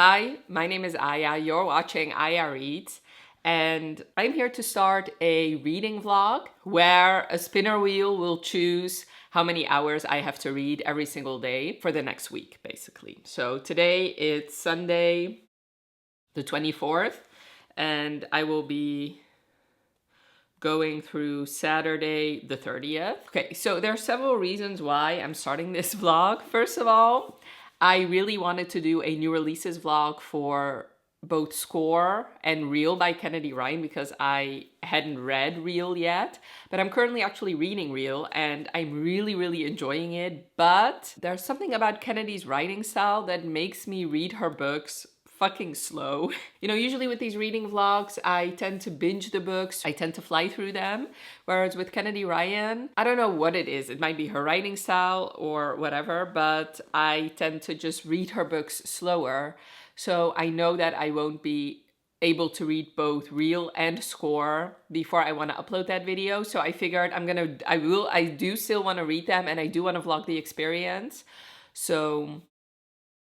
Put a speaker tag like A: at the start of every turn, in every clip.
A: Hi, my name is Aya. You're watching Aya Reads, and I'm here to start a reading vlog where a spinner wheel will choose how many hours I have to read every single day for the next week, basically. So today it's Sunday, the 24th, and I will be going through Saturday, the 30th. Okay, so there are several reasons why I'm starting this vlog. First of all, I really wanted to do a new releases vlog for both Score and Real by Kennedy Ryan because I hadn't read Real yet, but I'm currently actually reading Real and I'm really enjoying it. But there's something about Kennedy's writing style that makes me read her books fucking slow. You know, usually with these reading vlogs, I tend to binge the books. I tend to fly through them. Whereas with Kennedy Ryan, I don't know what it is. It might be her writing style or whatever, but I tend to just read her books slower. So I know that I won't be able to read both Real and Score before I want to upload that video. So I figured I do still want to read them and I do want to vlog the experience. So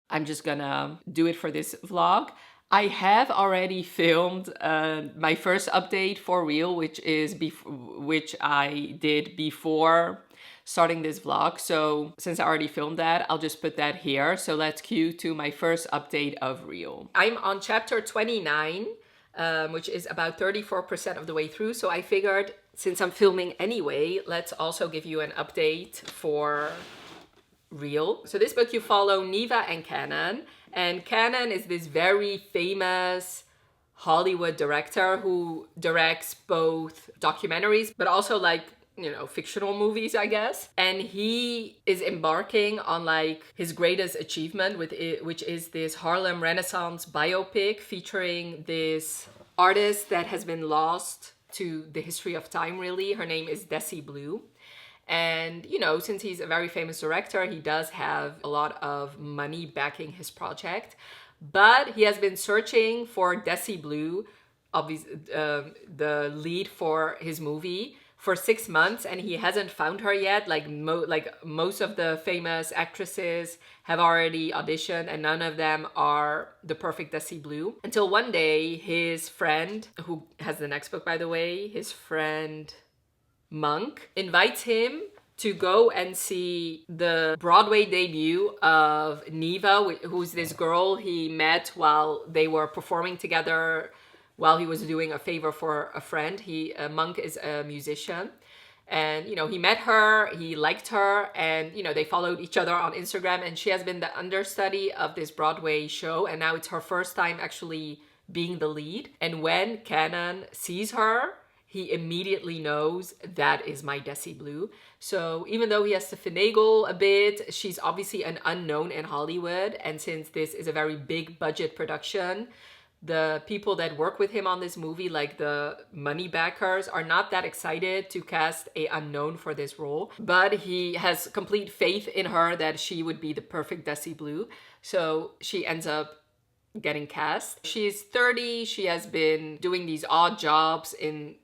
A: I'm just gonna do it for this vlog. I have already filmed my first update for Real, which I did before starting this vlog. So since I already filmed that, I'll just put that here. So let's cue to my first update of Real. I'm on chapter 29, which is about 34% of the way through. So I figured since I'm filming anyway, let's also give you an update for Real. So this book you follow Neva and Cannon, and Cannon is this very famous Hollywood director who directs both documentaries but also fictional movies, I guess. And he is embarking on his greatest achievement with it, which is this Harlem Renaissance biopic featuring this artist that has been lost to the history of time, really. Her name is Desi Blue. And, you know, since he's a very famous director, he does have a lot of money backing his project. But he has been searching for Desi Blue, the lead for his movie, for 6 months, and he hasn't found her yet. Most of the famous actresses have already auditioned, and none of them are the perfect Desi Blue. Until one day, his friend, who has the next book, by the way, his friend Monk, invites him to go and see the Broadway debut of Neva, who's this girl he met while they were performing together while he was doing a favor for a friend. Monk is a musician. And, you know, he met her, he liked her, and, you know, they followed each other on Instagram, and she has been the understudy of this Broadway show, and now it's her first time actually being the lead. And when Cannon sees her, he immediately knows that is my Desi Blue. So even though he has to finagle a bit, she's obviously an unknown in Hollywood. And since this is a very big budget production, the people that work with him on this movie, like the money backers, are not that excited to cast a unknown for this role. But he has complete faith in her that she would be the perfect Desi Blue. So she ends up getting cast. She's 30. She has been doing these odd jobs in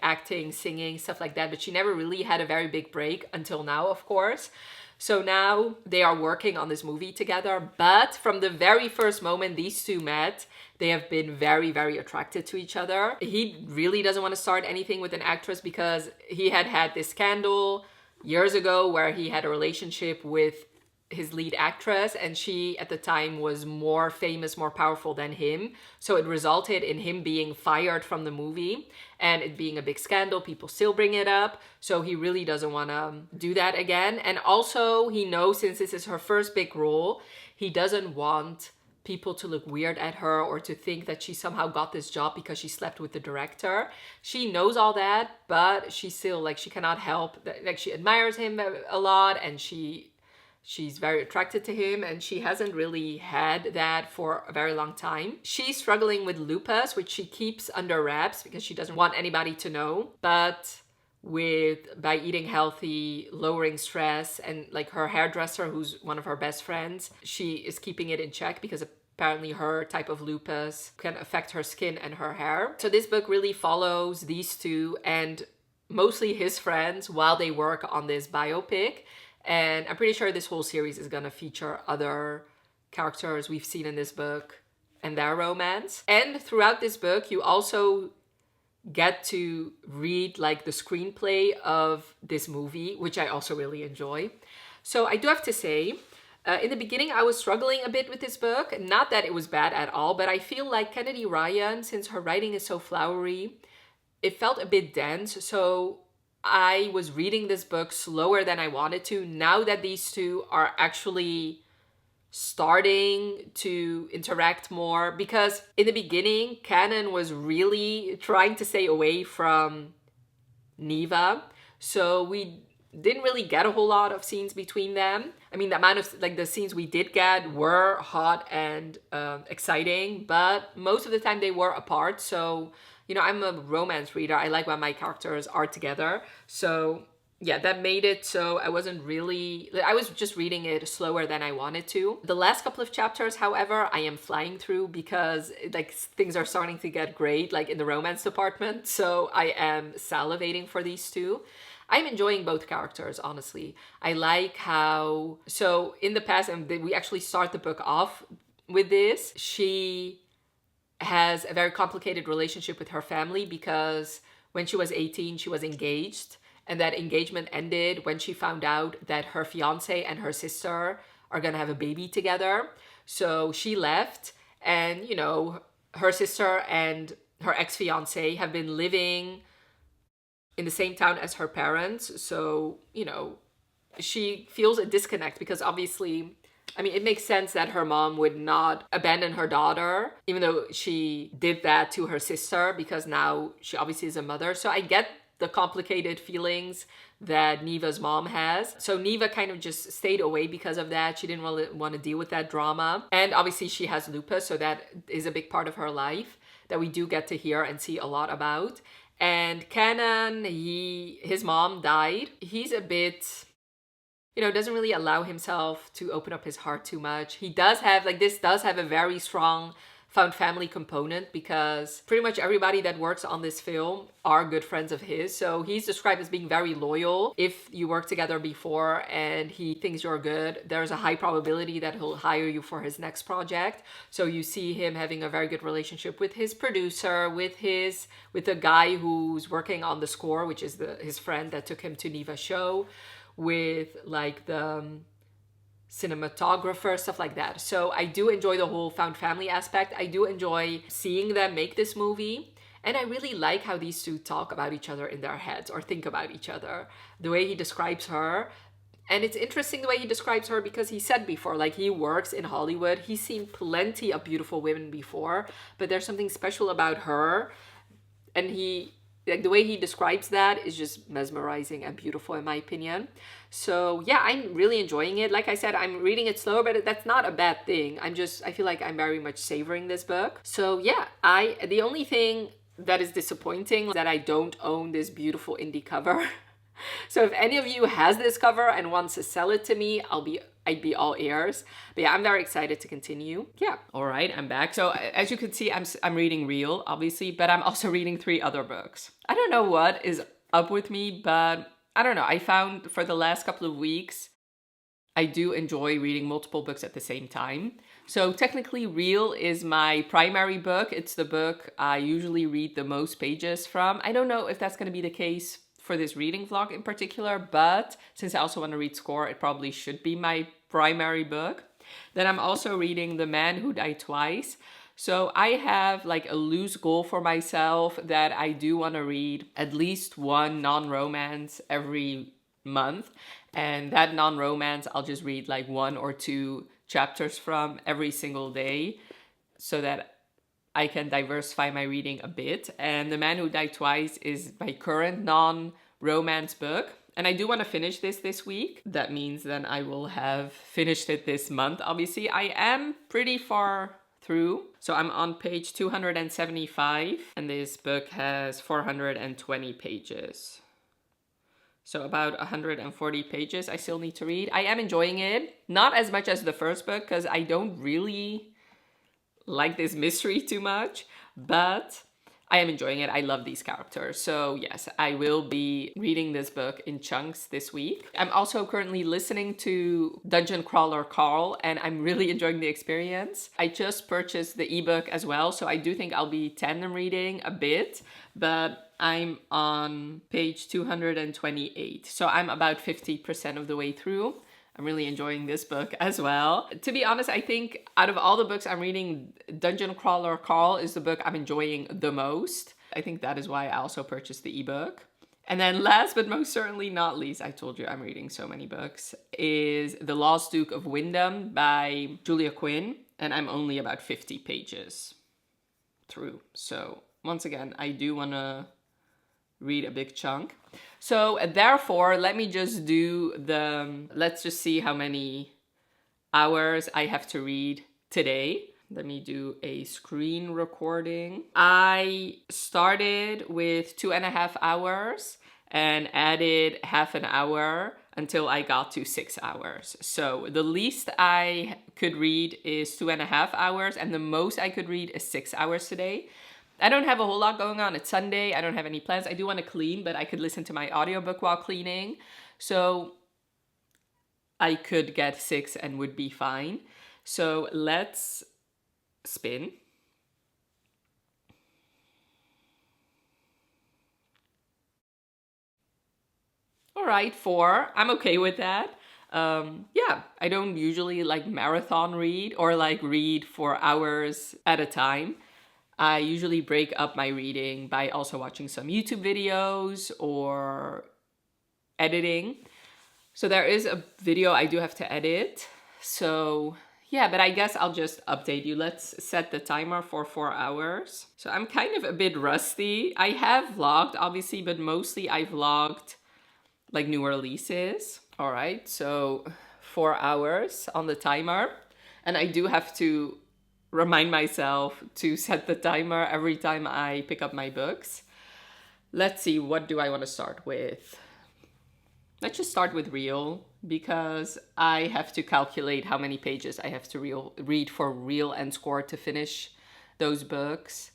A: acting, singing, stuff like that, but she never really had a very big break until now, of course. So now they are working on this movie together, but from the very first moment these two met, they have been very attracted to each other. He really doesn't want to start anything with an actress because he had this scandal years ago where he had a relationship with his lead actress, and she at the time was more famous, more powerful than him. So it resulted in him being fired from the movie and it being a big scandal. People still bring it up. So he really doesn't want to do that again. And also he knows, since this is her first big role, he doesn't want people to look weird at her or to think that she somehow got this job because she slept with the director. She knows all that, but she still, she cannot help that. She admires him a lot, and she's very attracted to him, and she hasn't really had that for a very long time. She's struggling with lupus, which she keeps under wraps because she doesn't want anybody to know. But by eating healthy, lowering stress, and her hairdresser, who's one of her best friends, she is keeping it in check because apparently her type of lupus can affect her skin and her hair. So this book really follows these two and mostly his friends while they work on this biopic. And I'm pretty sure this whole series is going to feature other characters we've seen in this book and their romance. And throughout this book, you also get to read like the screenplay of this movie, which I also really enjoy. So I do have to say, in the beginning, I was struggling a bit with this book. Not that it was bad at all, but I feel like Kennedy Ryan, since her writing is so flowery, it felt a bit dense. So I was reading this book slower than I wanted to. Now that these two are actually starting to interact more, because in the beginning, Canon was really trying to stay away from Neva. So we didn't really get a whole lot of scenes between them. I mean, the amount of like the scenes we did get were hot and exciting, but most of the time they were apart. So, you know, I'm a romance reader. I like when my characters are together. So yeah, that made it so I was just reading it slower than I wanted to. The last couple of chapters, however, I am flying through because like things are starting to get great, like in the romance department. So I am salivating for these two. I'm enjoying both characters, honestly. I like how, so in the past, and we actually start the book off with this, she has a very complicated relationship with her family because when she was 18, she was engaged. And that engagement ended when she found out that her fiance and her sister are gonna have a baby together. So she left, and, you know, her sister and her ex-fiance have been living in the same town as her parents. So, you know, she feels a disconnect because obviously, I mean, it makes sense that her mom would not abandon her daughter, even though she did that to her sister, because now she obviously is a mother. So I get the complicated feelings that Neva's mom has. So Neva kind of just stayed away because of that. She didn't really want to deal with that drama. And obviously she has lupus, so that is a big part of her life that we do get to hear and see a lot about. And Canon, his mom died. He's a bit, you know, doesn't really allow himself to open up his heart too much. He does have, like, this does have a very strong found family component because pretty much everybody that works on this film are good friends of his. So he's described as being very loyal. If you work together before and he thinks you're good, there's a high probability that he'll hire you for his next project. So you see him having a very good relationship with his producer, with the guy who's working on the score, which is his friend that took him to Neva's show, with like the cinematographer, stuff like that. So I do enjoy the whole found family aspect. I do enjoy seeing them make this movie. And I really like how these two talk about each other in their heads or think about each other. The way he describes her. And it's interesting the way he describes her because he said before, like, he works in Hollywood. He's seen plenty of beautiful women before, but there's something special about her. And like, the way he describes that is just mesmerizing and beautiful in my opinion. So yeah, I'm really enjoying it. Like I said, I'm reading it slower, but that's not a bad thing. I feel like I'm very much savoring this book. So yeah, the only thing that is disappointing is that I don't own this beautiful indie cover. So if any of you has this cover and wants to sell it to me, I'd be all ears. But yeah, I'm very excited to continue. Yeah. All right, I'm back. So as you can see, I'm reading Real, obviously, but I'm also reading 3 other books. I don't know what is up with me, but I don't know. I found for the last couple of weeks, I do enjoy reading multiple books at the same time. So technically, Real is my primary book. It's the book I usually read the most pages from. I don't know if that's going to be the case for this reading vlog in particular, but since I also want to read Score, it probably should be my primary book. Then I'm also reading The Man Who Died Twice. So I have like a loose goal for myself that I do want to read at least one non-romance every month. And that non-romance, I'll just read like 1 or 2 chapters from every single day so that I can diversify my reading a bit. And The Man Who Died Twice is my current non-romance book. And I do want to finish this week. That means then I will have finished it this month. Obviously, I am pretty far through. So I'm on page 275. And this book has 420 pages. So about 140 pages I still need to read. I am enjoying it. Not as much as the first book because I don't really like this mystery too much, but I am enjoying it. I love these characters. So yes, I will be reading this book in chunks this week. I'm also currently listening to Dungeon Crawler Carl, and I'm really enjoying the experience. I just purchased the ebook as well, so I do think I'll be tandem reading a bit, but I'm on page 228. So I'm about 50% of the way through. I'm really enjoying this book as well. To be honest, I think out of all the books I'm reading, Dungeon Crawler Carl is the book I'm enjoying the most. I think that is why I also purchased the ebook. And then last but most certainly not least, I told you I'm reading so many books, is The Lost Duke of Wyndham by Julia Quinn. And I'm only about 50 pages through. So once again, I do want to read a big chunk. So therefore, let me just do let's just see how many hours I have to read today. Let me do a screen recording. I started with 2.5 hours and added half an hour until I got to 6 hours. So the least I could read is 2.5 hours, and the most I could read is 6 hours today. I don't have a whole lot going on. It's Sunday. I don't have any plans. I do want to clean, but I could listen to my audiobook while cleaning. So I could get 6 and would be fine. So let's spin. All right, 4. I'm okay with that. Yeah, I don't usually like marathon read or like read for hours at a time. I usually break up my reading by also watching some YouTube videos or editing. So there is a video I do have to edit. So yeah, but I guess I'll just update you. Let's set the timer for 4 hours. So I'm kind of a bit rusty. I have vlogged, obviously, but mostly I vlogged like new releases. All right, so 4 hours on the timer. And I do have to remind myself to set the timer every time I pick up my books. Let's see, what do I want to start with? Let's just start with real, because I have to calculate how many pages I have to read for real and score to finish those books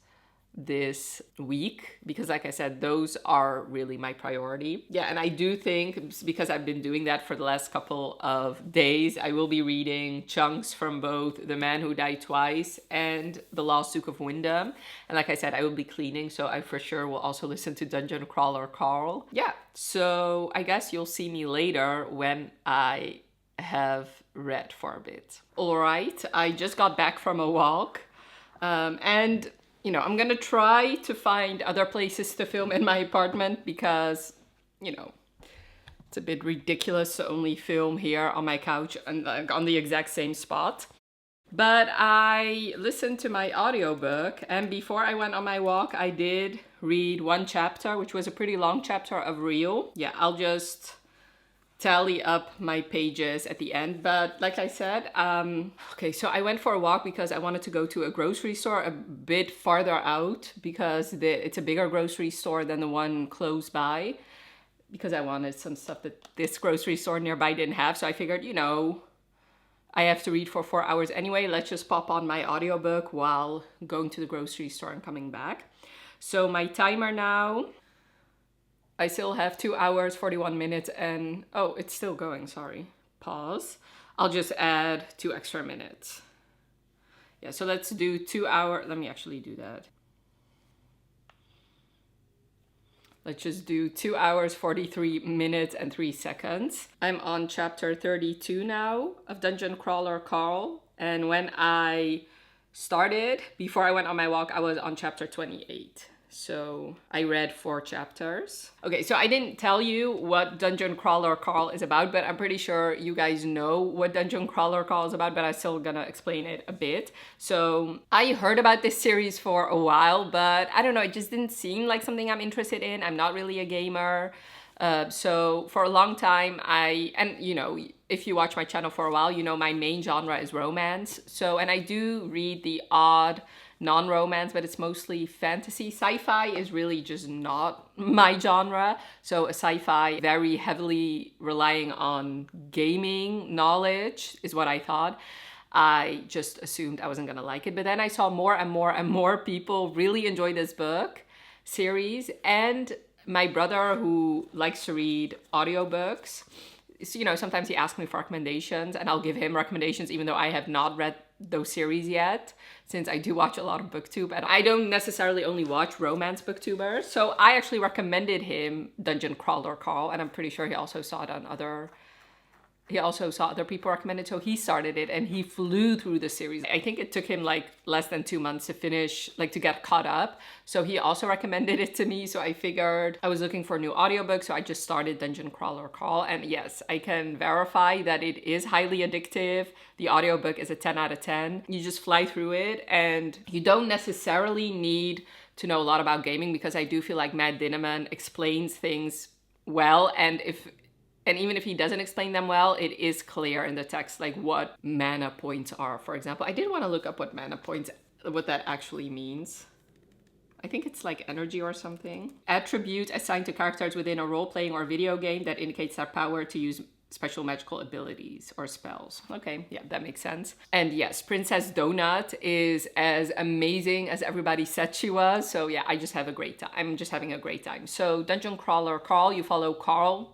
A: this week, because like I said, those are really my priority. Yeah, and I do think, because I've been doing that for the last couple of days, I will be reading chunks from both The Man Who Died Twice and The Lost Duke of Wyndham. And like I said, I will be cleaning, so I for sure will also listen to Dungeon Crawler Carl. Yeah, so I guess you'll see me later when I have read for a bit. All right, I just got back from a walk, and you know, I'm gonna try to find other places to film in my apartment, because, you know, it's a bit ridiculous to only film here on my couch and on the exact same spot. But I listened to my audiobook, and before I went on my walk, I did read one chapter, which was a pretty long chapter of Real. Yeah, I'll just tally up my pages at the end. But like I said, okay, so I went for a walk because I wanted to go to a grocery store a bit farther out, because it's a bigger grocery store than the one close by, because I wanted some stuff that this grocery store nearby didn't have. So I figured, you know, I have to read for 4 hours anyway. Let's just pop on my audiobook while going to the grocery store and coming back. So my timer now, I still have 2 hours, 41 minutes, and oh, it's still going, sorry. Pause. I'll just add 2 extra minutes. Yeah, so let's do 2 hours. Let me actually do that. Let's just do 2 hours, 43 minutes and 3 seconds. I'm on chapter 32 now of Dungeon Crawler Carl. And when I started, before I went on my walk, I was on chapter 28. So I read 4 chapters. Okay, so I didn't tell you what Dungeon Crawler Carl is about, but I'm pretty sure you guys know what Dungeon Crawler Carl is about, but I'm still gonna explain it a bit. So I heard about this series for a while, but I don't know, it just didn't seem like something I'm interested in. I'm not really a gamer. So for a long time, and you know, if you watch my channel for a while, you know my main genre is romance. So, and I do read the odd non-romance, but it's mostly fantasy. Sci-fi is really just not my genre. So a sci-fi very heavily relying on gaming knowledge is what I thought. I just assumed I wasn't gonna like it. But then I saw more and more and more people really enjoy this book. series. And my brother, who likes to read audiobooks, so, you know, sometimes he asks me for recommendations and I'll give him recommendations even though I have not read those series yet, since I do watch a lot of booktube and I don't necessarily only watch romance booktubers. So I actually recommended him Dungeon Crawler Carl, and I'm pretty sure he also saw other people recommend it, so he started it and he flew through the series. I think it took him like less than 2 months to finish, like to get caught up. So he also recommended it to me. So I figured I was looking for a new audiobook, so I just started Dungeon Crawler Call. And yes, I can verify that it is highly addictive. The audiobook is a 10 out of 10. You just fly through it and you don't necessarily need to know a lot about gaming, because I do feel like Matt Dinneman explains things well, and even if he doesn't explain them well, it is clear in the text, like what mana points are, for example. I did want to look up what mana points, what that actually means. I think it's like energy or something. Attributes assigned to characters within a role-playing or video game that indicates their power to use special magical abilities or spells. Okay, yeah, that makes sense. And yes, Princess Donut is as amazing as everybody said she was. So yeah, I just have a great time. I'm just having a great time. So Dungeon Crawler Carl, you follow Carl,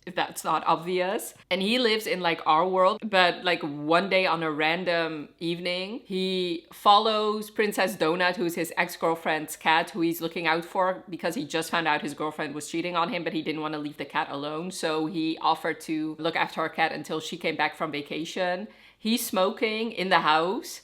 A: if that's not obvious. And he lives in like our world, but like one day on a random evening, he follows Princess Donut, who's his ex-girlfriend's cat, who he's looking out for because he just found out his girlfriend was cheating on him, but he didn't want to leave the cat alone. So he offered to look after her cat until she came back from vacation. He's smoking in the house,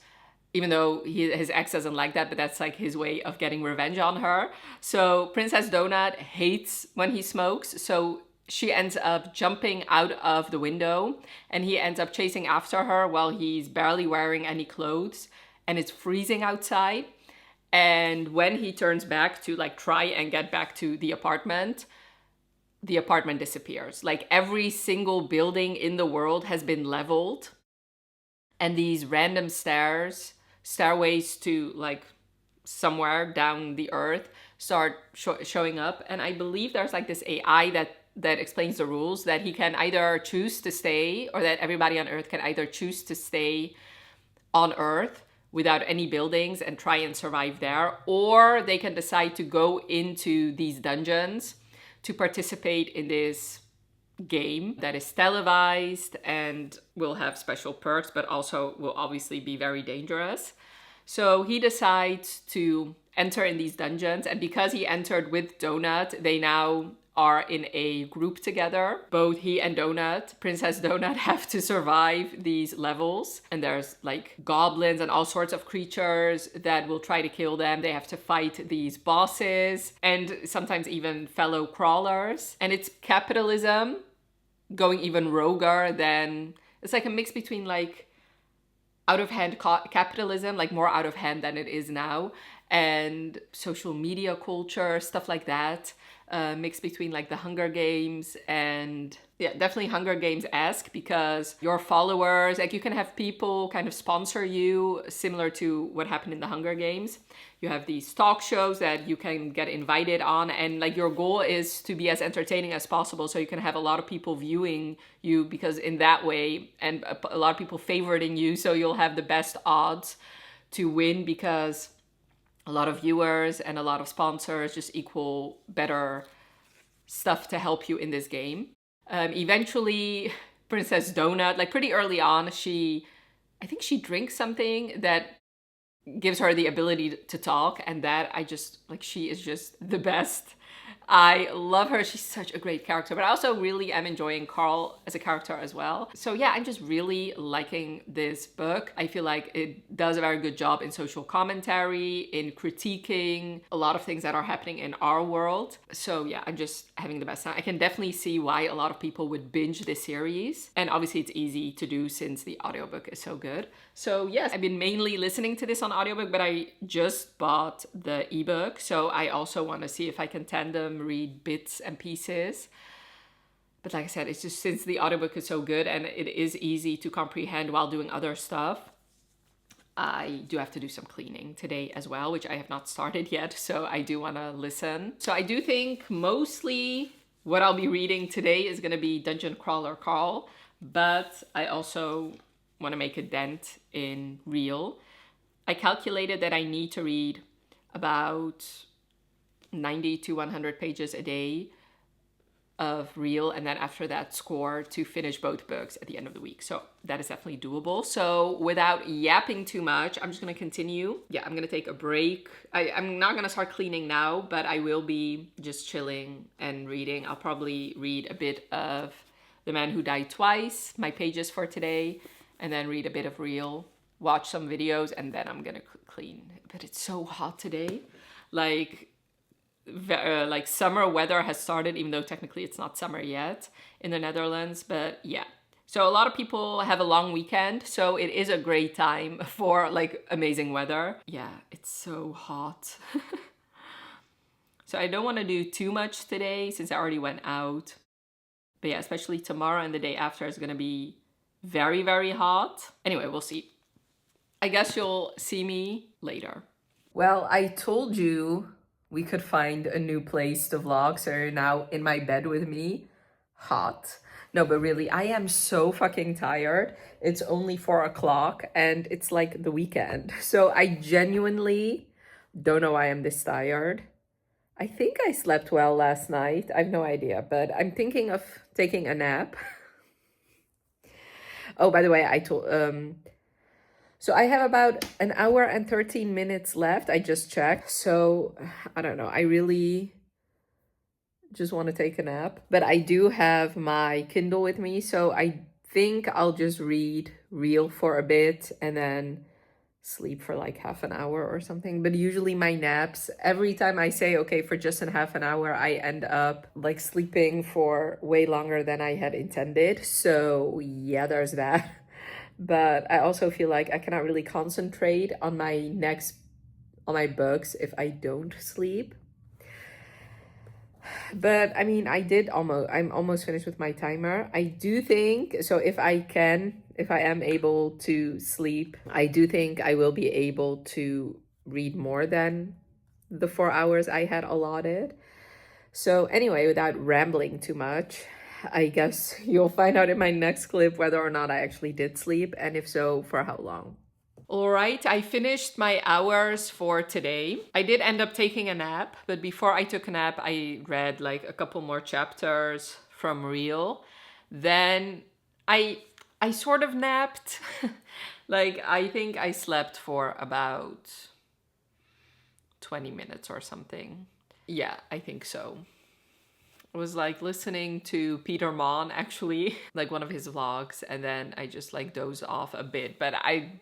A: even though his ex doesn't like that, but that's like his way of getting revenge on her. So Princess Donut hates when he smokes, so she ends up jumping out of the window and he ends up chasing after her while he's barely wearing any clothes and it's freezing outside. And when he turns back to like try and get back to the apartment disappears. Like every single building in the world has been leveled, and these random stairways to like somewhere down the earth start showing up. And I believe there's like this AI that explains the rules, that he can either choose to stay, or that everybody on Earth can either choose to stay on Earth without any buildings and try and survive there, or they can decide to go into these dungeons to participate in this game that is televised and will have special perks, but also will obviously be very dangerous. So he decides to enter in these dungeons, and because he entered with Donut, they now are in a group together. Both he and Donut, Princess Donut, have to survive these levels. And there's like goblins and all sorts of creatures that will try to kill them. They have to fight these bosses and sometimes even fellow crawlers. And it's capitalism going even roguer than... It's like a mix between like out-of-hand capitalism, like more out of hand than it is now, and social media culture, stuff like that. Mix between like the Hunger Games and yeah, definitely Hunger Games-esque, because your followers, like you can have people kind of sponsor you, similar to what happened in the Hunger Games. You have these talk shows that you can get invited on, and like your goal is to be as entertaining as possible, so you can have a lot of people viewing you, because in that way, and a lot of people favoriting you, so you'll have the best odds to win, because a lot of viewers and a lot of sponsors just equal better stuff to help you in this game. Eventually, Princess Donut, like pretty early on, I think she drinks something that gives her the ability to talk, and that she is just the best. I love her. She's such a great character, but I also really am enjoying Carl as a character as well. So yeah, I'm just really liking this book. I feel like it does a very good job in social commentary, in critiquing a lot of things that are happening in our world. So yeah, I'm just having the best time. I can definitely see why a lot of people would binge this series. And obviously it's easy to do since the audiobook is so good. So yes, I've been mainly listening to this on audiobook, but I just bought the ebook. So I also want to see if I can tandem read bits and pieces. But like I said, it's just since the audiobook is so good and it is easy to comprehend while doing other stuff, I do have to do some cleaning today as well, which I have not started yet. So I do want to listen. So I do think mostly what I'll be reading today is going to be Dungeon Crawler Carl, but I also want to make a dent in Real. I calculated that I need to read about 90 to 100 pages a day of real, and then after that score to finish both books at the end of the week. So that is definitely doable. So without yapping too much, I'm just gonna continue. Yeah, I'm gonna take a break. I'm not gonna start cleaning now, but I will be just chilling and reading. I'll probably read a bit of The Man Who Died Twice, my pages for today, and then read a bit of real, watch some videos, and then I'm gonna clean. But it's so hot today. Like summer weather has started, even though technically it's not summer yet in the Netherlands. But yeah, so a lot of people have a long weekend, so it is a great time for like amazing weather. Yeah, it's so hot. So I don't want to do too much today since I already went out. But yeah, especially tomorrow and the day after is going to be very, very hot. Anyway, we'll see. I guess you'll see me later. Well, I told you we could find a new place to vlog, so you're now in my bed with me. Hot. No, but really, I am so fucking tired. It's only 4 o'clock and it's like the weekend. So I genuinely don't know why I'm this tired. I think I slept well last night. I have no idea, but I'm thinking of taking a nap. Oh, by the way, so I have about an hour and 13 minutes left. I just checked. So I don't know. I really just want to take a nap. But I do have my Kindle with me. So I think I'll just read real for a bit and then sleep for like half an hour or something. But usually my naps, every time I say, okay, for just a half an hour, I end up like sleeping for way longer than I had intended. So yeah, there's that. But I also feel like I cannot really concentrate on my books if I don't sleep. But I mean, I'm almost finished with my timer. I do think, so if I am able to sleep, I do think I will be able to read more than the 4 hours I had allotted. So anyway, without rambling too much, I guess you'll find out in my next clip whether or not I actually did sleep, and if so, for how long. All right, I finished my hours for today. I did end up taking a nap, but before I took a nap, I read like a couple more chapters from Real. Then I sort of napped. Like, I think I slept for about 20 minutes or something. Yeah, I think so. Was like listening to Peter Mon, actually, like one of his vlogs, and then I just like dozed off a bit, but I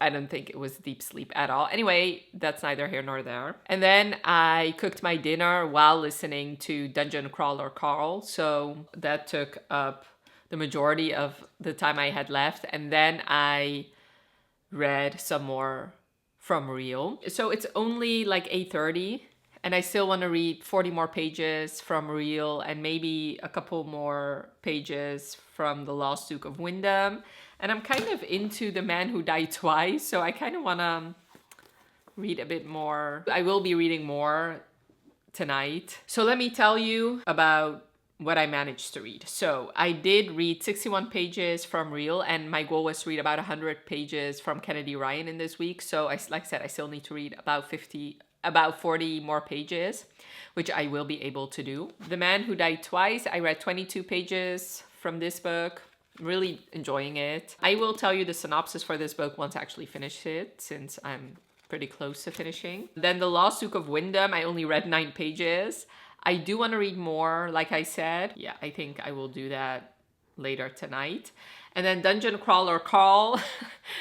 A: don't think it was deep sleep at all. Anyway, that's neither here nor there. And then I cooked my dinner while listening to Dungeon Crawler Carl, so that took up the majority of the time I had left. And then I read some more from Real. So it's only like 8:30. And I still want to read 40 more pages from Real and maybe a couple more pages from The Lost Duke of Wyndham. And I'm kind of into The Man Who Died Twice, so I kind of want to read a bit more. I will be reading more tonight. So let me tell you about what I managed to read. So I did read 61 pages from Real, and my goal was to read about 100 pages from Kennedy Ryan in this week. So like I said, I still need to read about 40 more pages, which I will be able to do. The Man Who Died Twice, I read 22 pages from this book. Really enjoying it. I will tell you the synopsis for this book once I actually finish it, since I'm pretty close to finishing. Then The Lost Duke of Wyndham, I only read 9 pages. I do want to read more, like I said. Yeah, I think I will do that later tonight. And then Dungeon Crawler Carl,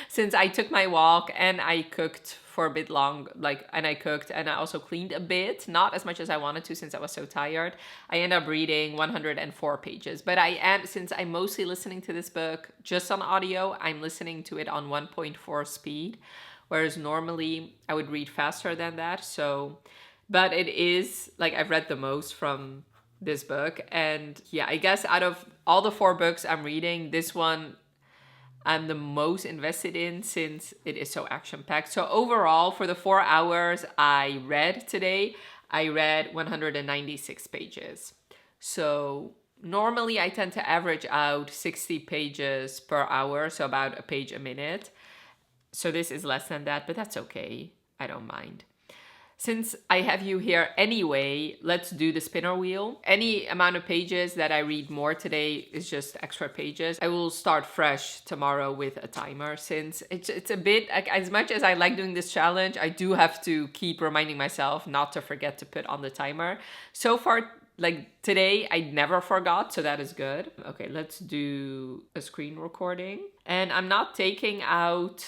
A: since I took my walk and I cooked for a bit long, and I cooked and I also cleaned a bit, not as much as I wanted to since I was so tired. I ended up reading 104 pages, but since I'm mostly listening to this book just on audio, I'm listening to it on 1.4 speed, whereas normally I would read faster than that. So, but it is like I've read the most from this book, and yeah, I guess out of all the 4 books I'm reading, this one I'm the most invested in since it is so action-packed. So overall, for the 4 hours I read today, I read 196 pages. So normally I tend to average out 60 pages per hour, so about a page a minute. So this is less than that, but that's okay. I don't mind. Since I have you here anyway, let's do the spinner wheel. Any amount of pages that I read more today is just extra pages. I will start fresh tomorrow with a timer, since it's a bit, like, as much as I like doing this challenge, I do have to keep reminding myself not to forget to put on the timer. So far, like today, I never forgot, so that is good. Okay, let's do a screen recording. And I'm not taking out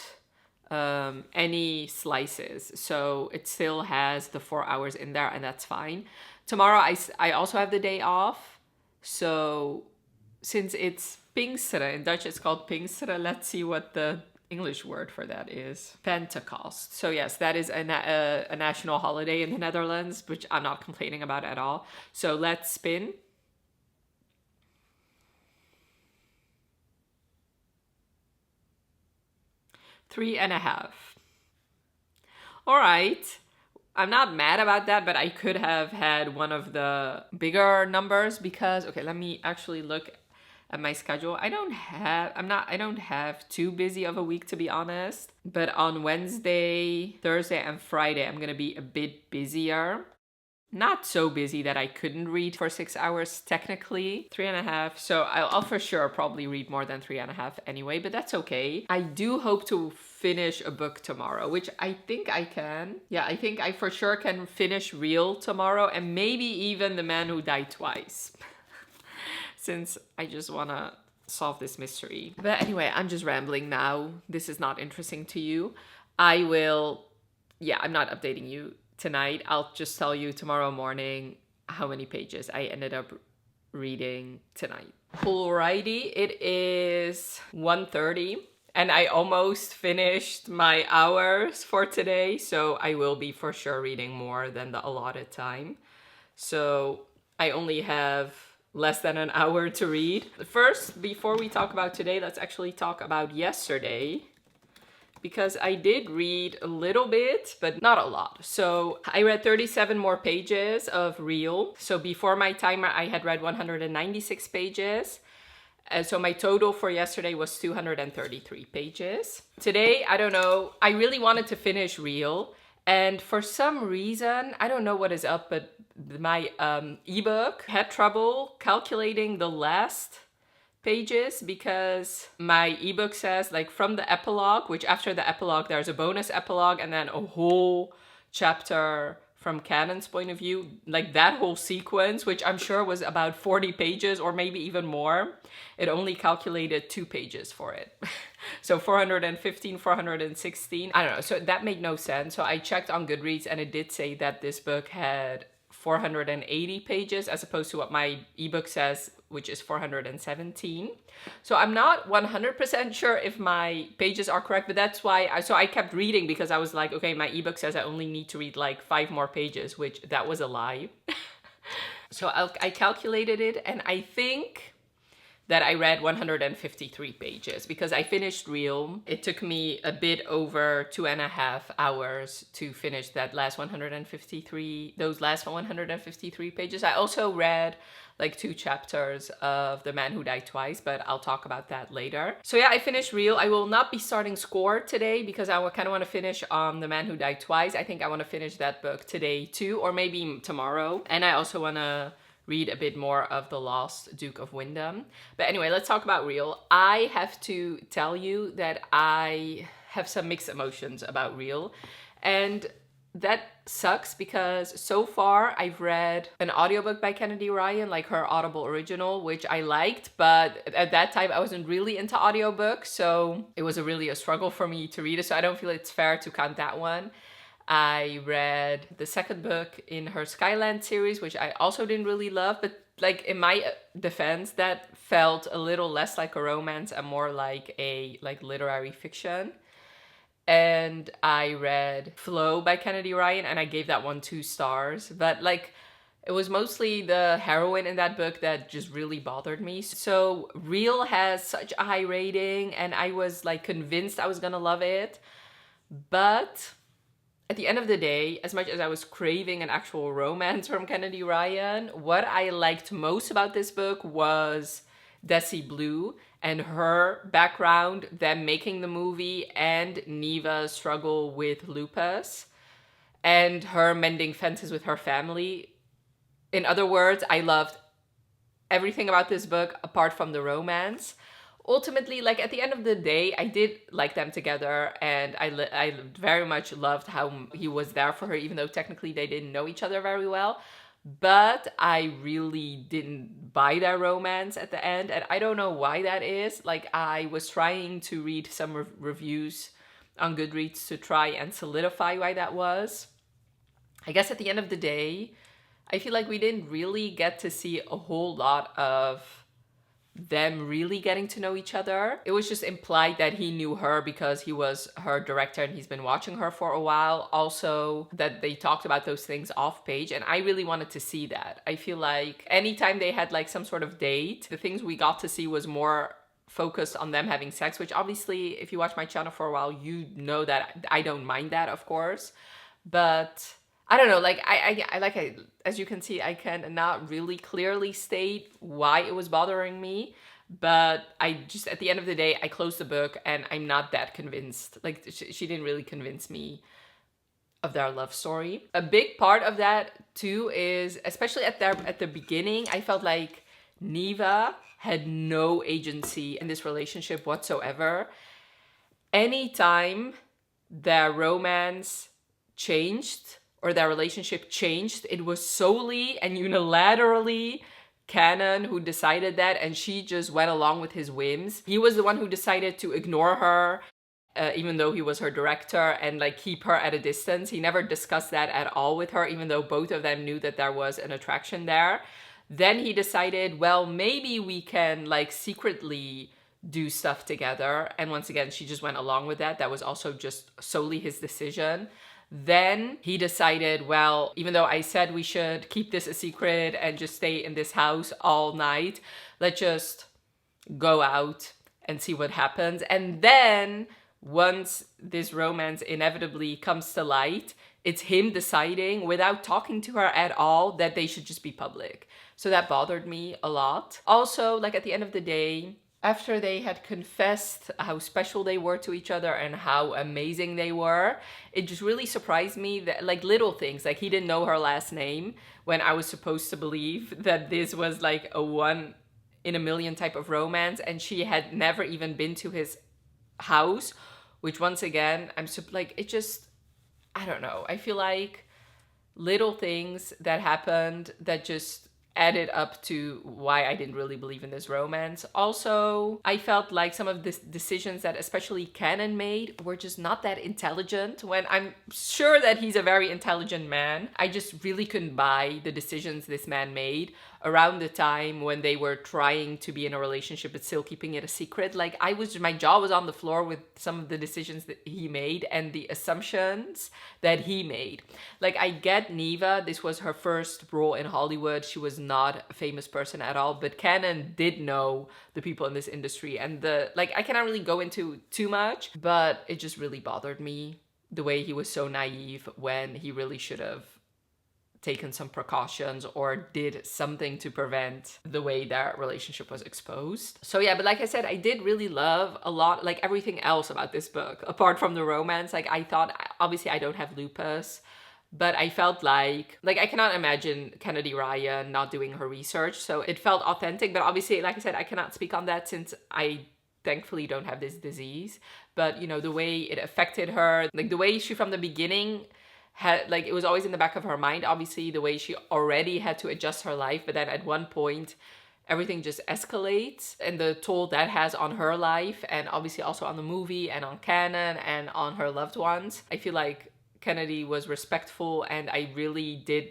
A: any slices, so it still has the 4 hours in there, and that's fine. Tomorrow I also have the day off, so since it's Pinksteren, in Dutch it's called Pinksteren, let's see what the English word for that is. Pentecost. So yes, that is a national holiday in the Netherlands, which I'm not complaining about at all. So let's spin. 3.5. All right. I'm not mad about that, but I could have had one of the bigger numbers because, okay, let me actually look at my schedule. I don't have too busy of a week, to be honest, but on Wednesday, Thursday, and Friday, I'm gonna be a bit busier. Not so busy that I couldn't read for 6 hours technically. 3.5. So I'll for sure probably read more than 3.5 anyway, but that's okay. I do hope to finish a book tomorrow, which I think I can. Yeah, I think I for sure can finish Real tomorrow, and maybe even The Man Who Died Twice. Since I just wanna solve this mystery. But anyway, I'm just rambling now. This is not interesting to you. I'm not updating you tonight. I'll just tell you tomorrow morning how many pages I ended up reading tonight. Alrighty, it is 1:30 and I almost finished my hours for today, so I will be for sure reading more than the allotted time. So I only have less than an hour to read. First, before we talk about today, let's actually talk about yesterday, because I did read a little bit, but not a lot. So I read 37 more pages of Real. So before my timer, I had read 196 pages. So my total for yesterday was 233 pages. Today, I don't know, I really wanted to finish Real. And for some reason, I don't know what is up, but my ebook had trouble calculating the last pages, because my ebook says, like, from the epilogue, which after the epilogue there's a bonus epilogue and then a whole chapter from Canon's point of view, like that whole sequence, which I'm sure was about 40 pages or maybe even more, it only calculated 2 pages for it. So 415, 416, I don't know, so that made no sense. So I checked on Goodreads and it did say that this book had 480 pages as opposed to what my ebook says, which is 417. So I'm not 100% sure if my pages are correct, but that's why I kept reading, because I was like, okay, my ebook says I only need to read like 5 more pages, which that was a lie. So I calculated it, and I think that I read 153 pages because I finished Real. It took me a bit over 2.5 hours to finish those last 153 pages. I also read like 2 chapters of The Man Who Died Twice, but I'll talk about that later. So yeah, I finished Real. I will not be starting Score today because I kind of want to finish The Man Who Died Twice. I think I want to finish that book today too, or maybe tomorrow. And I also want to read a bit more of The Lost Duke of Wyndham. But anyway, let's talk about Real. I have to tell you that I have some mixed emotions about Real. And that sucks because so far I've read an audiobook by Kennedy Ryan, like her Audible original, which I liked, but at that time I wasn't really into audiobooks, so it was really a struggle for me to read it, so I don't feel it's fair to count that one. I read the second book in her Skyland series, which I also didn't really love, but like in my defense, that felt a little less like a romance and more like a literary fiction. And I read Flow by Kennedy Ryan, and I gave that one 2 stars, but like it was mostly the heroine in that book that just really bothered me. So Real has such a high rating and I was like convinced I was gonna love it, but at the end of the day, as much as I was craving an actual romance from Kennedy Ryan, what I liked most about this book was Desi Blue and her background, them making the movie, and Neva's struggle with lupus. and her mending fences with her family. In other words, I loved everything about this book apart from the romance. Ultimately, like at the end of the day, I did like them together, and I very much loved how he was there for her, even though technically they didn't know each other very well. But I really didn't buy their romance at the end, and I don't know why that is. Like, I was trying to read some reviews on Goodreads to try and solidify why that was. I guess at the end of the day, I feel like we didn't really get to see a whole lot of them really getting to know each other. It was just implied that he knew her because he was her director and he's been watching her for a while. Also, that they talked about those things off page, and I really wanted to see that. I feel like anytime they had like some sort of date, the things we got to see was more focused on them having sex, which obviously, if you watch my channel for a while, you know that I don't mind that, of course. But I don't know, like as you can see, I can not really clearly state why it was bothering me, but I just, at the end of the day, I closed the book and I'm not that convinced. Like, she didn't really convince me of their love story. A big part of that too is, especially at the beginning, I felt like Neva had no agency in this relationship whatsoever. Anytime their romance changed, or their relationship changed, it was solely and unilaterally Cannon who decided that, and she just went along with his whims. He was the one who decided to ignore her, even though he was her director, and like keep her at a distance. He never discussed that at all with her, even though both of them knew that there was an attraction there. Then he decided, well, maybe we can like secretly do stuff together. And once again, she just went along with that. That was also just solely his decision. Then he decided, well, even though I said we should keep this a secret and just stay in this house all night, let's just go out and see what happens. And then once this romance inevitably comes to light, it's him deciding without talking to her at all that they should just be public. So that bothered me a lot. Also, like at the end of the day, after they had confessed how special they were to each other and how amazing they were, it just really surprised me that, like, little things, like he didn't know her last name, when I was supposed to believe that this was like a one in a million type of romance, and she had never even been to his house, which once again, like, it just, I don't know. I feel like little things that happened that just added up to why I didn't really believe in this romance. Also, I felt like some of the decisions that especially Cannon made were just not that intelligent, when I'm sure that he's a very intelligent man. I just really couldn't buy the decisions this man made around the time when they were trying to be in a relationship but still keeping it a secret. Like, my jaw was on the floor with some of the decisions that he made and the assumptions that he made. Like, I get Neva, this was her first role in Hollywood. She was not a famous person at all, but Cannon did know the people in this industry, and I cannot really go into too much, but it just really bothered me the way he was so naive when he really should have taken some precautions or did something to prevent the way their relationship was exposed. So yeah, but like I said, I did really love a lot, like everything else about this book, apart from the romance. Like, I thought, obviously I don't have lupus, but I felt like I cannot imagine Kennedy Ryan not doing her research. So it felt authentic, but obviously, like I said, I cannot speak on that since I thankfully don't have this disease. But, you know, the way it affected her, like the way she from the beginning had, like, it was always in the back of her mind, obviously, the way she already had to adjust her life, but then at one point everything just escalates, and the toll that has on her life, and obviously also on the movie and on Cannon and on her loved ones. I feel like Kennedy was respectful, and I really did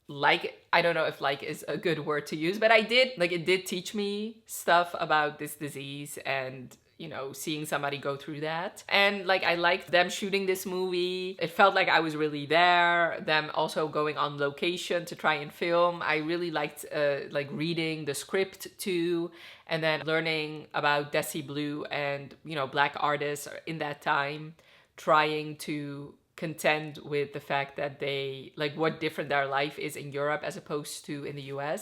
A: like, I don't know if like is a good word to use, but I did, like, it did teach me stuff about this disease and, you know, seeing somebody go through that. And like, I liked them shooting this movie. It felt like I was really there. Them also going on location to try and film. I really liked like reading the script too, and then learning about Desi Blue and, you know, Black artists in that time trying to content with the fact that they, like, what different their life is in Europe as opposed to in the US.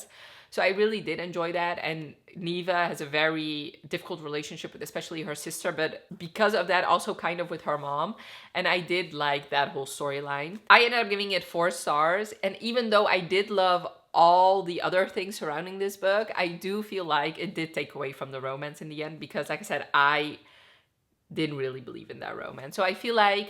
A: So I really did enjoy that. And Neva has a very difficult relationship with especially her sister, but because of that, also kind of with her mom. And I did like that whole storyline. I ended up giving it 4 stars. And even though I did love all the other things surrounding this book, I do feel like it did take away from the romance in the end, because like I said, I didn't really believe in that romance. So I feel like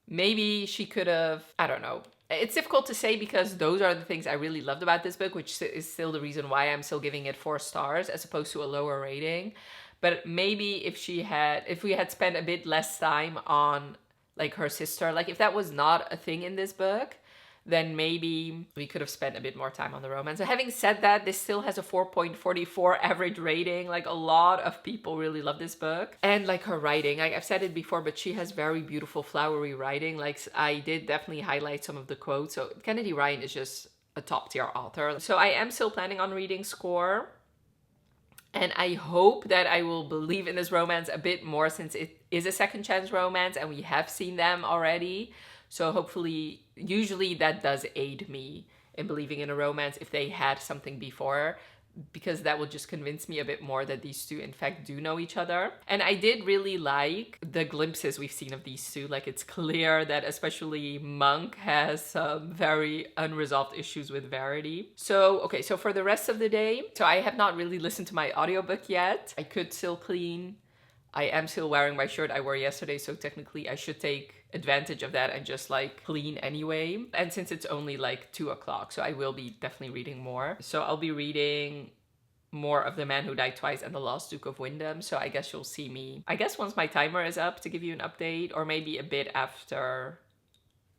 A: maybe she could have, I don't know. It's difficult to say because those are the things I really loved about this book, which is still the reason why I'm still giving it 4 stars as opposed to a lower rating. But maybe if we had spent a bit less time on like her sister, like if that was not a thing in this book, then maybe we could have spent a bit more time on the romance. So having said that, this still has a 4.44 average rating. Like a lot of people really love this book. And like her writing, like I've said it before, but she has very beautiful flowery writing. Like I did definitely highlight some of the quotes. So Kennedy Ryan is just a top tier author. So I am still planning on reading Score. And I hope that I will believe in this romance a bit more since it is a second chance romance and we have seen them already. So hopefully, usually that does aid me in believing in a romance if they had something before, because that will just convince me a bit more that these two in fact do know each other. And I did really like the glimpses we've seen of these two. Like it's clear that especially Monk has some very unresolved issues with Verity. So, okay, so for the rest of the day, so I have not really listened to my audiobook yet. I could still clean. I am still wearing my shirt I wore yesterday, so technically I should take advantage of that and just like clean anyway. And since it's only like 2 o'clock, so I will be definitely reading more. So I'll be reading more of The Man Who Died Twice and The Lost Duke of Wyndham. So I guess you'll see me, I guess once my timer is up to give you an update, or maybe a bit after,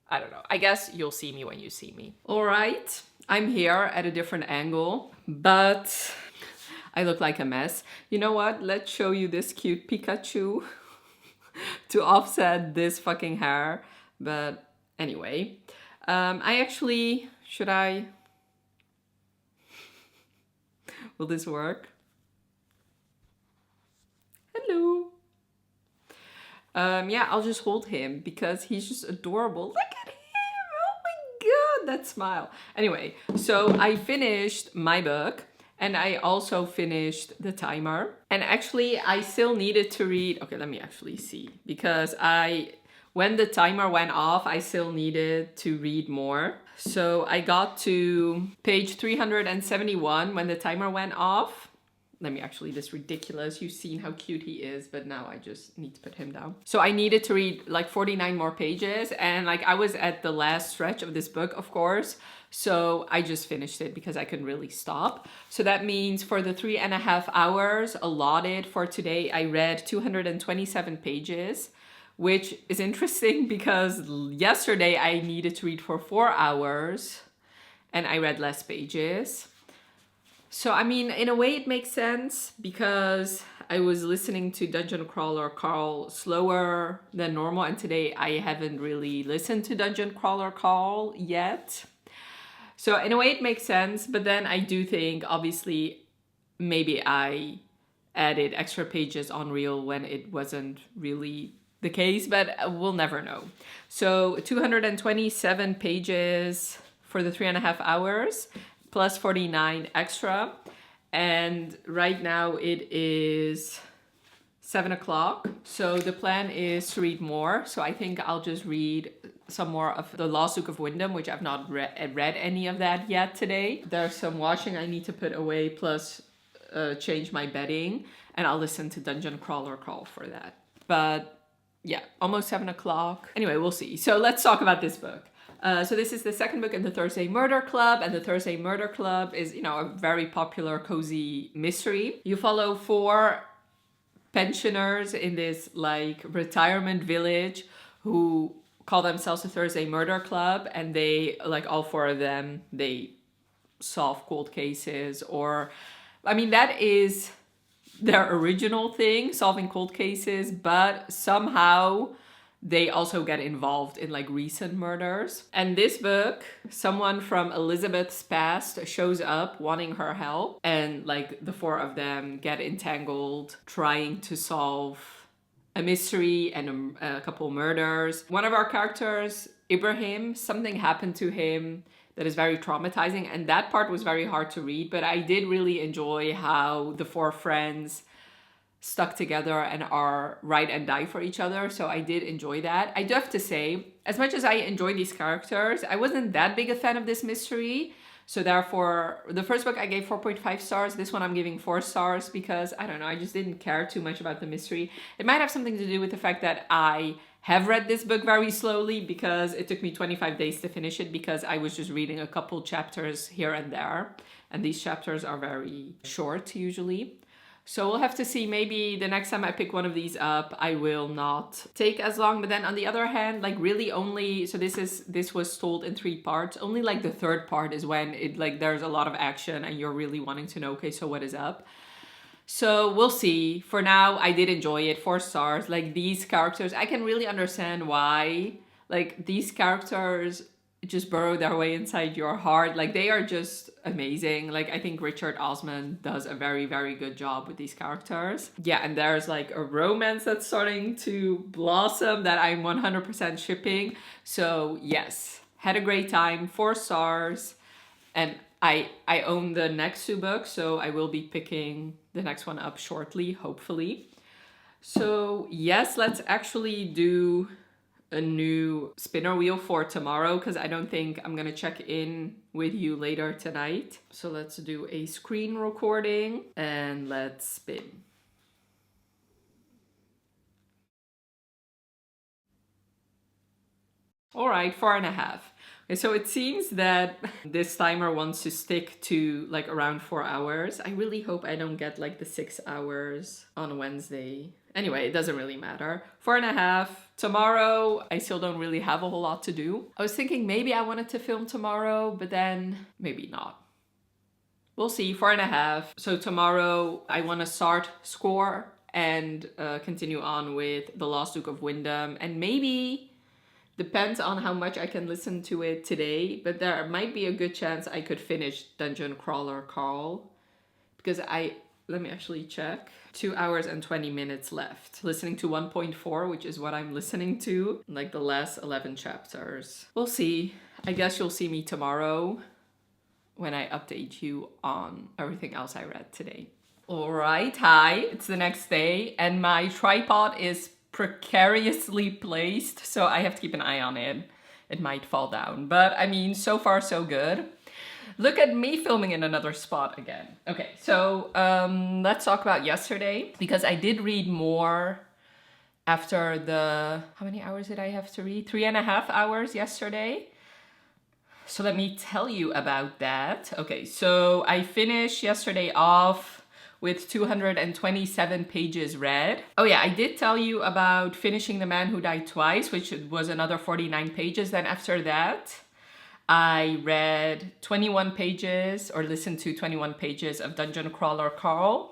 A: I don't know. I guess you'll see me when you see me. All right, I'm here at a different angle, but I look like a mess. You know what? Let's show you this cute Pikachu to offset this fucking hair. But anyway, should I? Will this work? Hello. Yeah, I'll just hold him because he's just adorable. Look at him. Oh my God, that smile. Anyway, so I finished my book. And I also finished the timer. And actually, I still needed to read... Okay, let me actually see. Because when the timer went off, I still needed to read more. So I got to page 371 when the timer went off. Let me actually, this is ridiculous. You've seen how cute he is, but now I just need to put him down. So I needed to read like 49 more pages. And like I was at the last stretch of this book, of course. So I just finished it because I couldn't really stop. So that means for the 3.5 hours allotted for today, I read 227 pages, which is interesting because yesterday I needed to read for 4 hours and I read less pages. So, I mean, in a way it makes sense because I was listening to Dungeon Crawler Carl slower than normal. And today I haven't really listened to Dungeon Crawler Carl yet. So in a way it makes sense, but then I do think obviously maybe I added extra pages on Reel when it wasn't really the case, but we'll never know. So 227 pages for the 3.5 hours plus 49 extra. And right now it is 7 o'clock. So the plan is to read more. So I think I'll just read some more of The Lost Duke of Wyndham, which I've not read any of that yet today. There's some washing I need to put away, plus change my bedding. And I'll listen to Dungeon Crawler Call for that. But yeah, almost 7 o'clock. Anyway, we'll see. So let's talk about this book. So this is the second book in the Thursday Murder Club, and the Thursday Murder Club is, you know, a very popular cozy mystery. You follow 4 pensioners in this like retirement village who call themselves the Thursday Murder Club, and they, like all 4 of them, they solve cold cases, or, I mean, that is their original thing, solving cold cases, but somehow they also get involved in like recent murders. And this book, someone from Elizabeth's past shows up wanting her help, and like the 4 of them get entangled trying to solve a mystery and a couple murders. One of our characters, Ibrahim, something happened to him that is very traumatizing, and that part was very hard to read, but I did really enjoy how the four friends stuck together and are ride and die for each other. So I did enjoy that. I do have to say, as much as I enjoy these characters, I wasn't that big a fan of this mystery. So therefore, the first book I gave 4.5 stars. This one I'm giving 4 stars because, I don't know, I just didn't care too much about the mystery. It might have something to do with the fact that I have read this book very slowly because it took me 25 days to finish it because I was just reading a couple chapters here and there. And these chapters are very short usually. So we'll have to see, maybe the next time I pick one of these up, I will not take as long. But then on the other hand, like really only, so this was told in 3 parts. Only like the 3rd part is when it like there's a lot of action and you're really wanting to know, okay, so what is up? So we'll see. For now, I did enjoy it. 4 stars. Like these characters, I can really understand why like these characters just burrow their way inside your heart. Like they are just amazing. Like I think Richard Osman does a very, very good job with these characters. Yeah, and there's like a romance that's starting to blossom that I'm 100% shipping. So yes, had a great time. 4 stars. And I own the next 2 books, so I will be picking the next one up shortly, hopefully. So yes, let's actually do a new spinner wheel for tomorrow because I don't think I'm gonna check in with you later tonight. So let's do a screen recording and let's spin. All right, 4.5. Okay, so it seems that this timer wants to stick to like around 4 hours. I really hope I don't get like the 6 hours on Wednesday. Anyway, it doesn't really matter. 4.5. Tomorrow, I still don't really have a whole lot to do. I was thinking maybe I wanted to film tomorrow, but then maybe not. We'll see. 4.5. So tomorrow, I want to start Score and continue on with The Lost Duke of Wyndham. And maybe, depends on how much I can listen to it today, but there might be a good chance I could finish Dungeon Crawler Carl. Because let me actually check. 2 hours and 20 minutes left. Listening to 1.4, which is what I'm listening to, like the last 11 chapters. We'll see. I guess you'll see me tomorrow when I update you on everything else I read today. All right, hi, it's the next day and my tripod is precariously placed, so I have to keep an eye on it. It might fall down, but I mean, so far so good. Look at me filming in another spot again. Okay, so let's talk about yesterday because I did read more after the, how many hours did I have to read? 3.5 hours yesterday. So let me tell you about that. Okay, so I finished yesterday off with 227 pages read. Oh yeah, I did tell you about finishing The Man Who Died Twice, which was another 49 pages. Then after that, I read 21 pages or listened to 21 pages of Dungeon Crawler Carl.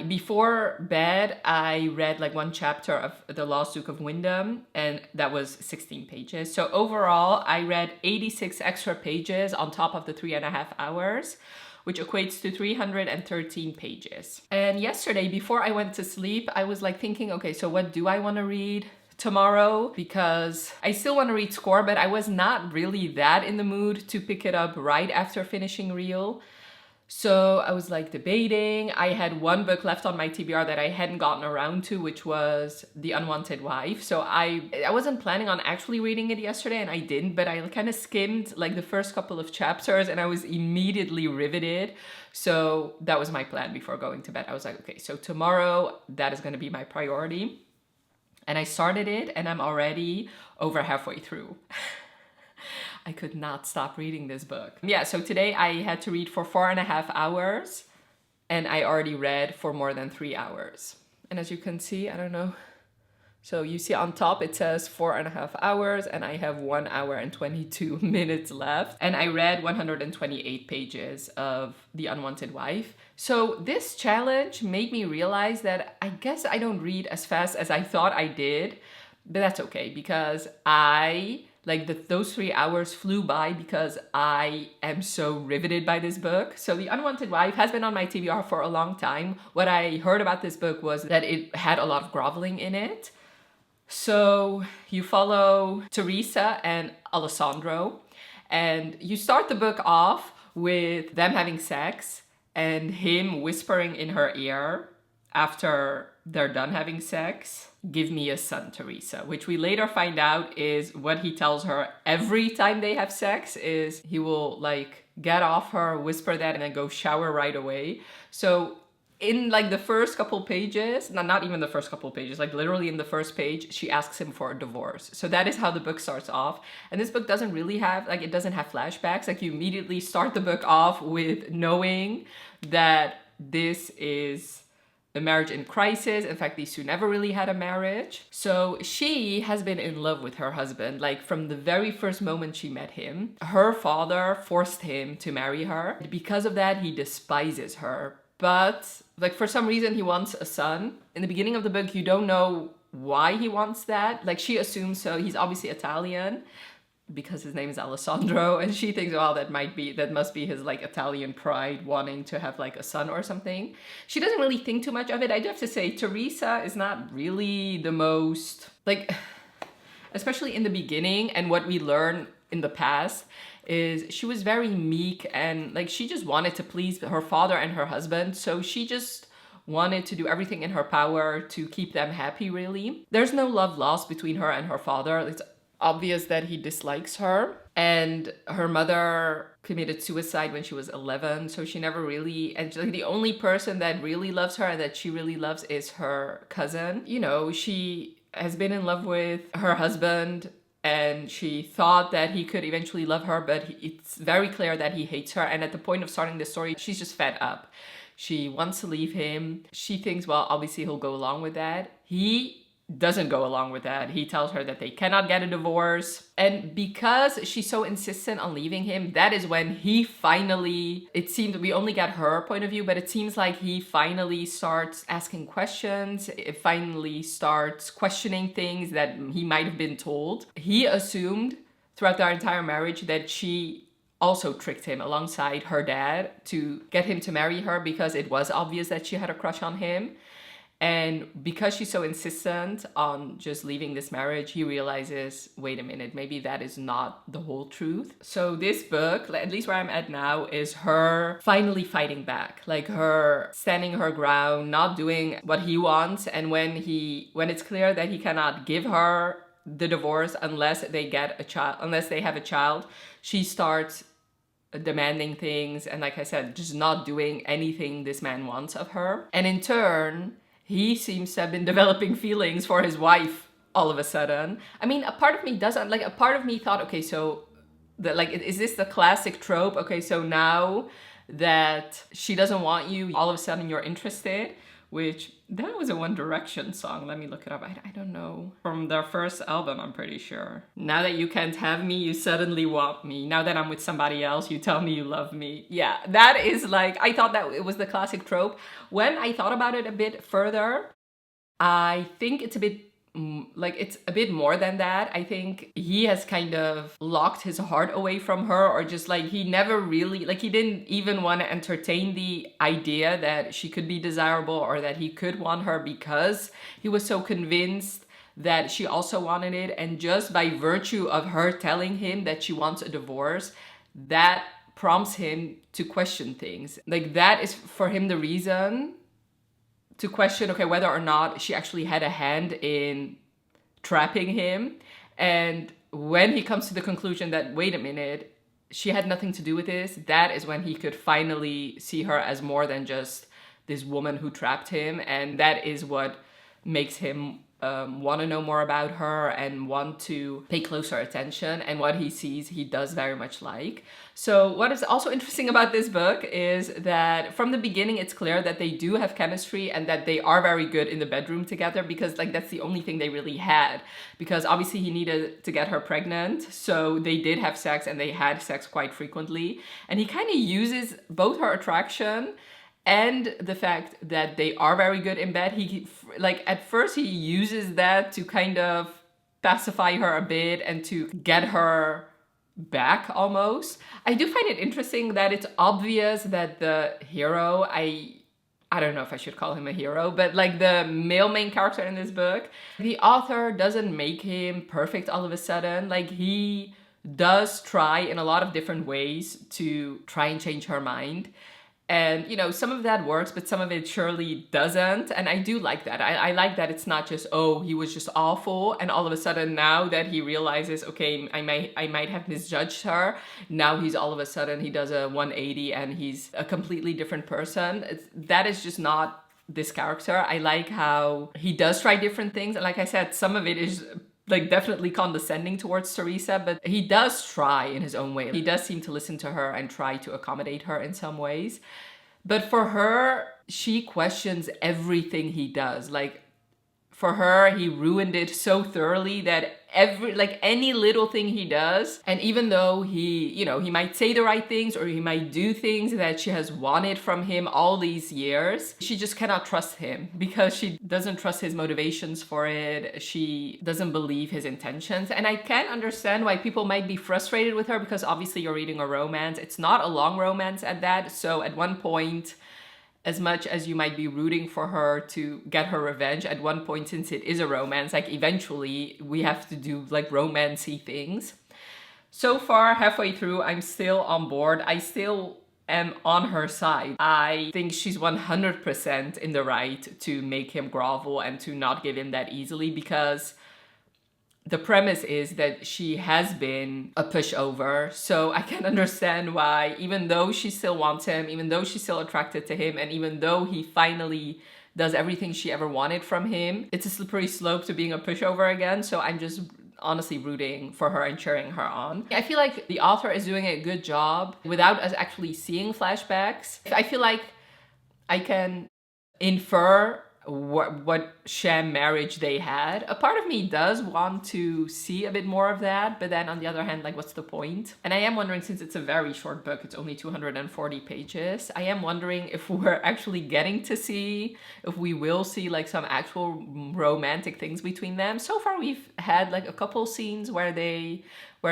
A: Before bed, I read like 1 chapter of The Lost Duke of Wyndham, and that was 16 pages. So overall, I read 86 extra pages on top of the 3.5 hours, which equates to 313 pages. And yesterday, before I went to sleep, I was like thinking, okay, so what do I want to read tomorrow? Because I still want to read Score, but I was not really that in the mood to pick it up right after finishing Real. So I was like debating. I had 1 book left on my TBR that I hadn't gotten around to, which was The Unwanted Wife. So I wasn't planning on actually reading it yesterday, and I didn't, but I kind of skimmed like the first couple of chapters and I was immediately riveted. So that was my plan before going to bed. I was like, okay, so tomorrow that is going to be my priority. And I started it and I'm already over halfway through. I could not stop reading this book. Yeah, so today I had to read for 4.5 hours and I already read for more than 3 hours. And as you can see, I don't know. So you see on top it says 4.5 hours and I have 1 hour and 22 minutes left. And I read 128 pages of The Unwanted Wife. So this challenge made me realize that I guess I don't read as fast as I thought I did, but that's okay because those 3 hours flew by because I am so riveted by this book. So The Unwanted Wife has been on my TBR for a long time. What I heard about this book was that it had a lot of groveling in it. So you follow Teresa and Alessandro, and you start the book off with them having sex and him whispering in her ear after they're done having sex, "Give me a son, Teresa," which we later find out is what he tells her every time they have sex. Is he will like get off her, whisper that, and then go shower right away. So in like the first couple pages, not even the first couple pages, like literally in the first page, she asks him for a divorce. So that is how the book starts off. And this book doesn't really have, like, it doesn't have flashbacks. Like, you immediately start the book off with knowing that this is a marriage in crisis. In fact, these two never really had a marriage. So she has been in love with her husband, like from the very first moment she met him. Her father forced him to marry her. Because of that, he despises her. But like for some reason he wants a son. In the beginning of the book, you don't know why he wants that. Like she assumes so. He's obviously Italian because his name is Alessandro, and she thinks, well, that must be his like Italian pride wanting to have like a son or something. She doesn't really think too much of it. I do have to say, Teresa is not really the most like, especially in the beginning, and what we learn in the past is she was very meek, and like she just wanted to please her father and her husband. So she just wanted to do everything in her power to keep them happy, really. There's no love lost between her and her father. It's obvious that he dislikes her. And her mother committed suicide when she was 11. So she never really, and like the only person that really loves her and that she really loves is her cousin. You know, she has been in love with her husband, and she thought that he could eventually love her, but it's very clear that he hates her. And at the point of starting the story, she's just fed up. She wants to leave him. She thinks, well, obviously he'll go along with that. He doesn't go along with that. He tells her that they cannot get a divorce. And because she's so insistent on leaving him, that is when he finally, it seems, we only get her point of view, but it seems like he finally starts asking questions. It finally starts questioning things that he might have been told. He assumed throughout their entire marriage that she also tricked him alongside her dad to get him to marry her because it was obvious that she had a crush on him. And because she's so insistent on just leaving this marriage, he realizes, wait a minute, maybe that is not the whole truth. So this book, at least where I'm at now, is her finally fighting back. Like her standing her ground, not doing what he wants. And when it's clear that he cannot give her the divorce unless they have a child, she starts demanding things. And like I said, just not doing anything this man wants of her. And in turn, he seems to have been developing feelings for his wife all of a sudden. I mean, a part of me thought, okay, so is this the classic trope? Okay, so now that she doesn't want you, all of a sudden you're interested, which that was a One Direction song. Let me look it up. I don't know. From their first album, I'm pretty sure. Now that you can't have me, you suddenly want me. Now that I'm with somebody else, you tell me you love me. Yeah, that is like, I thought that it was the classic trope. When I thought about it a bit further, I think it's a bit it's a bit more than that. I think he has kind of locked his heart away from her, or just like he never really, like he didn't even want to entertain the idea that she could be desirable or that he could want her, because he was so convinced that she also wanted it. And just by virtue of her telling him that she wants a divorce, that prompts him to question things. Like that is for him the reason to question, okay, whether or not she actually had a hand in trapping him. And when he comes to the conclusion that, wait a minute, she had nothing to do with this, that is when he could finally see her as more than just this woman who trapped him. And that is what makes him want to know more about her and want to pay closer attention. And what he sees, he does very much like. So what is also interesting about this book is that from the beginning, it's clear that they do have chemistry and that they are very good in the bedroom together, because like that's the only thing they really had, because obviously he needed to get her pregnant. So they did have sex, and they had sex quite frequently. And he kind of uses both her attraction and the fact that they are very good in bed. He, like, at first he uses that to kind of pacify her a bit and to get her back almost. I do find it interesting that it's obvious that the hero, I I don't know if I should call him a hero, but like the male main character in this book, the author doesn't make him perfect all of a sudden. Like he does try in a lot of different ways to try and change her mind. And, you know, some of that works, but some of it surely doesn't. And I do like that. I like that it's not just, oh, he was just awful. And all of a sudden now that he realizes, okay, I might have misjudged her. Now he's all of a sudden, he does a 180 and he's a completely different person. That is just not this character. I like how he does try different things. And like I said, some of it is like definitely condescending towards Teresa, but he does try in his own way. He does seem to listen to her and try to accommodate her in some ways. But for her, she questions everything he does. Like for her, he ruined it so thoroughly that any little thing he does, and even though he, you know, he might say the right things or he might do things that she has wanted from him all these years, she just cannot trust him because she doesn't trust his motivations for it. She doesn't believe his intentions. And I can understand why people might be frustrated with her because obviously you're reading a romance. It's not a long romance at that. So at one point, as much as you might be rooting for her to get her revenge, at one point, since it is a romance, like eventually we have to do like romancy things. So far, halfway through, I'm still on board. I still am on her side. I think she's 100% in the right to make him grovel and to not give him that easily, because the premise is that she has been a pushover. So I can understand why, even though she still wants him, even though she's still attracted to him, and even though he finally does everything she ever wanted from him, it's a slippery slope to being a pushover again. So I'm just honestly rooting for her and cheering her on. I feel like the author is doing a good job without us actually seeing flashbacks. I feel like I can infer what sham marriage they had. A part of me does want to see a bit more of that, but then on the other hand, like, what's the point? And I am wondering, since it's a very short book, it's only 240 pages, I am wondering if we're actually getting to see, if we will see like some actual romantic things between them. So far we've had like a couple scenes where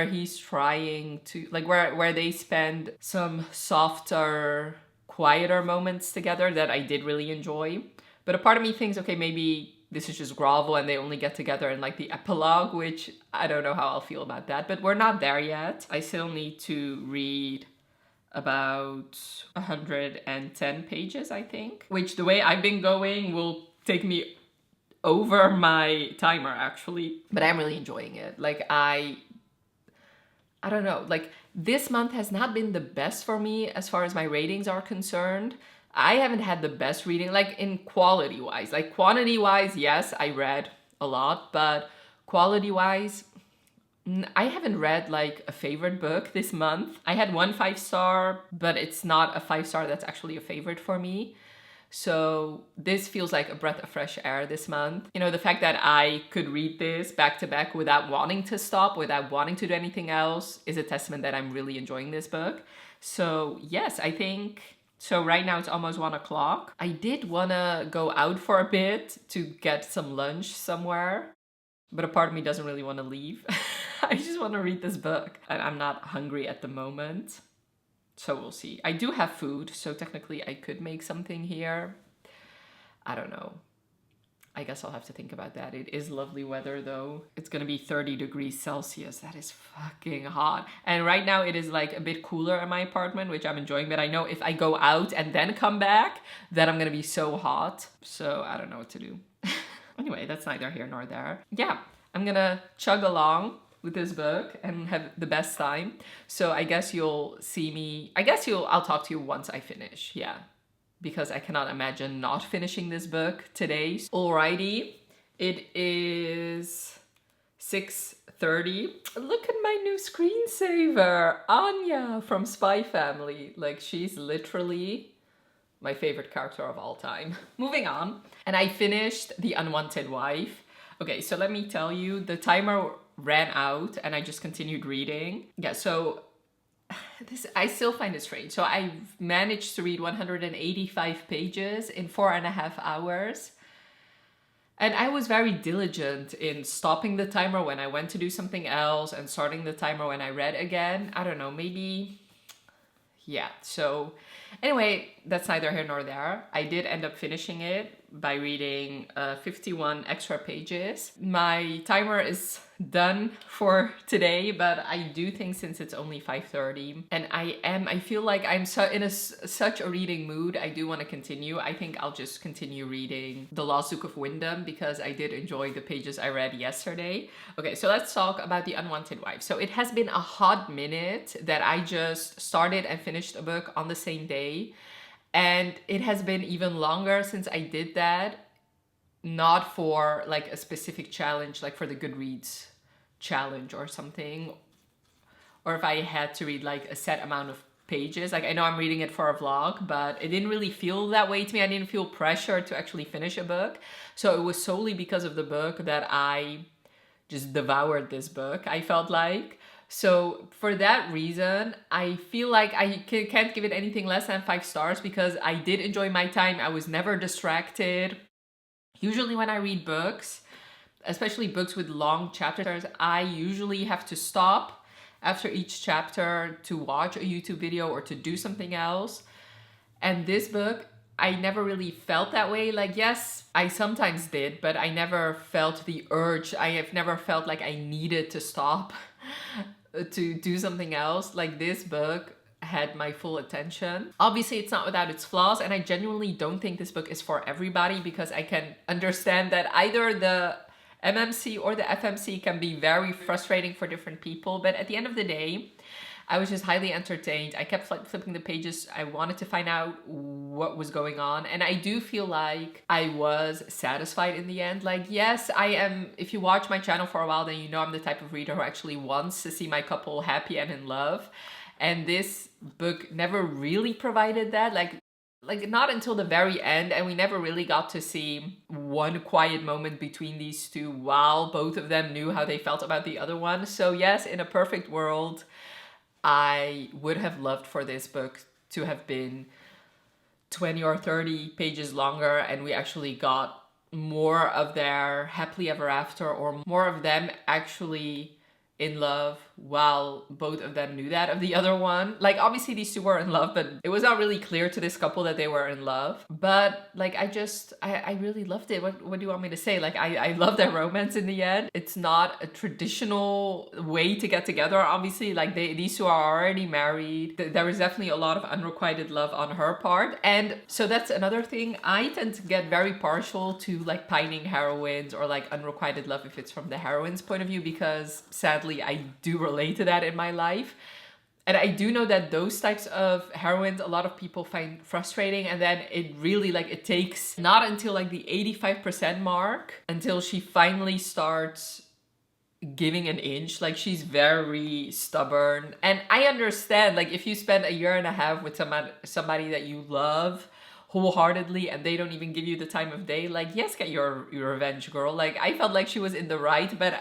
A: he's trying to, like, where they spend some softer, quieter moments together that I did really enjoy. But a part of me thinks, okay, maybe this is just grovel and they only get together in like the epilogue, which I don't know how I'll feel about that, but we're not there yet. I still need to read about 110 pages, I think, which the way I've been going will take me over my timer actually, but I'm really enjoying it. Like I don't know, like this month has not been the best for me as far as my ratings are concerned. I haven't had the best reading, like in quality wise. Like quantity wise, yes, I read a lot, but quality wise, I haven't read like a favorite book this month. I had one 5-star, but it's not a 5-star that's actually a favorite for me. So this feels like a breath of fresh air this month. You know, the fact that I could read this back to back without wanting to stop, without wanting to do anything else, is a testament that I'm really enjoying this book. So yes, I think... So right now it's almost 1 o'clock. I did wanna go out for a bit to get some lunch somewhere, but a part of me doesn't really wanna leave. I just wanna read this book. And I'm not hungry at the moment, so we'll see. I do have food, so technically I could make something here. I don't know. I guess I'll have to think about that. It is lovely weather though. It's gonna be 30 degrees Celsius. That is fucking hot. And right now it is like a bit cooler in my apartment, which I'm enjoying, but I know if I go out and then come back, then I'm gonna be so hot. So I don't know what to do. Anyway, that's neither here nor there. Yeah, I'm gonna chug along with this book and have the best time. So I guess you'll see me, I'll talk to you once I finish, yeah. Because I cannot imagine not finishing this book today. Alrighty, it is 6:30. Look at my new screensaver, Anya from Spy Family. Like, she's literally my favorite character of all time. Moving on, and I finished The Unwanted Wife. Okay, so let me tell you, the timer ran out and I just continued reading. Yeah, so I still find it strange. So I managed to read 185 pages in 4.5 hours. And I was very diligent in stopping the timer when I went to do something else and starting the timer when I read again. I don't know, maybe, yeah, so anyway, that's neither here nor there. I did end up finishing it by reading 51 extra pages. My timer is done for today, but I do think since it's only 5:30 and I feel like I'm in such a reading mood, I do want to continue. I think I'll just continue reading The Lost Duke of Wyndham because I did enjoy the pages I read yesterday. Okay, so let's talk about The Unwanted Wife. So it has been a hot minute that I just started and finished a book on the same day. And it has been even longer since I did that, not for like a specific challenge, like for the Goodreads challenge or something, or if I had to read like a set amount of pages. Like I know I'm reading it for a vlog, but it didn't really feel that way to me. I didn't feel pressure to actually finish a book. So it was solely because of the book that I just devoured this book, I felt like. So for that reason, I feel like I can't give it anything less than 5 stars because I did enjoy my time. I was never distracted. Usually when I read books, especially books with long chapters, I usually have to stop after each chapter to watch a YouTube video or to do something else. And this book, I never really felt that way. Like, yes, I sometimes did, but I never felt the urge. I have never felt like I needed to stop to do something else. Like this book had my full attention. Obviously, it's not without its flaws, and I genuinely don't think this book is for everybody because I can understand that either the MMC or the FMC can be very frustrating for different people. But at the end of the day, I was just highly entertained. I kept flipping the pages. I wanted to find out what was going on. And I do feel like I was satisfied in the end. Like, yes, I am. If you watch my channel for a while, then you know I'm the type of reader who actually wants to see my couple happy and in love. And this book never really provided that. Like not until the very end, and we never really got to see one quiet moment between these two while both of them knew how they felt about the other one. So yes, in a perfect world, I would have loved for this book to have been 20 or 30 pages longer and we actually got more of their happily ever after or more of them actually in love while both of them knew that of the other one. Like obviously these two were in love, but it was not really clear to this couple that they were in love. But like I really loved it. What do you want me to say? Like I love their romance in the end. It's not a traditional way to get together, obviously. Like these two are already married. There is definitely a lot of unrequited love on her part. And so that's another thing. I tend to get very partial to like pining heroines or like unrequited love if it's from the heroine's point of view, because sadly I do relate to that in my life. And I do know that those types of heroines a lot of people find frustrating, and then it really like it takes not until like the 85% mark until she finally starts giving an inch. Like she's very stubborn, and I understand like if you spend a year and a half with somebody that you love wholeheartedly and they don't even give you the time of day, like yes, get your revenge, girl. Like I felt like she was in the right, but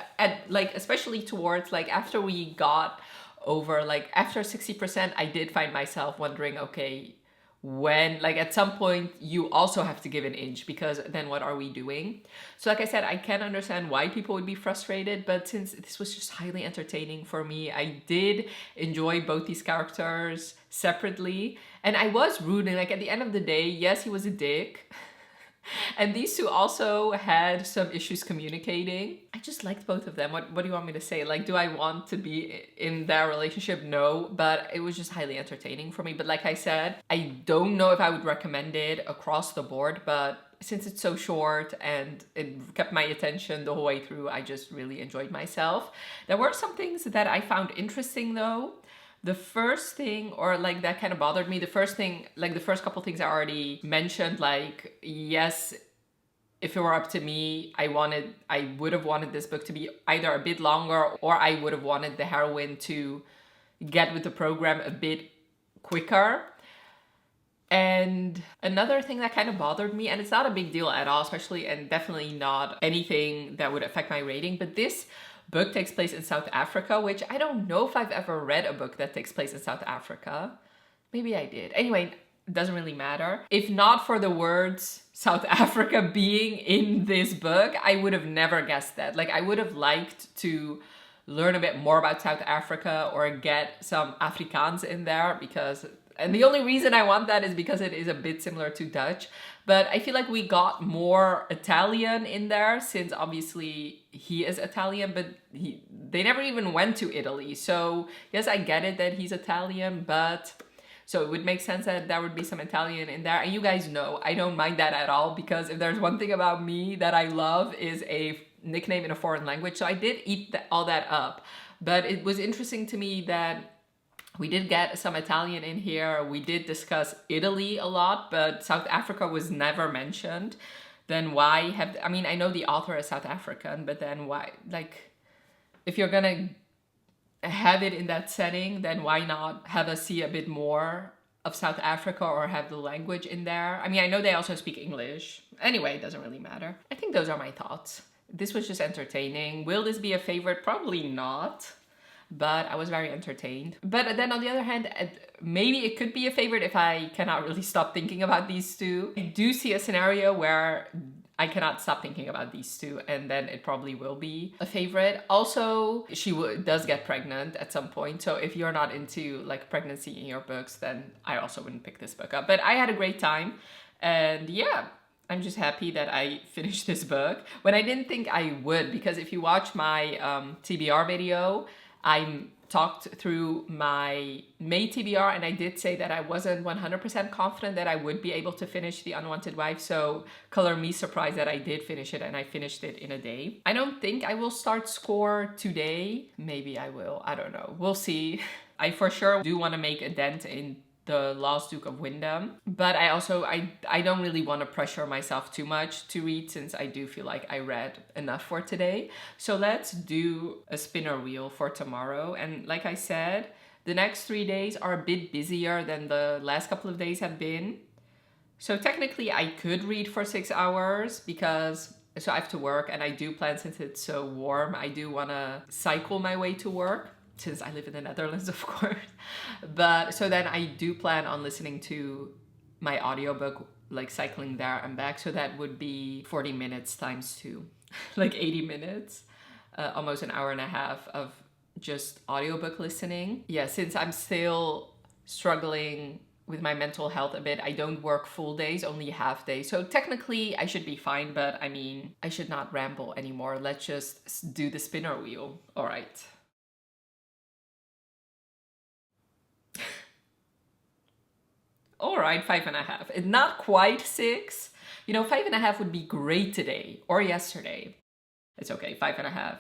A: like especially towards like after we got over like after 60%, I did find myself wondering, okay, when like at some point you also have to give an inch, because then what are we doing? So like I said, I can understand why people would be frustrated, but since this was just highly entertaining for me, I did enjoy both these characters separately, and I was rooting. Like at the end of the day, yes, he was a dick. And these two also had some issues communicating. I just liked both of them. What do you want me to say? Like, do I want to be in their relationship? No, but it was just highly entertaining for me. But like I said, I don't know if I would recommend it across the board, but since it's so short and it kept my attention the whole way through, I just really enjoyed myself. There were some things that I found interesting though. The first thing, or like that kind of bothered me, the first thing, like the first couple things I already mentioned, like yes, if it were up to me, I would have wanted this book to be either a bit longer, or I would have wanted the heroine to get with the program a bit quicker. And another thing that kind of bothered me, and it's not a big deal at all, especially and definitely not anything that would affect my rating, but this book takes place in South Africa, which I don't know if I've ever read a book that takes place in South Africa. Maybe I did. Anyway, it doesn't really matter. If not for the words South Africa being in this book, I would have never guessed that. Like I would have liked to learn a bit more about South Africa or get some Afrikaans in there, because And the only reason I want that is because it is a bit similar to Dutch. But I feel like we got more Italian in there, since obviously he is Italian, but they never even went to Italy. So yes, I get it that he's Italian, but so it would make sense that there would be some Italian in there. And you guys know, I don't mind that at all, because if there's one thing about me that I love is a nickname in a foreign language. So I did eat all that up. But it was interesting to me that we did get some Italian in here. We did discuss Italy a lot, but South Africa was never mentioned. Then why have, I mean, I know the author is South African, but then why, like, if you're gonna have it in that setting, then why not have us see a bit more of South Africa or have the language in there? I mean, I know they also speak English. Anyway, it doesn't really matter. I think those are my thoughts. This was just entertaining. Will this be a favorite? Probably not. But I was very entertained. But then on the other hand, maybe it could be a favorite if I cannot really stop thinking about these two. I do see a scenario where I cannot stop thinking about these two, and then it probably will be a favorite. Also, she does get pregnant at some point. So if you're not into like pregnancy in your books, then I also wouldn't pick this book up. But I had a great time. And yeah, I'm just happy that I finished this book when I didn't think I would, because if you watch my TBR video, I talked through my May TBR, and I did say that I wasn't 100% confident that I would be able to finish The Unwanted Wife. So color me surprised that I did finish it, and I finished it in a day. I don't think I will start SCORE today. Maybe I will. I don't know. We'll see. I for sure do want to make a dent in The Lost Duke of Wyndham, but I also I don't really want to pressure myself too much to read, since I do feel like I read enough for today. So let's do a spinner wheel for tomorrow. And like I said, the next 3 days are a bit busier than the last couple of days have been. So technically I could read for 6 hours, because so I have to work, and I do plan, since it's so warm, I do want to cycle my way to work, since I live in the Netherlands, of course. But so then I do plan on listening to my audiobook, like cycling there and back. So that would be 40 minutes times 2, like 80 minutes, almost an hour and a half of just audiobook listening. Yeah, since I'm still struggling with my mental health a bit, I don't work full days, only half days. So technically I should be fine, but I mean, I should not ramble anymore. Let's just do the spinner wheel. All right. All right, 5.5. It's not quite 6. You know, 5.5 would be great today or yesterday. It's okay, 5.5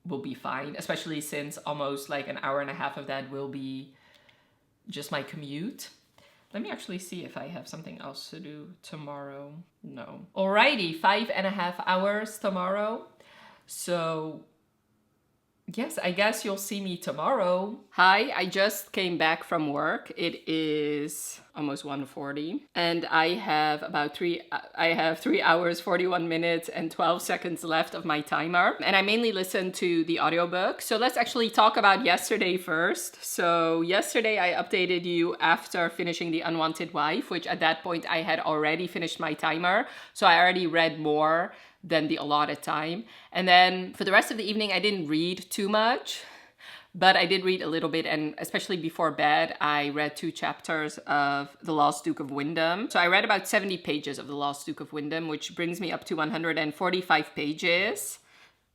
A: will be fine, especially since almost like an hour and a half of that will be just my commute. Let me actually see if I have something else to do tomorrow. No. Alrighty, 5.5 hours tomorrow. So yes, I guess you'll see me tomorrow. Hi, I just came back from work. It is almost 1:40, and I have 3 hours, 41 minutes, and 12 seconds left of my timer. And I mainly listen to the audiobook. So let's actually talk about yesterday first. So yesterday I updated you after finishing The Unwanted Wife, which at that point I had already finished my timer. So I already read more than the allotted time. And then for the rest of the evening, I didn't read too much, but I did read a little bit. And especially before bed, I read 2 chapters of The Lost Duke of Wyndham. So I read about 70 pages of The Lost Duke of Wyndham, which brings me up to 145 pages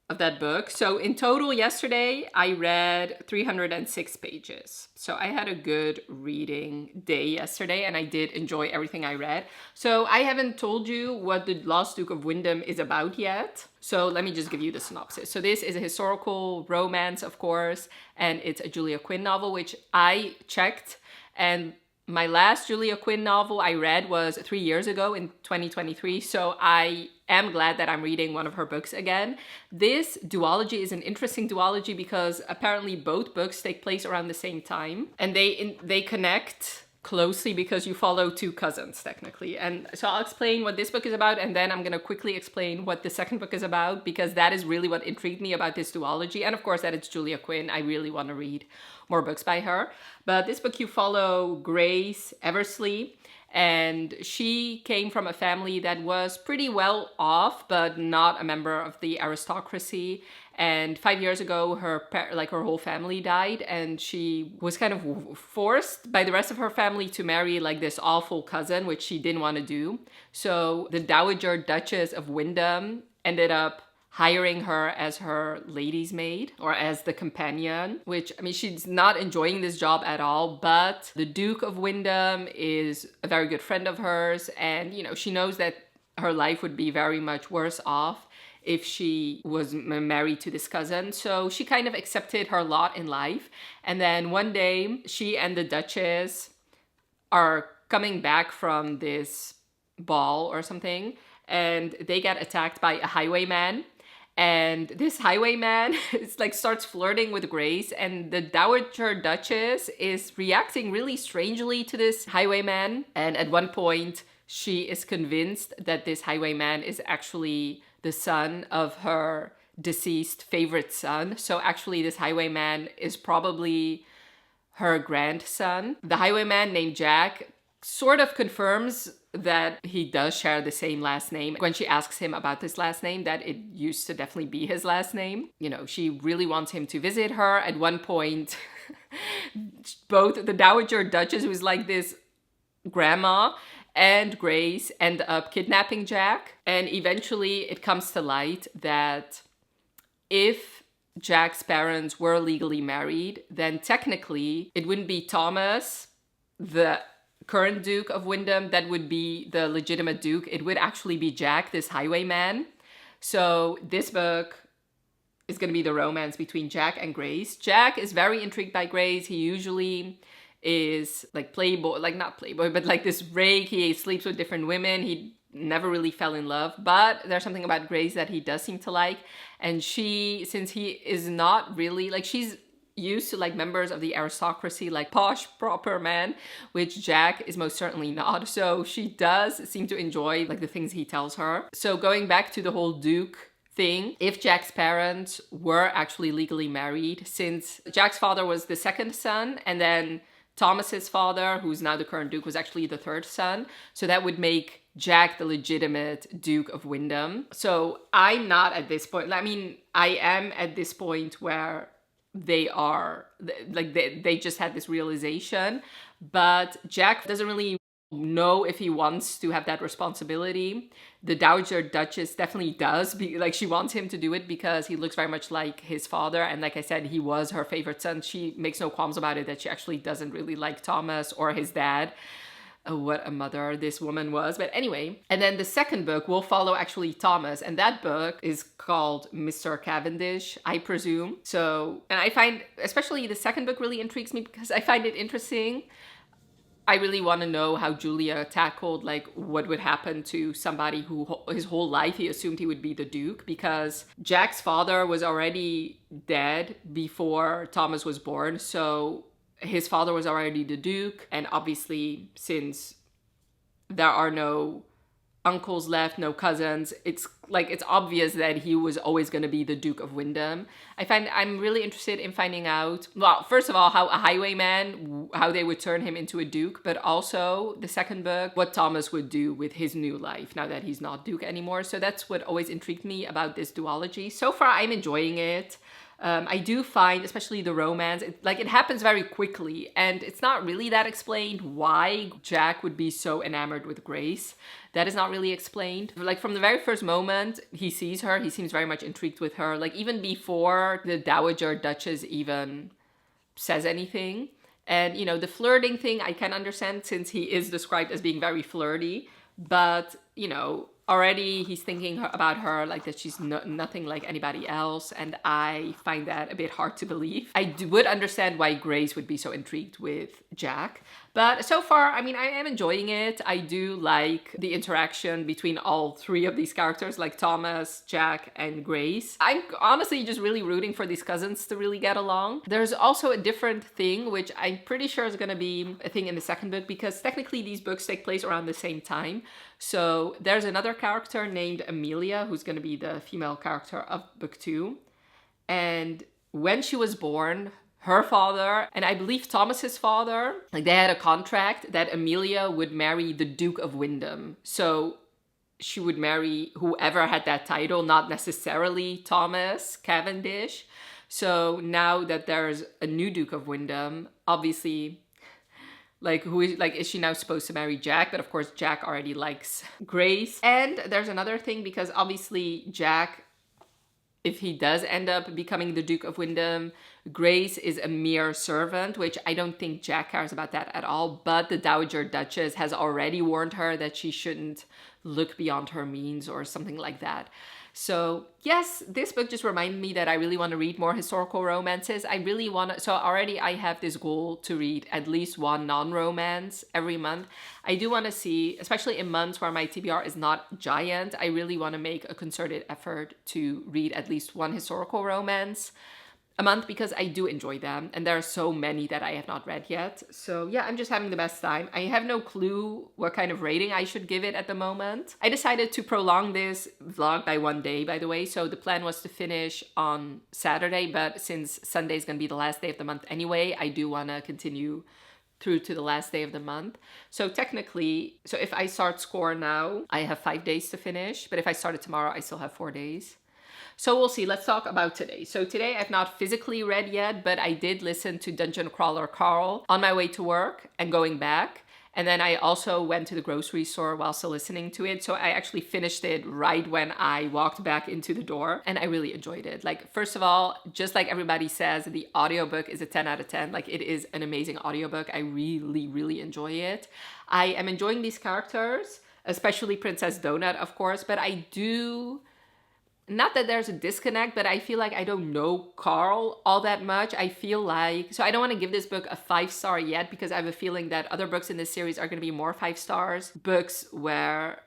A: of that book. So in total yesterday, I read 306 pages. So I had a good reading day yesterday, and I did enjoy everything I read. So I haven't told you what The Lost Duke of Wyndham is about yet. So let me just give you the synopsis. So this is a historical romance, of course, and it's a Julia Quinn novel, which I checked, and my last Julia Quinn novel I read was 3 years ago in 2023. So I am glad that I'm reading one of her books again. This duology is an interesting duology because apparently both books take place around the same time, and they connect closely because you follow 2 cousins technically. And so I'll explain what this book is about, and then I'm going to quickly explain what the second book is about, because that is really what intrigued me about this duology. And of course that it's Julia Quinn. I really want to read more books by her. But this book, you follow Grace Eversley, and she came from a family that was pretty well off, but not a member of the aristocracy. And 5 years ago, her whole family died, and she was kind of forced by the rest of her family to marry like this awful cousin, which she didn't want to do. So the Dowager Duchess of Wyndham ended up hiring her as her lady's maid or as the companion, which, I mean, she's not enjoying this job at all, but the Duke of Wyndham is a very good friend of hers, and, you know, she knows that her life would be very much worse off if she was married to this cousin. So she kind of accepted her lot in life. And then one day, she and the Duchess are coming back from this ball or something, and they get attacked by a highwayman. And this highwayman is like starts flirting with Grace, and the Dowager Duchess is reacting really strangely to this highwayman. And at one point, she is convinced that this highwayman is actually the son of her deceased favorite son. So actually, this highwayman is probably her grandson. The highwayman named Jack sort of confirms that he does share the same last name when she asks him about this last name, that it used to definitely be his last name. You know, she really wants him to visit her. At one point, both the Dowager Duchess, who's like this grandma, and Grace end up kidnapping Jack. And eventually it comes to light that if Jack's parents were legally married, then technically it wouldn't be Thomas, the current Duke of Wyndham, that would be the legitimate Duke. It would actually be Jack, this highwayman. So this book is going to be the romance between Jack and Grace. Jack is very intrigued by Grace. He usually is like playboy, like not playboy, but like this rake. He sleeps with different women. He never really fell in love, but there's something about Grace that he does seem to like. And she, since he is not really, like, she's used to like members of the aristocracy, like posh, proper man, which Jack is most certainly not. So she does seem to enjoy like the things he tells her. So going back to the whole Duke thing, if Jack's parents were actually legally married, since Jack's father was the second son, and then Thomas's father, who's now the current Duke, was actually the third son. So that would make Jack the legitimate Duke of Wyndham. So I'm not at this point. I mean, I am at this point where they are, like, they just had this realization, but Jack doesn't really know if he wants to have that responsibility. The Dowager Duchess definitely does, like, she wants him to do it because he looks very much like his father, and like I said, he was her favorite son. She makes no qualms about it that she actually doesn't really like Thomas or his dad. Oh, what a mother this woman was. But anyway, and then the second book will follow actually Thomas, and that book is called Mr. Cavendish, I presume. So, and I find especially the second book really intrigues me because I find it interesting. I really want to know how Julia tackled like what would happen to somebody who his whole life he assumed he would be the Duke, because Jack's father was already dead before Thomas was born. So his father was already the Duke, and obviously since there are no uncles left, no cousins, it's obvious that he was always going to be the Duke of Wyndham. I'm really interested in finding out, well, first of all, how a highwayman, how they would turn him into a Duke, but also the second book, what Thomas would do with his new life now that he's not Duke anymore. So that's what always intrigued me about this duology. So far, I'm enjoying it. I do find, especially the romance, it happens very quickly, and it's not really that explained why Jack would be so enamored with Grace. That is not really explained. Like, from the very first moment he sees her, he seems very much intrigued with her. Like, even before the Dowager Duchess even says anything. And, you know, the flirting thing I can understand since he is described as being very flirty. But, you know, already he's thinking about her like that she's nothing like anybody else, and I find that a bit hard to believe. I would understand why Grace would be so intrigued with Jack, but so far, I mean, I am enjoying it. I do like the interaction between all three of these characters, like Thomas, Jack, and Grace. I'm honestly just really rooting for these cousins to really get along. There's also a different thing, which I'm pretty sure is going to be a thing in the second book, because technically these books take place around the same time. So there's another character named Amelia, who's going to be the female character of book 2. And when she was born, her father, and I believe Thomas's father, like they had a contract that Amelia would marry the Duke of Wyndham. So she would marry whoever had that title, not necessarily Thomas Cavendish. So now that there's a new Duke of Wyndham, obviously, like, is she now supposed to marry Jack? But of course, Jack already likes Grace. And there's another thing, because obviously Jack, if he does end up becoming the Duke of Wyndham, Grace is a mere servant, which I don't think Jack cares about that at all. But the Dowager Duchess has already warned her that she shouldn't look beyond her means or something like that. So yes, this book just reminded me that I really want to read more historical romances. I really want to, so already I have this goal to read at least one non-romance every month. I do want to see, especially in months where my TBR is not giant, I really want to make a concerted effort to read at least one historical romance a month, because I do enjoy them, and there are so many that I have not read yet. So yeah, I'm just having the best time. I have no clue what kind of rating I should give it at the moment. I decided to prolong this vlog by one day, by the way. So the plan was to finish on Saturday, but since Sunday is gonna be the last day of the month anyway, I do wanna continue through to the last day of the month. So technically, so if I start Score now, I have 5 days to finish, but if I start it tomorrow, I still have 4 days. So we'll see. Let's talk about today. So today I've not physically read yet, but I did listen to Dungeon Crawler Carl on my way to work and going back. And then I also went to the grocery store while still listening to it. So I actually finished it right when I walked back into the door, and I really enjoyed it. Like, first of all, just like everybody says, the audiobook is a 10 out of 10. Like, it is an amazing audiobook. I really, really enjoy it. I am enjoying these characters, especially Princess Donut, of course, but I do... Not that there's a disconnect, but I feel like I don't know Carl all that much. I feel like, so I don't want to give this book a 5-star yet, because I have a feeling that other books in this series are going to be more 5 stars. Books where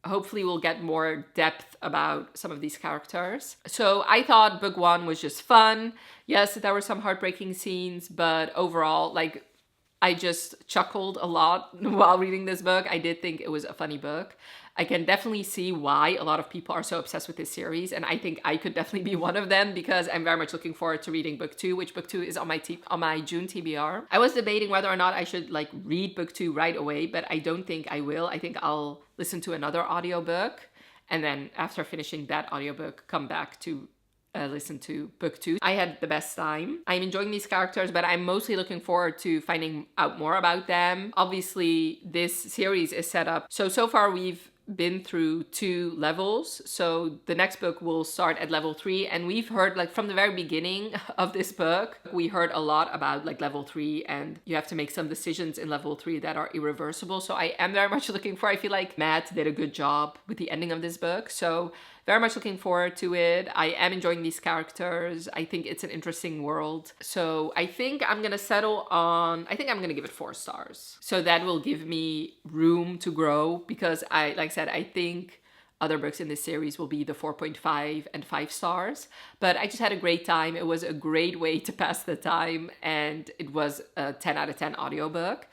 A: hopefully we'll get more depth about some of these characters. So I thought book 1 was just fun. Yes, there were some heartbreaking scenes, but overall, like, I just chuckled a lot while reading this book. I did think it was a funny book. I can definitely see why a lot of people are so obsessed with this series, and I think I could definitely be one of them, because I'm very much looking forward to reading book 2, which book 2 is on my June TBR. I was debating whether or not I should like read book 2 right away, but I don't think I will. I think I'll listen to another audiobook, and then after finishing that audiobook, come back to listen to book 2. I had the best time. I'm enjoying these characters, but I'm mostly looking forward to finding out more about them. Obviously, this series is set up. So far we've been through 2 levels. So the next book will start at level 3. And we've heard, like, from the very beginning of this book, we heard a lot about like level 3, and you have to make some decisions in level 3 that are irreversible. So I am very much looking for, I feel like Matt did a good job with the ending of this book. So very much looking forward to it. I am enjoying these characters. I think it's an interesting world. So I think I'm gonna settle on, I think I'm gonna give it 4 stars. So that will give me room to grow, because like I said, I think other books in this series will be the 4.5 and 5 stars. But I just had a great time. It was a great way to pass the time, and it was a 10 out of 10 audiobook.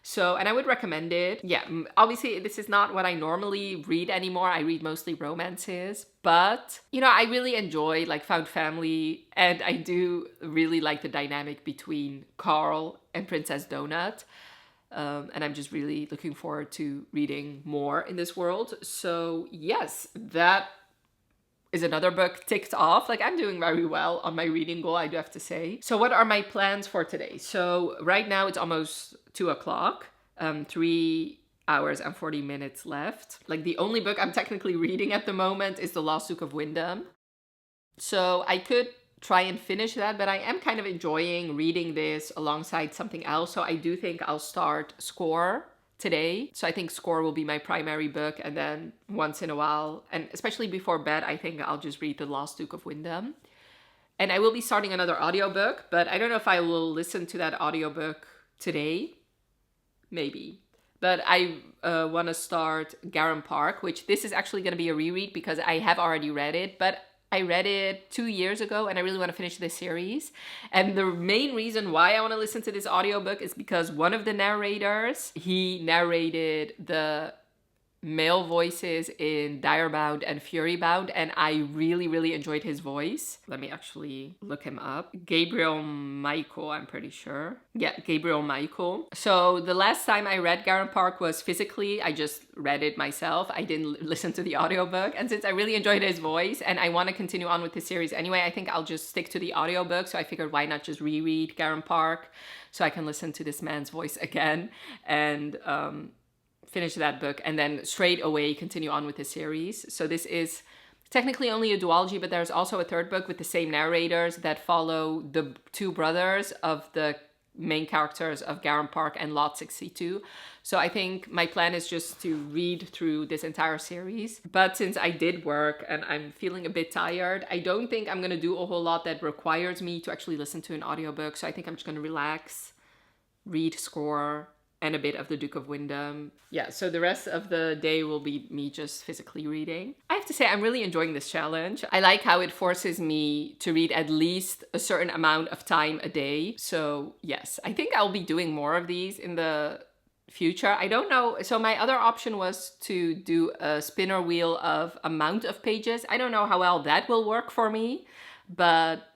A: So, and I would recommend it. Yeah, obviously this is not what I normally read anymore. I read mostly romances, but you know, I really enjoy like found family, and I do really like the dynamic between Carl and Princess Donut. And I'm just really looking forward to reading more in this world. So yes, that is another book ticked off. Like, I'm doing very well on my reading goal, I do have to say. So what are my plans for today? So right now it's almost 2 o'clock, 3 hours and 40 minutes left. Like, the only book I'm technically reading at the moment is The Lost Duke of Wyndham. So I could try and finish that, but I am kind of enjoying reading this alongside something else. So I do think I'll start Score today. So I think Score will be my primary book, and then once in a while, and especially before bed, I think I'll just read The Lost Duke of Wyndham. And I will be starting another audiobook, but I don't know if I will listen to that audiobook today. Maybe. But I want to start Garron Park, which this is actually going to be a reread because I have already read it, but I read it 2 years ago and I really want to finish this series. And the main reason why I want to listen to this audiobook is because one of the narrators, he narrated the male voices in Direbound and Furybound, and I really, really enjoyed his voice. Let me actually look him up. Gabriel Michael, I'm pretty sure. Yeah, Gabriel Michael. So the last time I read Garron Park was physically. I just read it myself. I didn't listen to the audiobook. And since I really enjoyed his voice and I want to continue on with the series anyway, I think I'll just stick to the audiobook. So I figured, why not just reread Garron Park so I can listen to this man's voice again and finish that book and then straight away continue on with the series. So this is technically only a duology, but there's also a third book with the same narrators that follow the two brothers of the main characters of Garron Park and Lot 62. So I think my plan is just to read through this entire series. But since I did work and I'm feeling a bit tired, I don't think I'm going to do a whole lot that requires me to actually listen to an audiobook. So I think I'm just going to relax, read Score, and a bit of the Duke of Wyndham. Yeah, so the rest of the day will be me just physically reading. I have to say, I'm really enjoying this challenge. I like how it forces me to read at least a certain amount of time a day. So yes, I think I'll be doing more of these in the future. I don't know. So my other option was to do a spinner wheel of amount of pages. I don't know how well that will work for me, but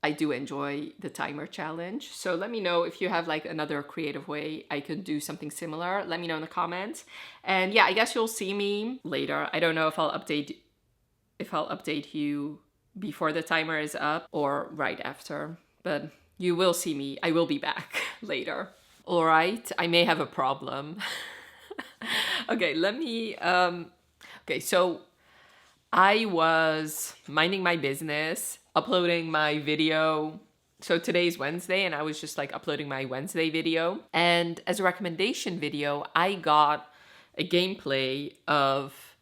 A: I do enjoy the timer challenge. So let me know if you have like another creative way I could do something similar. Let me know in the comments. And yeah, I guess you'll see me later. I don't know if I'll update you before the timer is up or right after, but you will see me. I will be back later. All right, I may have a problem. Okay, so I was minding my business, uploading my video. So today's Wednesday and I was just like uploading my Wednesday video. And as a recommendation video, I got a gameplay of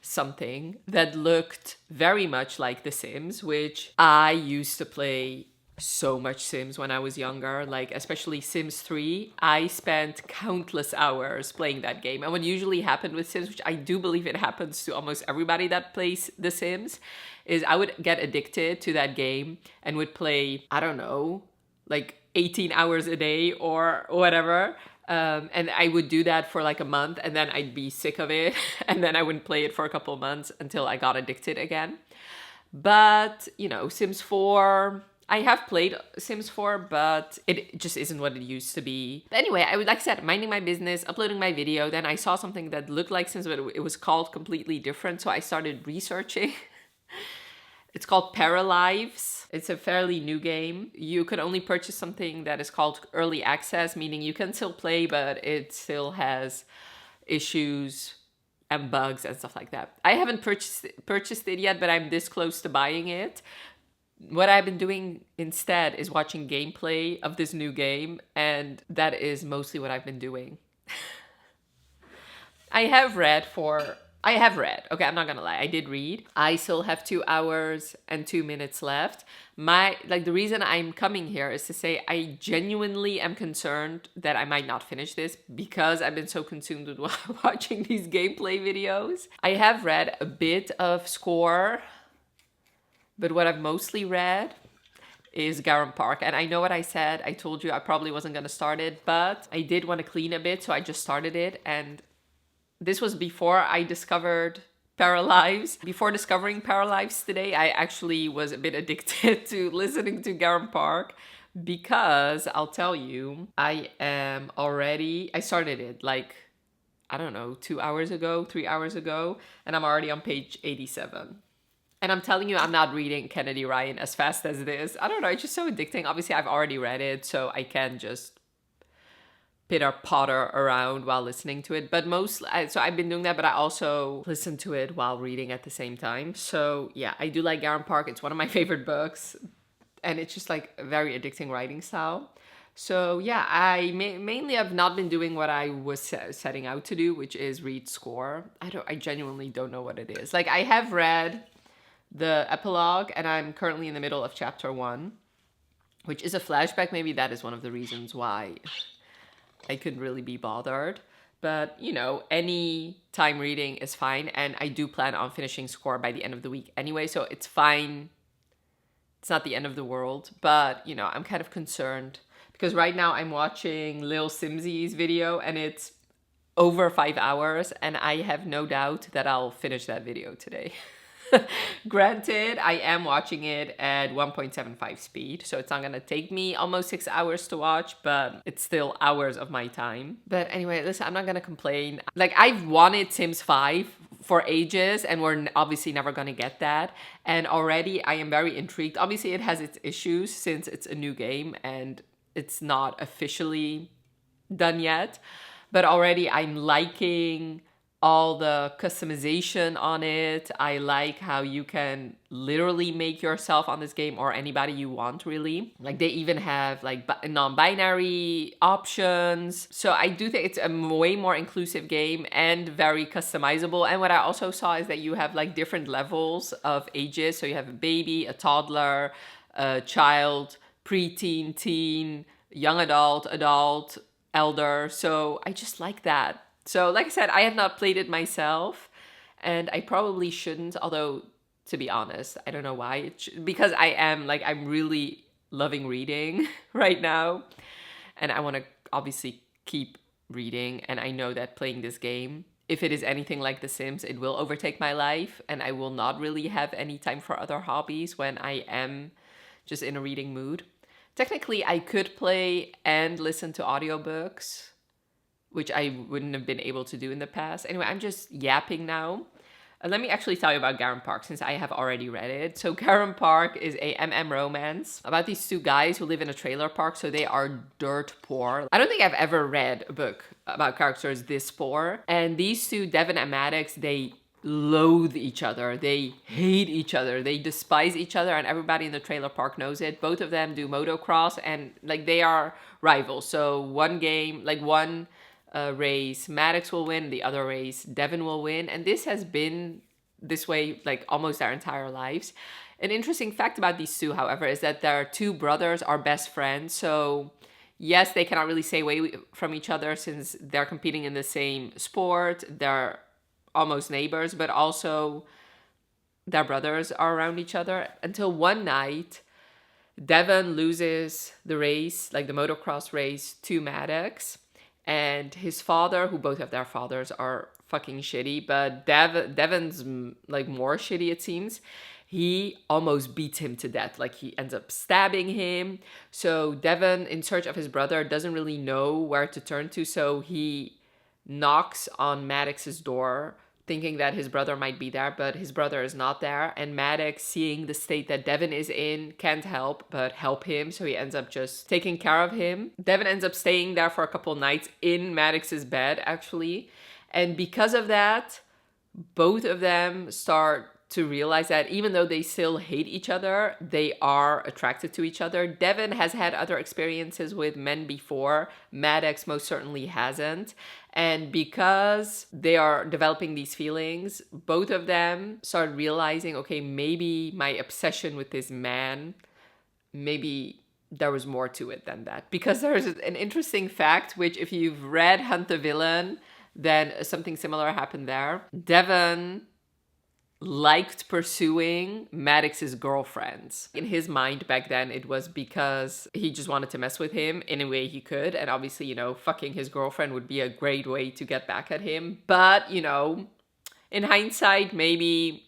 A: something that looked very much like The Sims, which I used to play so much Sims when I was younger, like especially Sims 3. I spent countless hours playing that game. And what usually happened with Sims, which I do believe it happens to almost everybody that plays The Sims, is I would get addicted to that game and would play, I don't know, like 18 hours a day or whatever. And I would do that for like a month and then I'd be sick of it. And then I wouldn't play it for a couple of months until I got addicted again. But, you know, Sims 4... I have played Sims 4, but it just isn't what it used to be. But anyway, like I said, minding my business, uploading my video. Then I saw something that looked like Sims, but it was called completely different. So I started researching. It's called Paralives. It's a fairly new game. You can only purchase something that is called early access, meaning you can still play, but it still has issues and bugs and stuff like that. I haven't purchased it yet, but I'm this close to buying it. What I've been doing instead is watching gameplay of this new game, and that is mostly what I've been doing. I have read, okay, I'm not gonna lie, I did read. I still have 2 hours and 2 minutes left. The reason I'm coming here is to say I genuinely am concerned that I might not finish this because I've been so consumed with watching these gameplay videos. I have read a bit of Score, but what I've mostly read is Garron Park. And I know what I said. I told you I probably wasn't going to start it, but I did want to clean a bit, so I just started it. And this was before I discovered Paralives. Before discovering Paralives today, I actually was a bit addicted to listening to Garron Park because I'll tell you, I started it like, I don't know, 2 hours ago, 3 hours ago, and I'm already on page 87. And I'm telling you, I'm not reading Kennedy Ryan as fast as this. I don't know, it's just so addicting. Obviously, I've already read it, so I can just pitter-potter around while listening to it. But so I've been doing that, but I also listen to it while reading at the same time. So yeah, I do like Garron Park. It's one of my favorite books. And it's just like a very addicting writing style. So yeah, I mainly have not been doing what I was setting out to do, which is read Score. I genuinely don't know what it is. Like, I have read the epilogue, and I'm currently in the middle of chapter 1, which is a flashback. Maybe that is one of the reasons why I couldn't really be bothered. But, you know, any time reading is fine, and I do plan on finishing Score by the end of the week anyway, so it's fine. It's not the end of the world, but, you know, I'm kind of concerned because right now I'm watching Lil Simsy's video, and it's over 5 hours, and I have no doubt that I'll finish that video today. Granted, I am watching it at 1.75 speed, so it's not gonna take me almost 6 hours to watch, but it's still hours of my time. But anyway, listen, I'm not gonna complain. Like, I've wanted Sims 5 for ages, and we're obviously never gonna get that. And already I am very intrigued. Obviously, it has its issues since it's a new game and it's not officially done yet, but already I'm liking all the customization on it. I like how you can literally make yourself on this game, or anybody you want, really. Like, they even have like non-binary options. So I do think it's a way more inclusive game and very customizable. And what I also saw is that you have like different levels of ages. So you have a baby, a toddler, a child, preteen, teen, young adult, adult, elder. So I just like that. So like I said, I have not played it myself, and I probably shouldn't, although to be honest, I don't know why. Because I'm really loving reading right now, and I want to obviously keep reading, and I know that playing this game, if it is anything like The Sims, it will overtake my life, and I will not really have any time for other hobbies when I am just in a reading mood. Technically, I could play and listen to audiobooks, which I wouldn't have been able to do in the past. Anyway, I'm just yapping now. Let me actually tell you about Garron Park, since I have already read it. So Garron Park is a romance about these two guys who live in a trailer park, so they are dirt poor. I don't think I've ever read a book about characters this poor. And these two, Devin and Maddox, they loathe each other. They hate each other. They despise each other, and everybody in the trailer park knows it. Both of them do motocross, and like, they are rivals. So one race, Maddox will win. The other race, Devin will win. And this has been this way like almost their entire lives. An interesting fact about these two, however, is that their two brothers are best friends. So yes, they cannot really stay away from each other since they're competing in the same sport. They're almost neighbors, but also their brothers are around each other, until one night Devin loses the race, like the motocross race, to Maddox. And his father, who both of their fathers are fucking shitty, but Devin's like more shitty, it seems. He almost beats him to death. Like, he ends up stabbing him. So Devin, in search of his brother, doesn't really know where to turn to. So he knocks on Maddox's door, thinking that his brother might be there, but his brother is not there. And Maddox, seeing the state that Devin is in, can't help but help him. So he ends up just taking care of him. Devin ends up staying there for a couple nights in Maddox's bed, actually. And because of that, both of them start to realize that even though they still hate each other, they are attracted to each other. Devin has had other experiences with men before. Maddox most certainly hasn't. And because they are developing these feelings, both of them start realizing, okay, maybe my obsession with this man, maybe there was more to it than that. Because there's an interesting fact, which if you've read Hunt the Villain, then something similar happened there. Devin liked pursuing Maddox's girlfriends. In his mind back then, it was because he just wanted to mess with him in a way he could. And obviously, fucking his girlfriend would be a great way to get back at him. But, in hindsight, maybe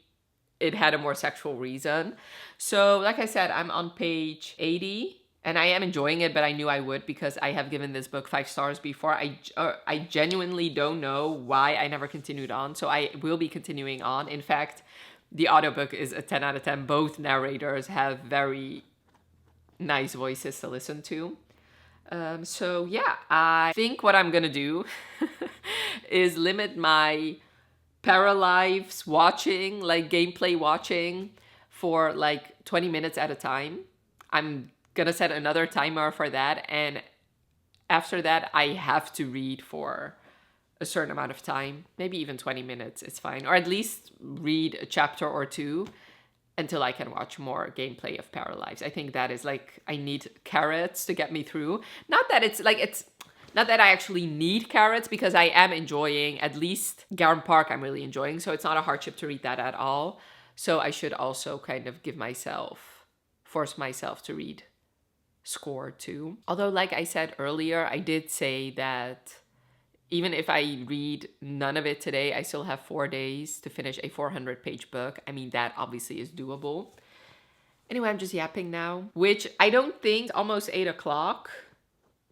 A: it had a more sexual reason. So, like I said, I'm on page 80. And I am enjoying it, but I knew I would because I have given this book 5 stars before. I genuinely don't know why I never continued on, so I will be continuing on. In fact, the audiobook is a 10 out of 10. Both narrators have very nice voices to listen to. So yeah, I think what I'm gonna do is limit my Paralives watching, like gameplay watching, for like 20 minutes at a time. I'm gonna set another timer for that, and after that I have to read for a certain amount of time, maybe even 20 minutes, it's fine, or at least read a chapter or two until I can watch more gameplay of Paralives. I think that is like, I need carrots to get me through. Not that not that I actually need carrots, because I am enjoying, at least Garron Park I'm really enjoying, so it's not a hardship to read that at all. So I should also kind of force myself to read Score too. Although, like I said earlier, I did say that even if I read none of it today, I still have 4 days to finish a 400-page book. I mean, that obviously is doable. Anyway, I'm just yapping now, which I don't think almost 8 o'clock.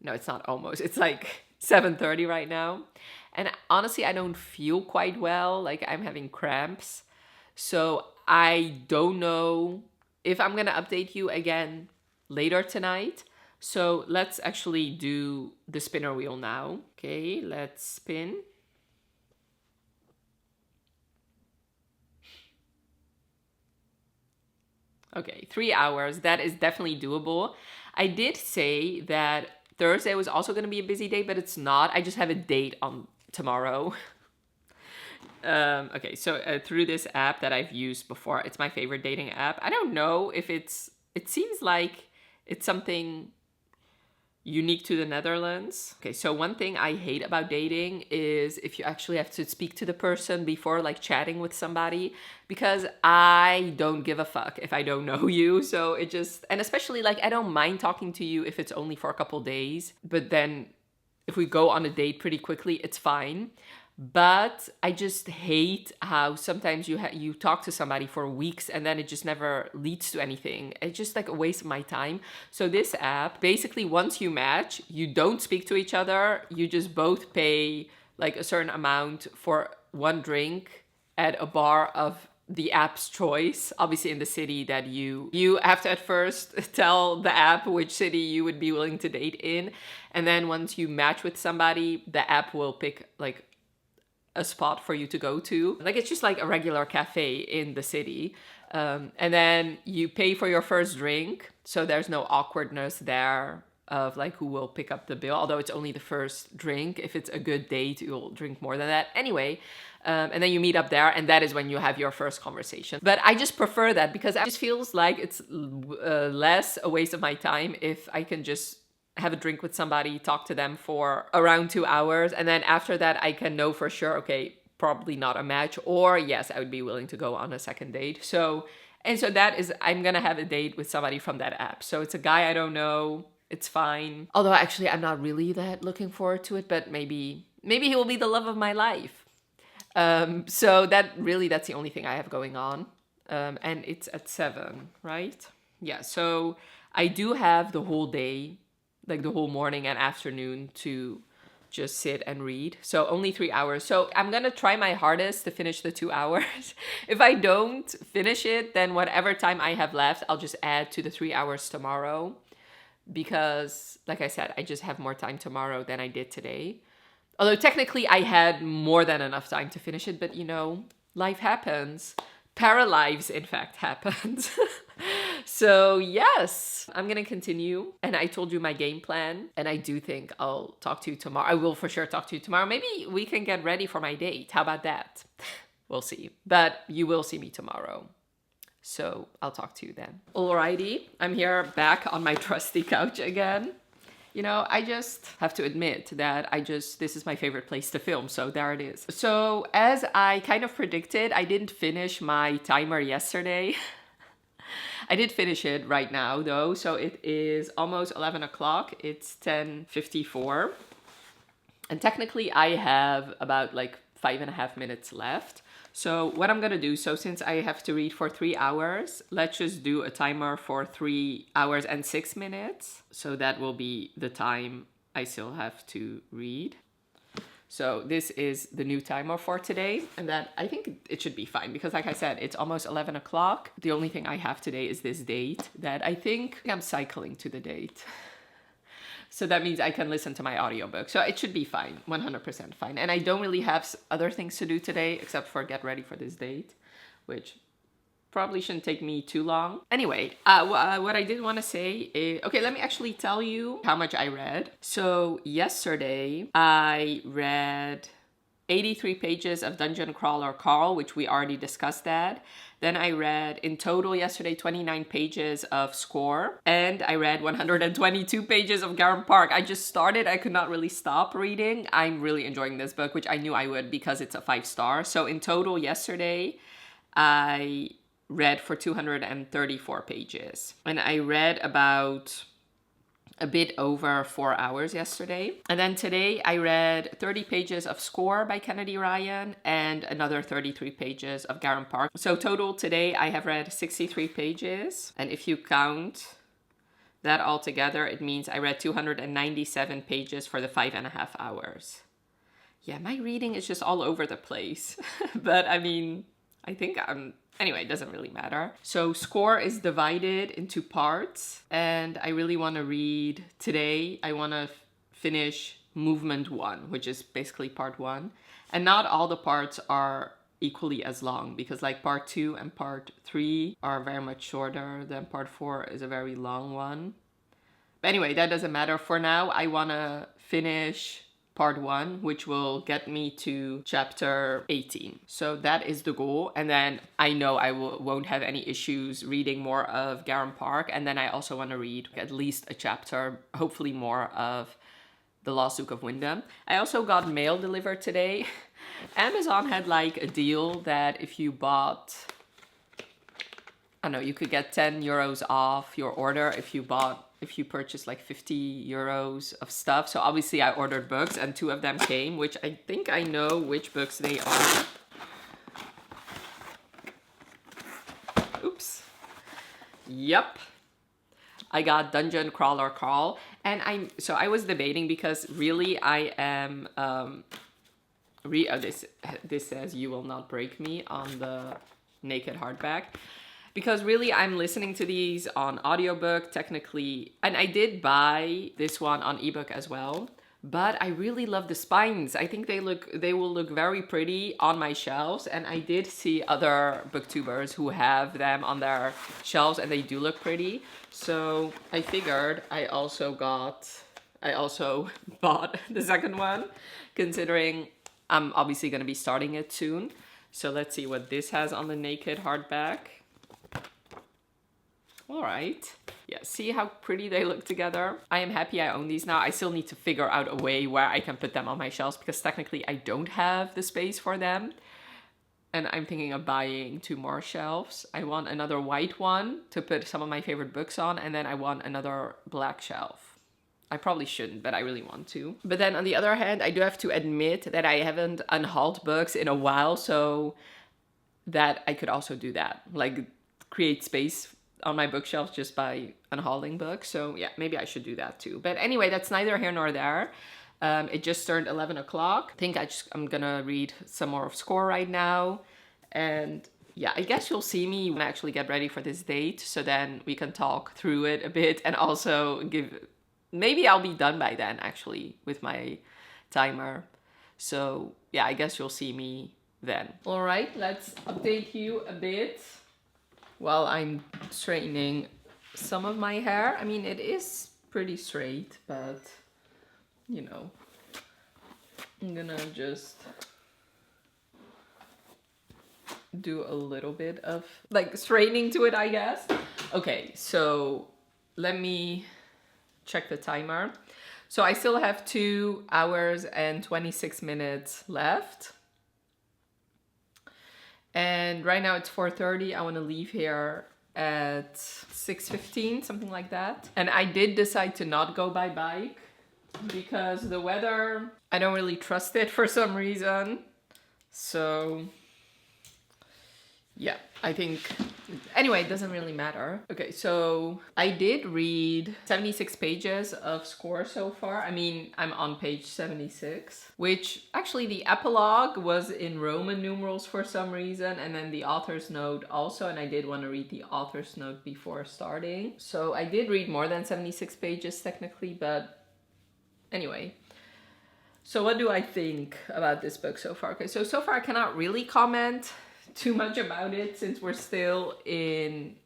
A: No, it's not almost. It's like 7:30 right now. And honestly, I don't feel quite well. Like I'm having cramps. So I don't know if I'm going to update you again later tonight. So let's actually do the spinner wheel now. Okay, let's spin. Okay, 3 hours. That is definitely doable. I did say that Thursday was also going to be a busy day, but it's not. I just have a date on tomorrow. Okay, so through this app that I've used before, it's my favorite dating app. I don't know if it seems like it's something unique to the Netherlands. Okay, so one thing I hate about dating is if you actually have to speak to the person before like chatting with somebody, because I don't give a fuck if I don't know you. So it just, and especially like I don't mind talking to you if it's only for a couple days, but then if we go on a date pretty quickly, it's fine. But I just hate how sometimes you talk to somebody for weeks and then it just never leads to anything. It's just like a waste of my time. So this app, basically once you match, you don't speak to each other. You just both pay like a certain amount for one drink at a bar of the app's choice, obviously in the city that you have to at first tell the app which city you would be willing to date in. And then once you match with somebody, the app will pick like a spot for you to go to. Like it's just like a regular cafe in the city. And then you pay for your first drink. So there's no awkwardness there of like who will pick up the bill. Although it's only the first drink. If it's a good date, you'll drink more than that. Anyway, and then you meet up there and that is when you have your first conversation. But I just prefer that because it just feels like it's less a waste of my time if I can just have a drink with somebody, talk to them for around 2 hours. And then after that, I can know for sure, okay, probably not a match, or yes, I would be willing to go on a second date. So that is, I'm going to have a date with somebody from that app. So it's a guy I don't know. It's fine. Although actually, I'm not really that looking forward to it, but maybe he will be the love of my life. So that's the only thing I have going on. And it's at 7, right? Yeah. So I do have the whole day, like the whole morning and afternoon to just sit and read. So only 3 hours. So I'm going to try my hardest to finish the 2 hours. If I don't finish it, then whatever time I have left, I'll just add to the 3 hours tomorrow. Because like I said, I just have more time tomorrow than I did today. Although technically I had more than enough time to finish it, but you know, life happens. Paralives, in fact, happens. So yes, I'm gonna continue. And I told you my game plan. And I do think I'll talk to you tomorrow. I will for sure talk to you tomorrow. Maybe we can get ready for my date. How about that? We'll see. But you will see me tomorrow. So I'll talk to you then. Alrighty, I'm here back on my trusty couch again. You know, I just have to admit that this is my favorite place to film, so there it is. So as I kind of predicted, I didn't finish my timer yesterday. I did finish it right now though, so it is almost 11 o'clock, it's 10:54. And technically I have about like 5.5 minutes left. So what I'm gonna do, so since I have to read for 3 hours, let's just do a timer for 3 hours and 6 minutes. So that will be the time I still have to read. So this is the new timer for today. And that I think it should be fine because like I said, it's almost 11 o'clock. The only thing I have today is this date that I think I'm cycling to the date. So that means I can listen to my audiobook. So it should be fine, 100% fine. And I don't really have other things to do today except for get ready for this date, which probably shouldn't take me too long. Anyway, what I did want to say is, okay, let me actually tell you how much I read. So yesterday I read 83 pages of Dungeon Crawler Carl, which we already discussed that. Then I read in total yesterday 29 pages of Score, and I read 122 pages of Garron Park. I just started, I could not really stop reading. I'm really enjoying this book, which I knew I would because it's a 5-star. So in total yesterday, I read for 234 pages. And I read about a bit over 4 hours yesterday. And then today I read 30 pages of Score by Kennedy Ryan and another 33 pages of Garron Park. So total today I have read 63 pages. And if you count that all together, it means I read 297 pages for the 5.5 hours. Yeah, my reading is just all over the place. But I mean, I think anyway, it doesn't really matter. So Score is divided into parts, and I really want to read today. I want to finish Movement 1, which is basically part 1. And not all the parts are equally as long, because like part 2 and part 3 are very much shorter than part 4 is a very long one. But anyway, that doesn't matter. For now, I want to finish part 1, which will get me to chapter 18. So that is the goal. And then I know I won't have any issues reading more of Garron Park. And then I also want to read at least a chapter, hopefully more, of The Lost Duke of Wyndham. I also got mail delivered today. Amazon had like a deal that if you bought, I don't know, you could get 10 euros off your order if you purchased like 50 euros of stuff. So obviously I ordered books and 2 of them came, which I think I know which books they are. Oops. Yep. I got Dungeon Crawler Crawl. And I was debating because really I am, this says You Will Not Break Me on the naked hardback. Because really, I'm listening to these on audiobook, technically. And I did buy this one on ebook as well. But I really love the spines. I think they will look very pretty on my shelves. And I did see other booktubers who have them on their shelves and they do look pretty. So I figured I also bought the second one, considering I'm obviously going to be starting it soon. So let's see what this has on the naked hardback. All right. Yeah, see how pretty they look together? I am happy I own these now. I still need to figure out a way where I can put them on my shelves because technically I don't have the space for them. And I'm thinking of buying 2 more shelves. I want another white one to put some of my favorite books on, and then I want another black shelf. I probably shouldn't, but I really want to. But then on the other hand, I do have to admit that I haven't unhauled books in a while, so that I could also do that. Like create space on my bookshelves just by unhauling books. So yeah, maybe I should do that too. But anyway, that's neither here nor there. It just turned 11 o'clock. I think I'm gonna read some more of Score right now. And yeah, I guess you'll see me when I actually get ready for this date. So then we can talk through it a bit and also maybe I'll be done by then actually with my timer. So yeah, I guess you'll see me then. All right, let's update you a bit while I'm straightening some of my hair. I mean, it is pretty straight, but you know, I'm gonna just do a little bit of like straightening to it, I guess. Okay, so let me check the timer. So I still have 2 hours and 26 minutes left. And right now it's 4:30. I want to leave here at 6:15, something like that. And I did decide to not go by bike because the weather, I don't really trust it for some reason. So yeah, I think, anyway, it doesn't really matter. Okay, so I did read 76 pages of Score so far. I mean, I'm on page 76, which actually the epilogue was in Roman numerals for some reason, and then the author's note also, and I did want to read the author's note before starting. So I did read more than 76 pages technically, but anyway. So what do I think about this book so far? Okay, so far I cannot really comment too much about it since we're still in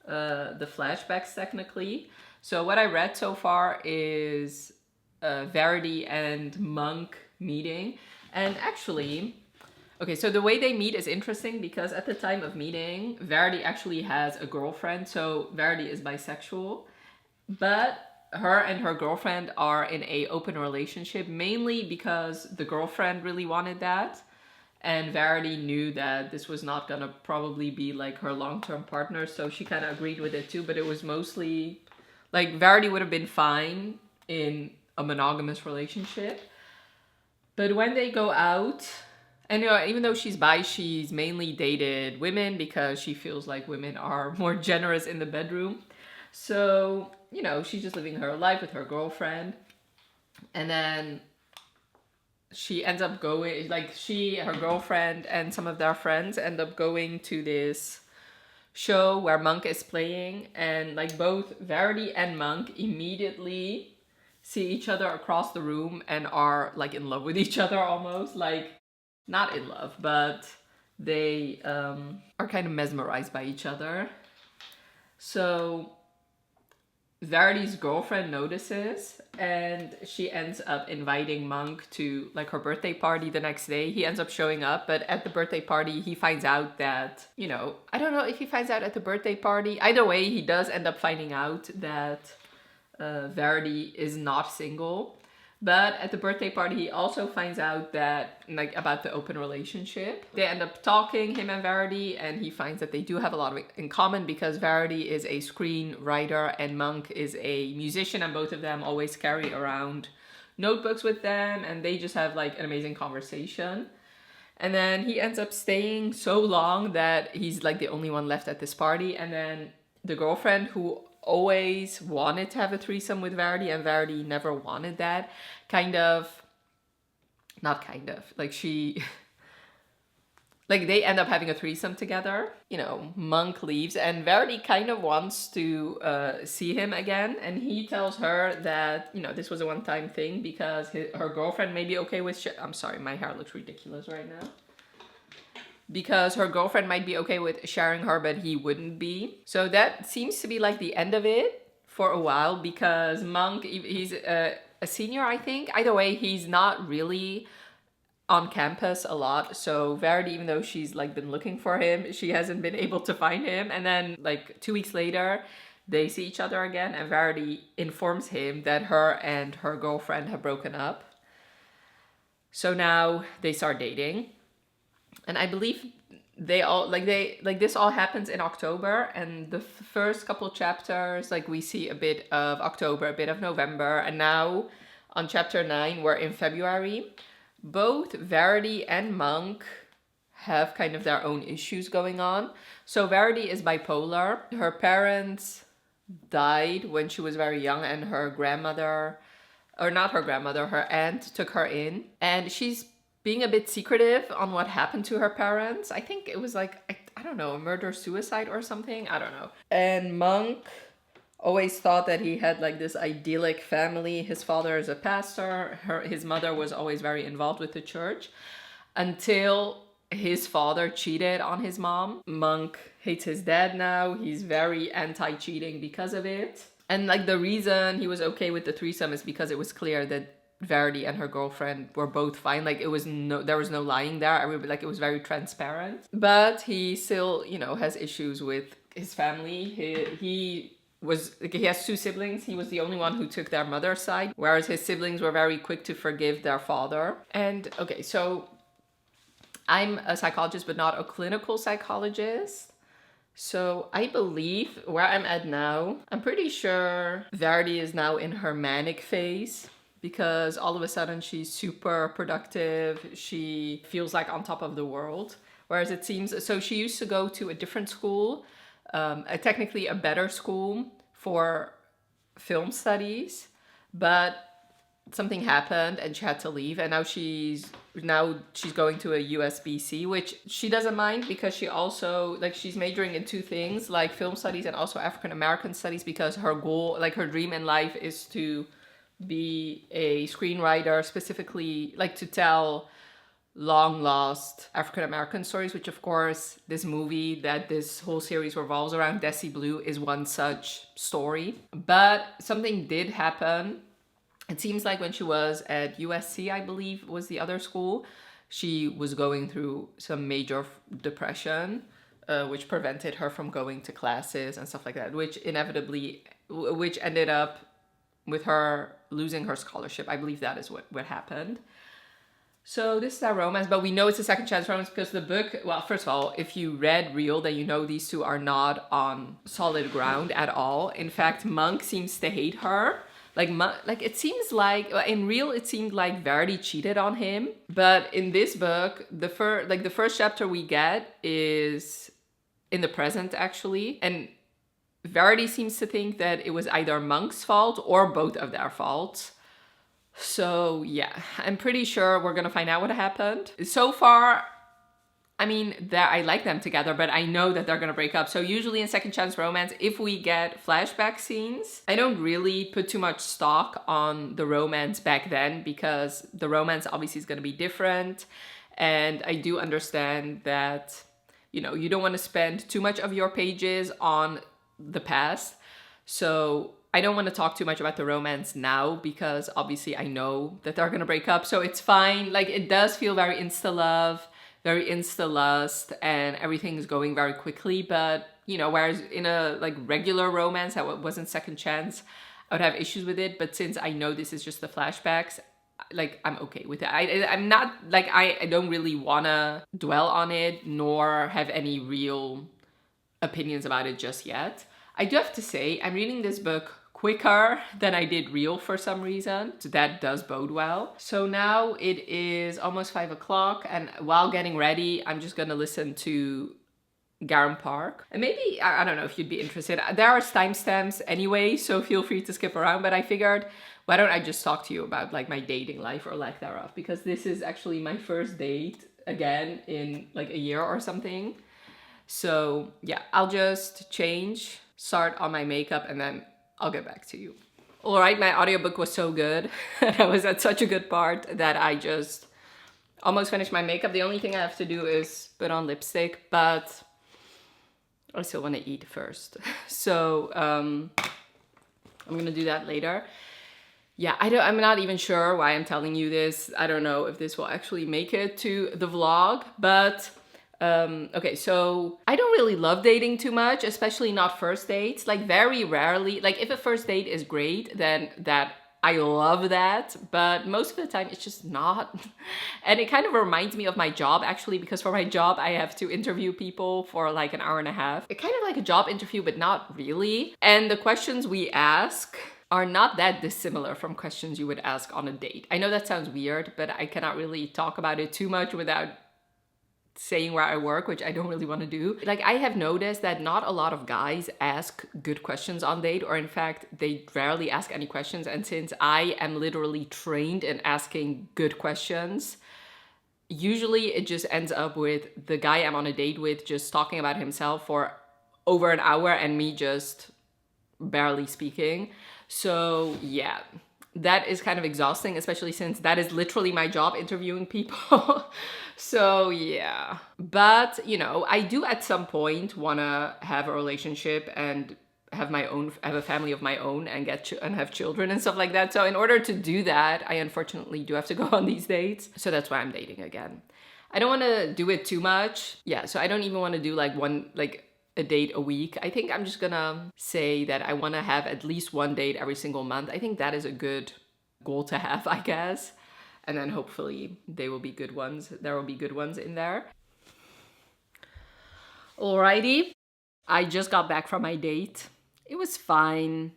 A: the flashbacks technically. So what I read so far is Verity and Monk meeting. And actually, okay, so the way they meet is interesting because at the time of meeting, Verity actually has a girlfriend. So Verity is bisexual, but her and her girlfriend are in an open relationship, mainly because the girlfriend really wanted that. And Verity knew that this was not gonna probably be like her long-term partner, so she kind of agreed with it too, but it was mostly Like Verity would have been fine in a monogamous relationship. But when they go out, and even though she's bi, she's mainly dated women because she feels like women are more generous in the bedroom. So, she's just living her life with her girlfriend. And then she ends up going, like her girlfriend and some of their friends end up going to this show where Monk is playing, and like both Verity and Monk immediately see each other across the room and are like in love with each other almost. Like, not in love, but they are kind of mesmerized by each other. So Verity's girlfriend notices, and she ends up inviting Monk to like her birthday party the next day. He ends up showing up, but at the birthday party he finds out that, I don't know if he finds out at the birthday party. Either way, he does end up finding out that Verity is not single. But at the birthday party, he also finds out that, like, about the open relationship. They end up talking, him and Verity, and he finds that they do have a lot in common because Verity is a screenwriter and Monk is a musician, and both of them always carry around notebooks with them, and they just have like an amazing conversation. And then he ends up staying so long that he's like the only one left at this party. And then the girlfriend, who always wanted to have a threesome with Verity, and Verity never wanted that, she like they end up having a threesome together. Monk leaves and Verity kind of wants to see him again, and he tells her that this was a one-time thing because her girlfriend may be okay with I'm sorry, my hair looks ridiculous right now. Because her girlfriend might be okay with sharing her, but he wouldn't be. So that seems to be like the end of it for a while, because Monk, he's a senior, I think. Either way, he's not really on campus a lot. So Verity, even though she's like been looking for him, she hasn't been able to find him. And then like 2 weeks later, they see each other again, and Verity informs him that her and her girlfriend have broken up. So now they start dating. And I believe this all happens in October, and the first couple chapters, like we see a bit of October, a bit of November, and now on chapter 9, we're in February. Both Verity and Monk have kind of their own issues going on. So Verity is bipolar. Her parents died when she was very young, and her grandmother, or not her grandmother, her aunt took her in, and she's being a bit secretive on what happened to her parents. I think it was like, I don't know, a murder-suicide or something. I don't know. And Monk always thought that he had like this idyllic family. His father is a pastor. His mother was always very involved with the church, until his father cheated on his mom. Monk hates his dad now. He's very anti-cheating because of it. And like the reason he was okay with the threesome is because it was clear that Verity and her girlfriend were both fine. Like there was no lying there. It was very transparent. But he still, has issues with his family. He has 2 siblings. He was the only one who took their mother's side, whereas his siblings were very quick to forgive their father. And okay, so I'm a psychologist, but not a clinical psychologist. So I believe where I'm at now, I'm pretty sure Verity is now in her manic phase, because all of a sudden she's super productive. She feels like on top of the world. Whereas it seems, so she used to go to a different school, technically a better school for film studies, but something happened and she had to leave, and now she's going to a USBC, which she doesn't mind, because she also she's majoring in 2 things, like film studies and also African American studies, because her goal, her dream in life is to be a screenwriter, specifically to tell long lost African American stories, which of course this movie that this whole series revolves around, Desi Blue, is one such story. But something did happen. It seems like when she was at USC, I believe was the other school, she was going through some major depression, which prevented her from going to classes and stuff like that, which ended up with her losing her scholarship. I believe that is what happened. So this is our romance, but we know it's a second chance romance because the book, well, first of all, if you read Real, then you know these two are not on solid ground at all. In fact, Monk seems to hate her. Like it seems like in Real it seemed like Verity cheated on him, but in this book, the first chapter we get is in the present actually, and Verity seems to think that it was either Monk's fault or both of their faults. So yeah, I'm pretty sure we're gonna find out what happened. So far, I mean, I like them together, but I know that they're gonna break up. So usually in second chance romance, if we get flashback scenes, I don't really put too much stock on the romance back then because the romance obviously is gonna be different. And I do understand that, you know, you don't wanna spend too much of your pages on the past. So I don't want to talk too much about the romance now because obviously I know that they're gonna break up, so it's fine. Like it does feel very insta-love, very insta-lust, and everything is going very quickly, but you know, whereas in a like regular romance that wasn't second chance, I would have issues with it, but since I know this is just the flashbacks, like I'm okay with it. I'm not like I don't really wanna dwell on it nor have any real opinions about it just yet. I do have to say, I'm reading this book quicker than I did Real for some reason, so that does bode well. So now it is almost 5 o'clock, and while getting ready, I'm just gonna listen to Garron Park. And maybe, I don't know if you'd be interested. There are timestamps anyway, so feel free to skip around, but I figured, why don't I just talk to you about like my dating life or lack thereof, because this is actually my first date again in like a year or something. So yeah, I'll just change, start on my makeup, and then I'll get back to you. All right, my audiobook was so good. I was at such a good part that I just almost finished my makeup. The only thing I have to do is put on lipstick, but I still want to eat first. So I'm gonna do that later. Yeah, I'm not even sure why I'm telling you this. I don't know if this will actually make it to the vlog, but okay, so I don't really love dating too much, especially not first dates. Like very rarely, like if a first date is great, then I love that, but most of the time it's just not. And it kind of reminds me of my job actually, because for my job I have to interview people for like an hour and a half. It's kind of like a job interview, but not really. And the questions we ask are not that dissimilar from questions you would ask on a date. I know that sounds weird, but I cannot really talk about it too much without saying where I work, which I don't really want to do. Like I have noticed that not a lot of guys ask good questions on date, or in fact, they rarely ask any questions. And since I am literally trained in asking good questions, usually it just ends up with the guy I'm on a date with just talking about himself for over an hour and me just barely speaking. So yeah, that is kind of exhausting, especially since that is literally my job, interviewing people. So yeah, but you know, I do at some point want to have a relationship and have a family of my own and and have children and stuff like that. So in order to do that, I unfortunately do have to go on these dates. So that's why I'm dating again. I don't want to do it too much. Yeah, so I don't even want to do like a date a week. I think I'm just gonna say that I want to have at least one date every single month. I think that is a good goal to have, I guess. And then hopefully they will be good ones. There will be good ones in there. Alrighty. I just got back from my date. It was fine.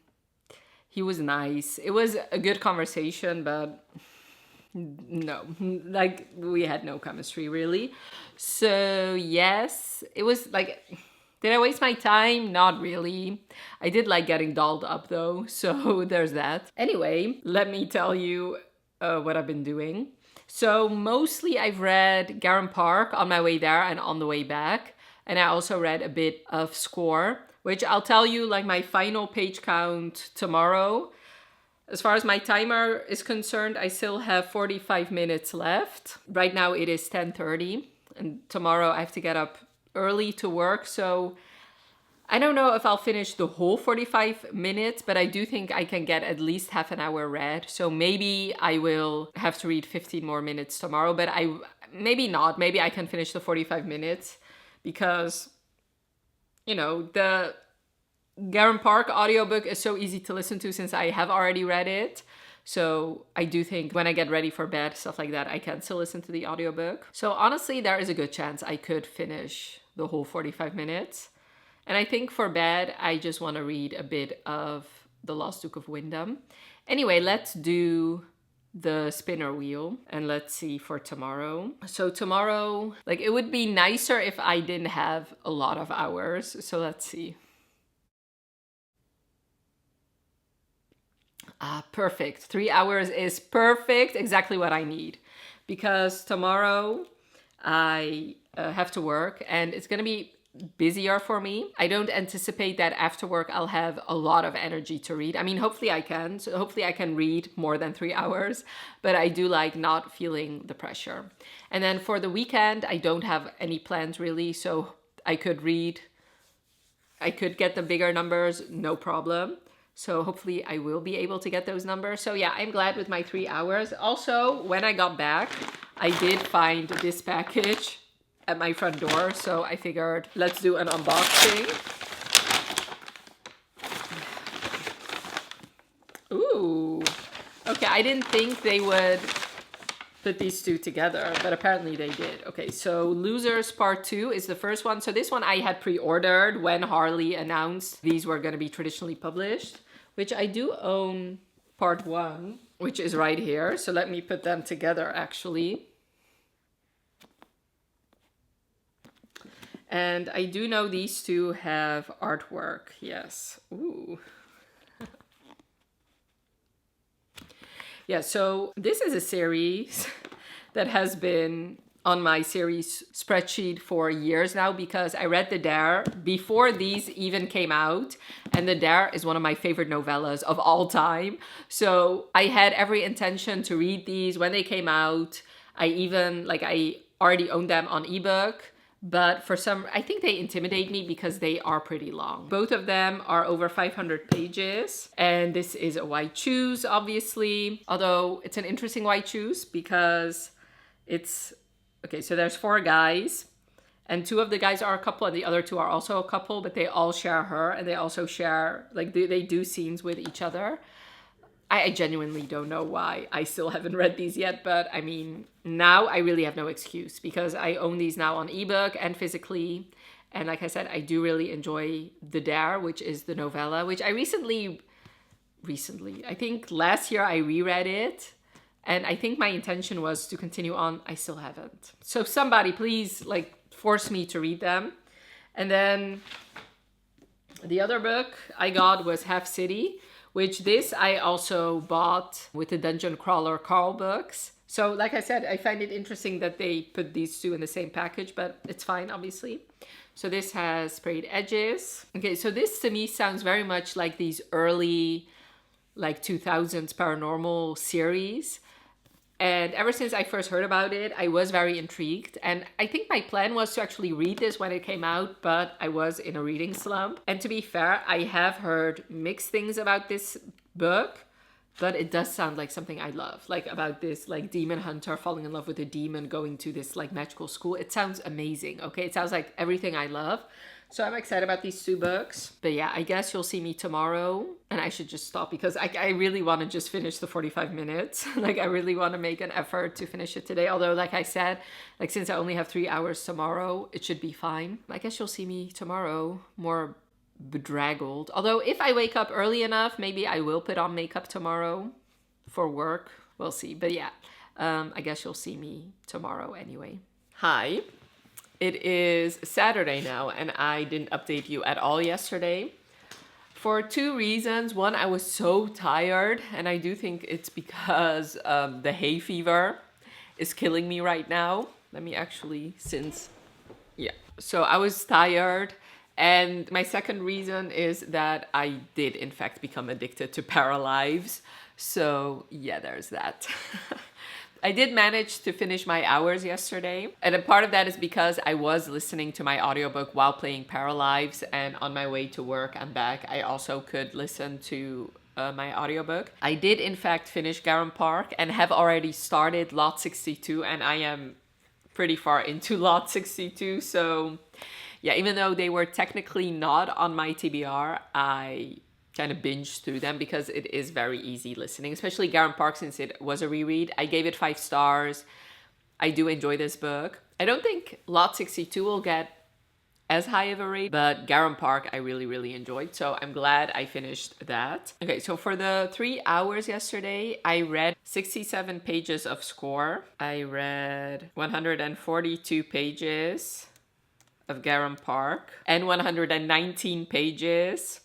A: He was nice. It was a good conversation, but no, like we had no chemistry really. So yes, it was like, did I waste my time? Not really. I did like getting dolled up though, so there's that. Anyway, let me tell you what I've been doing. So mostly I've read Garron Park on my way there and on the way back. And I also read a bit of Score, which I'll tell you like my final page count tomorrow. As far as my timer is concerned, I still have 45 minutes left. Right now it is 10:30 and tomorrow I have to get up early to work. So I don't know if I'll finish the whole 45 minutes, but I do think I can get at least half an hour read. So maybe I will have to read 15 more minutes tomorrow, but maybe not. Maybe I can finish the 45 minutes because, you know, the Garron Park audiobook is so easy to listen to since I have already read it. So I do think when I get ready for bed, stuff like that, I can still listen to the audiobook. So honestly, there is a good chance I could finish the whole 45 minutes. And I think for bed, I just want to read a bit of The Lost Duke of Wyndham. Anyway, let's do the spinner wheel and let's see for tomorrow. So tomorrow, like, it would be nicer if I didn't have a lot of hours. So let's see. Perfect. 3 hours is perfect. Exactly what I need. Because tomorrow I have to work and it's going to be busier for me. I don't anticipate that after work I'll have a lot of energy to read. I mean, hopefully I can. So hopefully I can read more than 3 hours, but I do like not feeling the pressure. And then for the weekend, I don't have any plans really. So I could read, I could get the bigger numbers, no problem. So hopefully I will be able to get those numbers. So yeah, I'm glad with my 3 hours. Also, when I got back, I did find this package at my front door. So I figured let's do an unboxing. Ooh, okay, I didn't think they would put these two together, but apparently they did. Okay, so Losers Part 2 is the first one. So this one I had pre-ordered when Harley announced these were going to be traditionally published, which I do own Part 1, which is right here. So let me put them together actually. And I do know these two have artwork, yes. Ooh. Yeah, so this is a series that has been on my series spreadsheet for years now because I read The Dare before these even came out. And The Dare is one of my favorite novellas of all time. So I had every intention to read these when they came out. I already owned them on ebook. But for some, I think they intimidate me because they are pretty long. Both of them are over 500 pages. And this is a white choose, obviously. Although it's an interesting white choose because it's... Okay, so there's 4 guys. And 2 of the guys are a couple and the other 2 are also a couple. But they all share her and they also share... Like, they do scenes with each other. I genuinely don't know why I still haven't read these yet, but I mean, now I really have no excuse because I own these now on ebook and physically. And like I said, I do really enjoy The Dare, which is the novella, which I recently, I think last year I reread it. And I think my intention was to continue on. I still haven't. So somebody please like force me to read them. And then the other book I got was Half City, which this I also bought with the Dungeon Crawler Carl books. So like I said, I find it interesting that they put these two in the same package, but it's fine, obviously. So this has sprayed edges. Okay, so this to me sounds very much like these early, like 2000s paranormal series. And ever since I first heard about it, I was very intrigued. And I think my plan was to actually read this when it came out, but I was in a reading slump. And to be fair, I have heard mixed things about this book, but it does sound like something I love. Like about this like demon hunter falling in love with a demon, going to this like magical school. It sounds amazing, okay? It sounds like everything I love. So I'm excited about these 2 books. But yeah, I guess you'll see me tomorrow. And I should just stop because I really want to just finish the 45 minutes. Like I really want to make an effort to finish it today. Although like I said, like since I only have 3 hours tomorrow, it should be fine. I guess you'll see me tomorrow more bedraggled. Although if I wake up early enough, maybe I will put on makeup tomorrow for work. We'll see. But yeah, I guess you'll see me tomorrow anyway. Hi. It is Saturday now, and I didn't update you at all yesterday. For 2 reasons. One, I was so tired, and I do think it's because the hay fever is killing me right now. Let me actually, So I was tired, and my second reason is that I did, in fact, become addicted to Paralives. So yeah, there's that. I did manage to finish my hours yesterday. And a part of that is because I was listening to my audiobook while playing Paralives. And on my way to work and back, I also could listen to my audiobook. I did, in fact, finish Garron Park and have already started Lot 62. And I am pretty far into Lot 62. So yeah, even though they were technically not on my TBR, I kind of binge through them because it is very easy listening, especially Garron Park, since it was a reread. I gave it 5 stars. I do enjoy this book. I don't think Lot 62 will get as high of a rate, but Garron Park I really, really enjoyed. So I'm glad I finished that. Okay, so for the 3 hours yesterday, I read 67 pages of Score. I read 142 pages of Garron Park and 119 pages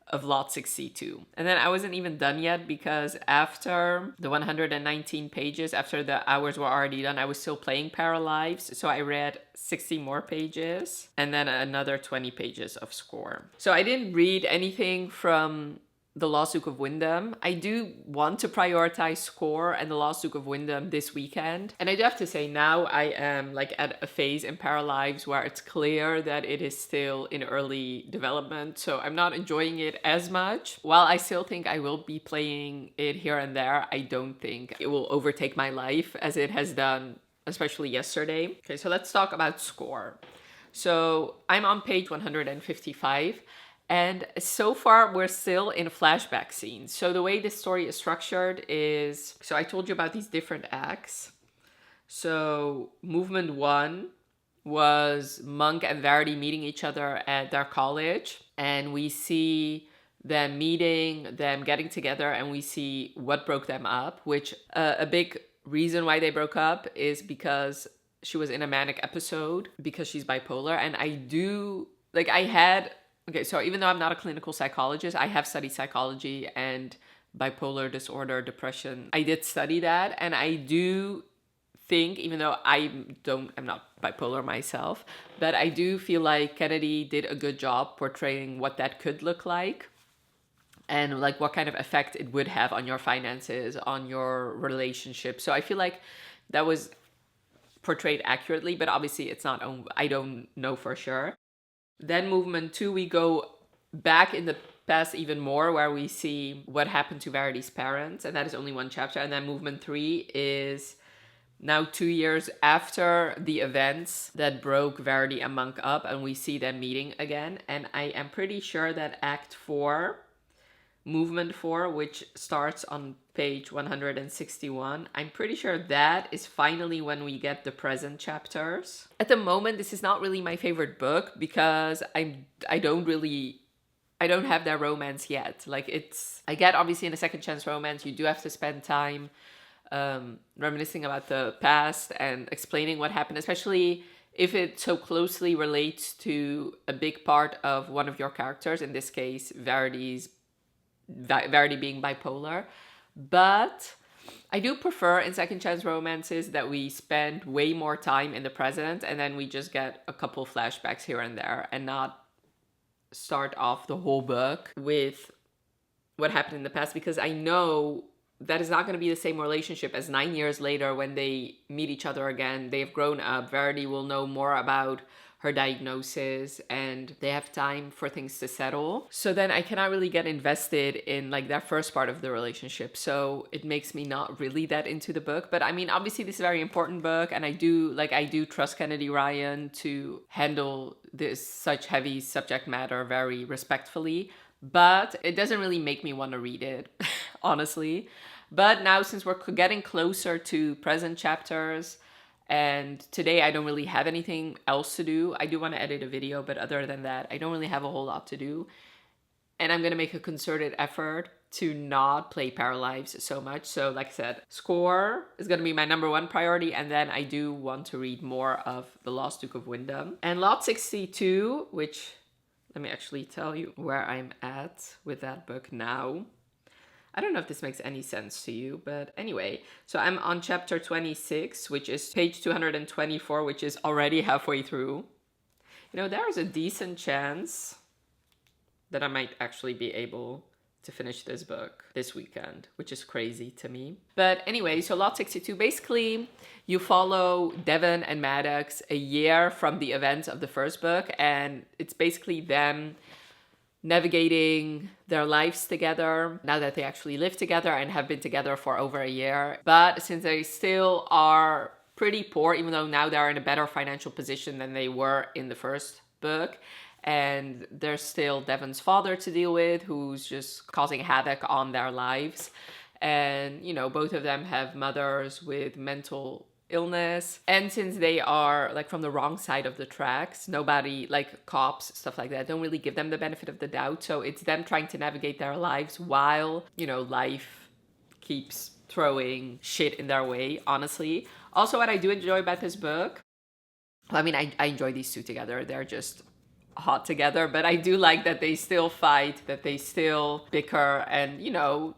A: of Lot 62. And then I wasn't even done yet because after the 119 pages, after the hours were already done, I was still playing Paralives. So I read 60 more pages and then another 20 pages of Score. So I didn't read anything from The Lost Duke of Wyndham. I do want to prioritize Score and The Lost Duke of Wyndham this weekend. And I do have to say, now I am like at a phase in Paralives where it's clear that it is still in early development. So I'm not enjoying it as much. While I still think I will be playing it here and there, I don't think it will overtake my life as it has done, especially yesterday. Okay, so let's talk about Score. So I'm on page 155. And so far, we're still in flashback scenes. So the way this story is structured is... So I told you about these different acts. So movement 1 was Monk and Verity meeting each other at their college. And we see them meeting, them getting together, and we see what broke them up. Which a big reason why they broke up is because she was in a manic episode because she's bipolar. And I do... Like, I had... Okay, so even though I'm not a clinical psychologist, I have studied psychology and bipolar disorder, depression. I did study that, and I do think, even though I'm not bipolar myself, but I do feel like Kennedy did a good job portraying what that could look like and like what kind of effect it would have on your finances, on your relationship. So I feel like that was portrayed accurately, but obviously it's not, I don't know for sure. Then movement 2, we go back in the past even more, where we see what happened to Verity's parents, and that is only 1 chapter. And then movement 3 is now 2 years after the events that broke Verity and Monk up, and we see them meeting again. And I am pretty sure that Act 4, movement 4, which starts on page 161, I'm pretty sure that is finally when we get the present chapters. At the moment, this is not really my favorite book because I don't have that romance yet. Like, I get, obviously, in a second chance romance, you do have to spend time reminiscing about the past and explaining what happened, especially if it so closely relates to a big part of one of your characters, in this case, Verity being bipolar. But I do prefer in second chance romances that we spend way more time in the present and then we just get a couple flashbacks here and there and not start off the whole book with what happened in the past, because I know that is not going to be the same relationship as 9 years later when they meet each other again. They've grown up. Verity will know more about her diagnosis and they have time for things to settle. So then I cannot really get invested in like that first part of the relationship. So it makes me not really that into the book. But I mean, obviously this is a very important book and I do trust Kennedy Ryan to handle this such heavy subject matter very respectfully. But it doesn't really make me want to read it, honestly. But now, since we're getting closer to present chapters, and today I don't really have anything else to do. I do want to edit a video, but other than that, I don't really have a whole lot to do. And I'm going to make a concerted effort to not play Paralives so much. So like I said, Score is going to be my #1 priority. And then I do want to read more of The Lost Duke of Wyndham. And Lot 62, which, let me actually tell you where I'm at with that book now. I don't know if this makes any sense to you, but anyway. So I'm on chapter 26, which is page 224, which is already halfway through. You know, there's a decent chance that I might actually be able to finish this book this weekend, which is crazy to me. But anyway, so Lot 62, basically you follow Devon and Maddox a year from the events of the first book, and it's basically them navigating their lives together now that they actually live together and have been together for over a year. But since they still are pretty poor, even though now they're in a better financial position than they were in the first book, and there's still Devon's father to deal with, who's just causing havoc on their lives. And, you know, both of them have mothers with mental illness. And since they are like from the wrong side of the tracks, nobody, like cops, stuff like that, don't really give them the benefit of the doubt. So it's them trying to navigate their lives while, you know, life keeps throwing shit in their way, honestly. Also, what I do enjoy about this book, I mean, I enjoy these two together. They're just hot together, but I do like that they still fight, that they still bicker, and, you know,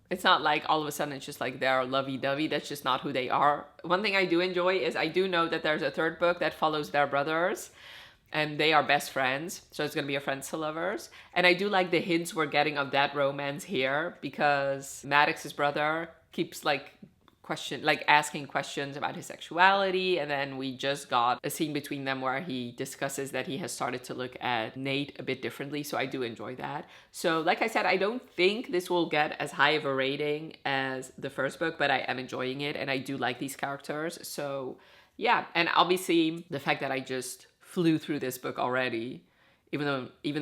A: it's not like all of a sudden it's just like they're lovey-dovey. That's just not who they are. One thing I do enjoy is I do know that there's a third book that follows their brothers, and they are best friends. So it's going to be a friends to lovers. And I do like the hints we're getting of that romance here, because Maddox's brother keeps asking questions about his sexuality, and then we just got a scene between them where he discusses that he has started to look at Nate a bit differently, so I do enjoy that. So like I said, I don't think this will get as high of a rating as the first book, but I am enjoying it, and I do like these characters. So yeah, and obviously the fact that I just flew through this book already, even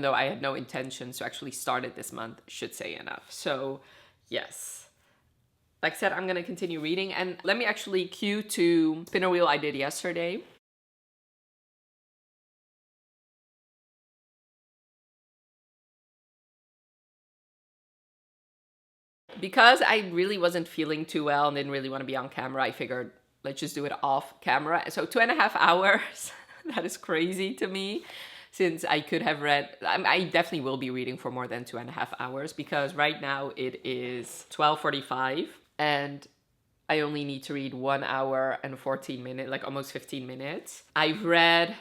A: though I had no intentions to actually start it this month, should say enough. So yes. Like I said, I'm going to continue reading. And let me actually cue to Spinner Wheel I did yesterday. Because I really wasn't feeling too well and didn't really want to be on camera, I figured let's just do it off camera. So 2.5 hours, that is crazy to me. Since I could have read, I definitely will be reading for more than 2.5 hours, because right now it is 12:45. And I only need to read 1 hour and 14 minutes, like almost 15 minutes. I've read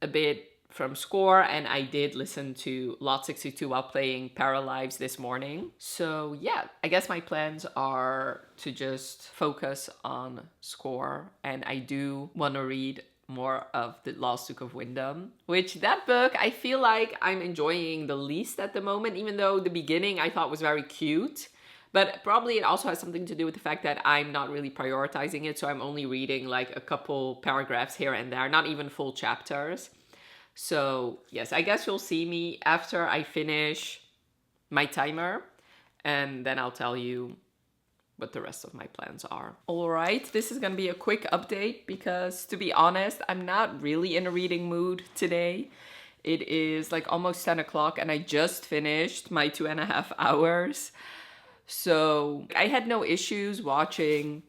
A: a bit from Score, and I did listen to Lot 62 while playing Paralives this morning. So yeah, I guess my plans are to just focus on Score, and I do want to read more of The Lost Duke of Wyndham, which that book I feel like I'm enjoying the least at the moment, even though the beginning I thought was very cute. But probably it also has something to do with the fact that I'm not really prioritizing it. So I'm only reading like a couple paragraphs here and there, not even full chapters. So yes, I guess you'll see me after I finish my timer, and then I'll tell you what the rest of my plans are. All right, this is gonna be a quick update because, to be honest, I'm not really in a reading mood today. It is like almost 10 o'clock and I just finished my 2.5 hours. So I had no issues watching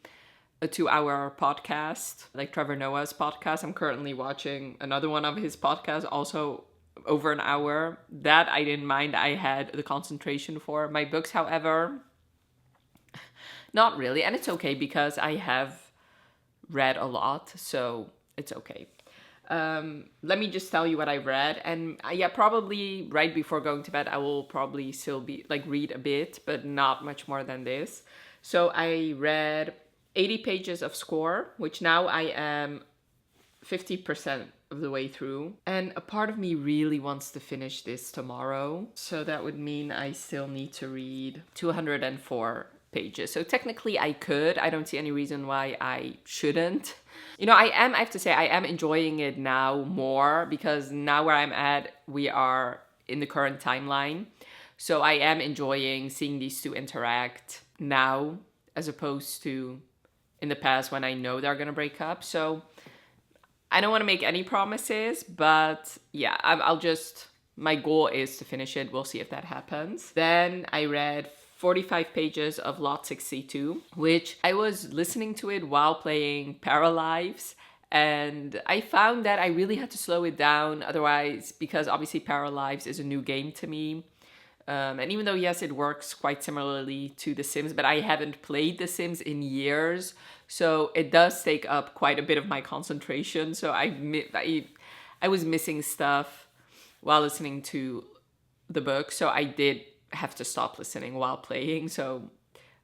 A: a 2-hour podcast, like Trevor Noah's podcast. I'm currently watching another one of his podcasts, also over an hour. That I didn't mind. I had the concentration for. My books, however, not really. And it's okay because I have read a lot, so it's okay. Let me just tell you what I read, and yeah, probably right before going to bed I will probably still be like read a bit, but not much more than this. So I read 80 pages of Score, which now I am 50% of the way through, and a part of me really wants to finish this tomorrow, so that would mean I still need to read 204 pages. So technically I could. I don't see any reason why I shouldn't. You know, I have to say, I am enjoying it now more, because now where I'm at, we are in the current timeline. So I am enjoying seeing these two interact now, as opposed to in the past when I know they're going to break up. So I don't want to make any promises, but yeah, my goal is to finish it. We'll see if that happens. Then I read 45 pages of Lot 62, which I was listening to it while playing Paralives, and I found that I really had to slow it down otherwise, because obviously Paralives is a new game to me. And even though, yes, it works quite similarly to The Sims, but I haven't played The Sims in years, so it does take up quite a bit of my concentration. So I was missing stuff while listening to the book, so I did have to stop listening while playing, so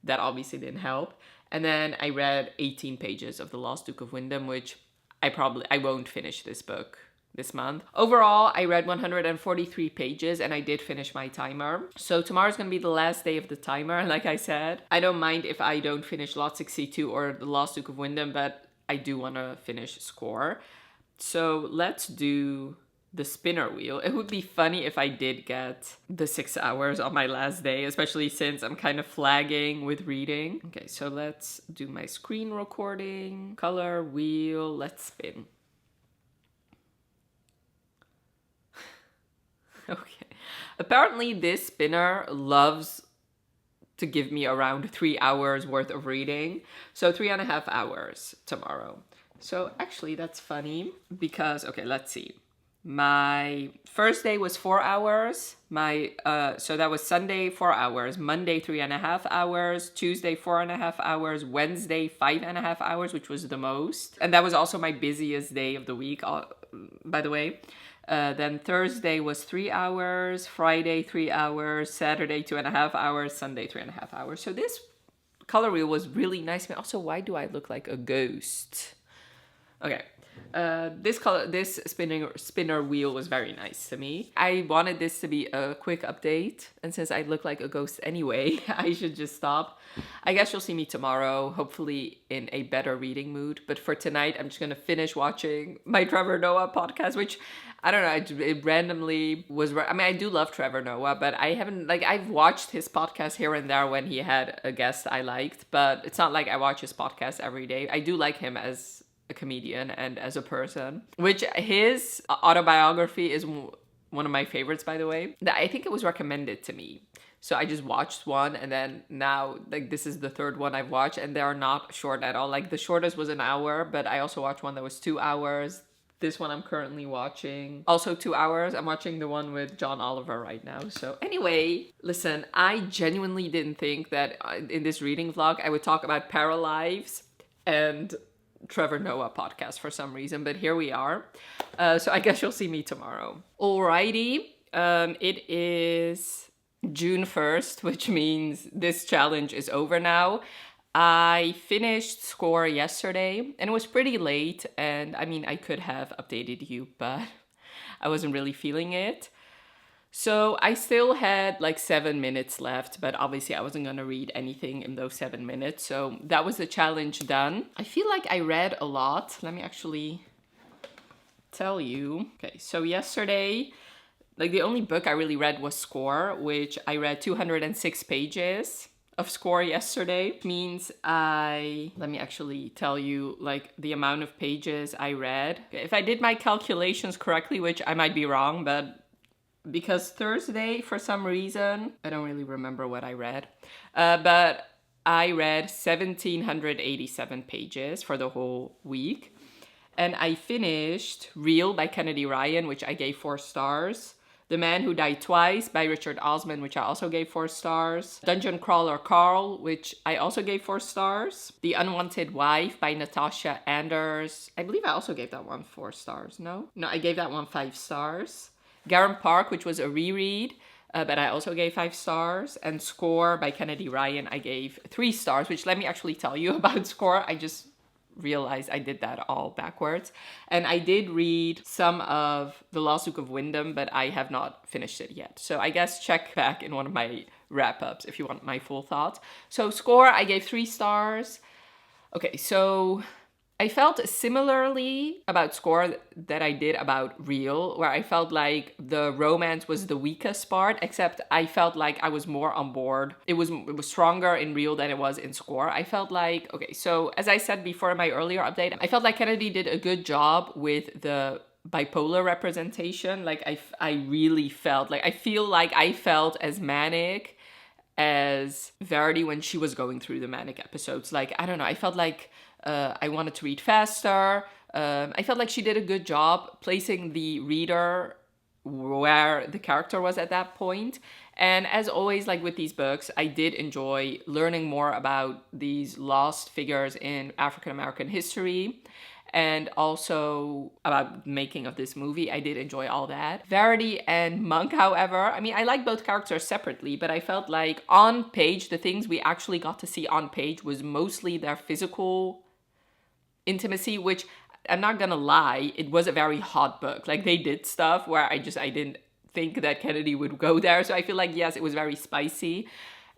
A: that obviously didn't help. And then I read 18 pages of The Lost Duke of Wyndham, which I won't finish this book this month. Overall, I read 143 pages and I did finish my timer. So tomorrow's gonna be the last day of the timer, and like I said, I don't mind if I don't finish Lot 62 or The Lost Duke of Wyndham, but I do want to finish Score. So let's do the spinner wheel. It would be funny if I did get the 6 hours on my last day, especially since I'm kind of flagging with reading. Okay, so let's do my screen recording. Color, wheel, let's spin. Okay. Apparently this spinner loves to give me around 3 hours worth of reading. So 3.5 hours tomorrow. So actually that's funny because, okay, let's see. My first day was 4 hours. So that was Sunday 4 hours, Monday 3.5 hours, Tuesday 4.5 hours, Wednesday 5.5 hours, which was the most. And that was also my busiest day of the week, by the way. Then Thursday was 3 hours, Friday 3 hours, Saturday 2.5 hours, Sunday 3.5 hours. So this color wheel was really nice. Also, why do I look like a ghost? Okay. This spinner wheel was very nice to me. I wanted this to be a quick update, and since I look like a ghost anyway, I should just stop. I guess you'll see me tomorrow, hopefully in a better reading mood. But for tonight, I'm just gonna finish watching my Trevor Noah podcast, which I don't know, it randomly was. I mean, I do love Trevor Noah, but I haven't, like, I've watched his podcast here and there when he had a guest I liked, but it's not like I watch his podcast every day. I do like him as a comedian and as a person, which his autobiography is one of my favorites, by the way. I think it was recommended to me. So I just watched one, and then now, like, this is the third one I've watched, and they are not short at all. Like, the shortest was an hour, but I also watched one that was 2 hours. This one I'm currently watching, also 2 hours. I'm watching the one with John Oliver right now. So anyway, listen, I genuinely didn't think that in this reading vlog I would talk about Paralives and Trevor Noah podcast for some reason, but here we are. So I guess you'll see me tomorrow. Alrighty, it is June 1st, which means this challenge is over now. I finished Score yesterday, and it was pretty late, and I mean, I could have updated you, but I wasn't really feeling it. So I still had like 7 minutes left, but obviously I wasn't gonna read anything in those 7 minutes. So that was the challenge done. I feel like I read a lot. Let me actually tell you. Okay, so yesterday, like, the only book I really read was Score, which I read 206 pages of Score yesterday. Which means let me actually tell you, like, the amount of pages I read. If I did my calculations correctly, which I might be wrong, but because Thursday, for some reason, I don't really remember what I read, but I read 1,787 pages for the whole week. And I finished Real by Kennedy Ryan, which I gave 4 stars. The Man Who Died Twice by Richard Osman, which I also gave 4 stars. Dungeon Crawler Carl, which I also gave 4 stars. The Unwanted Wife by Natasha Anders. I believe I also gave that one 4 stars, no? No, I gave that one 5 stars. Garron Park, which was a reread, but I also gave 5 stars. And Score by Kennedy Ryan, I gave 3 stars, which, let me actually tell you about Score. I just realized I did that all backwards. And I did read some of The Lost Duke of Wyndham, but I have not finished it yet. So I guess check back in one of my wrap-ups if you want my full thoughts. So Score, I gave 3 stars. Okay, so I felt similarly about Score that I did about Real, where I felt like the romance was the weakest part, except I felt like I was more on board. It was stronger in Real than it was in Score. I felt like, okay, so as I said before in my earlier update, I felt like Kennedy did a good job with the bipolar representation. Like, I really felt, like, I feel like I felt as manic as Verity when she was going through the manic episodes. Like, I don't know, I felt like I wanted to read faster. I felt like she did a good job placing the reader where the character was at that point. And as always, like with these books, I did enjoy learning more about these lost figures in African American history, and also about the making of this movie. I did enjoy all that. Verity and Monk, however, I mean, I like both characters separately, but I felt like on page, the things we actually got to see on page was mostly their physical intimacy, which, I'm not gonna lie, it was a very hot book. Like, they did stuff where I didn't think that Kennedy would go there. So I feel like, yes, it was very spicy.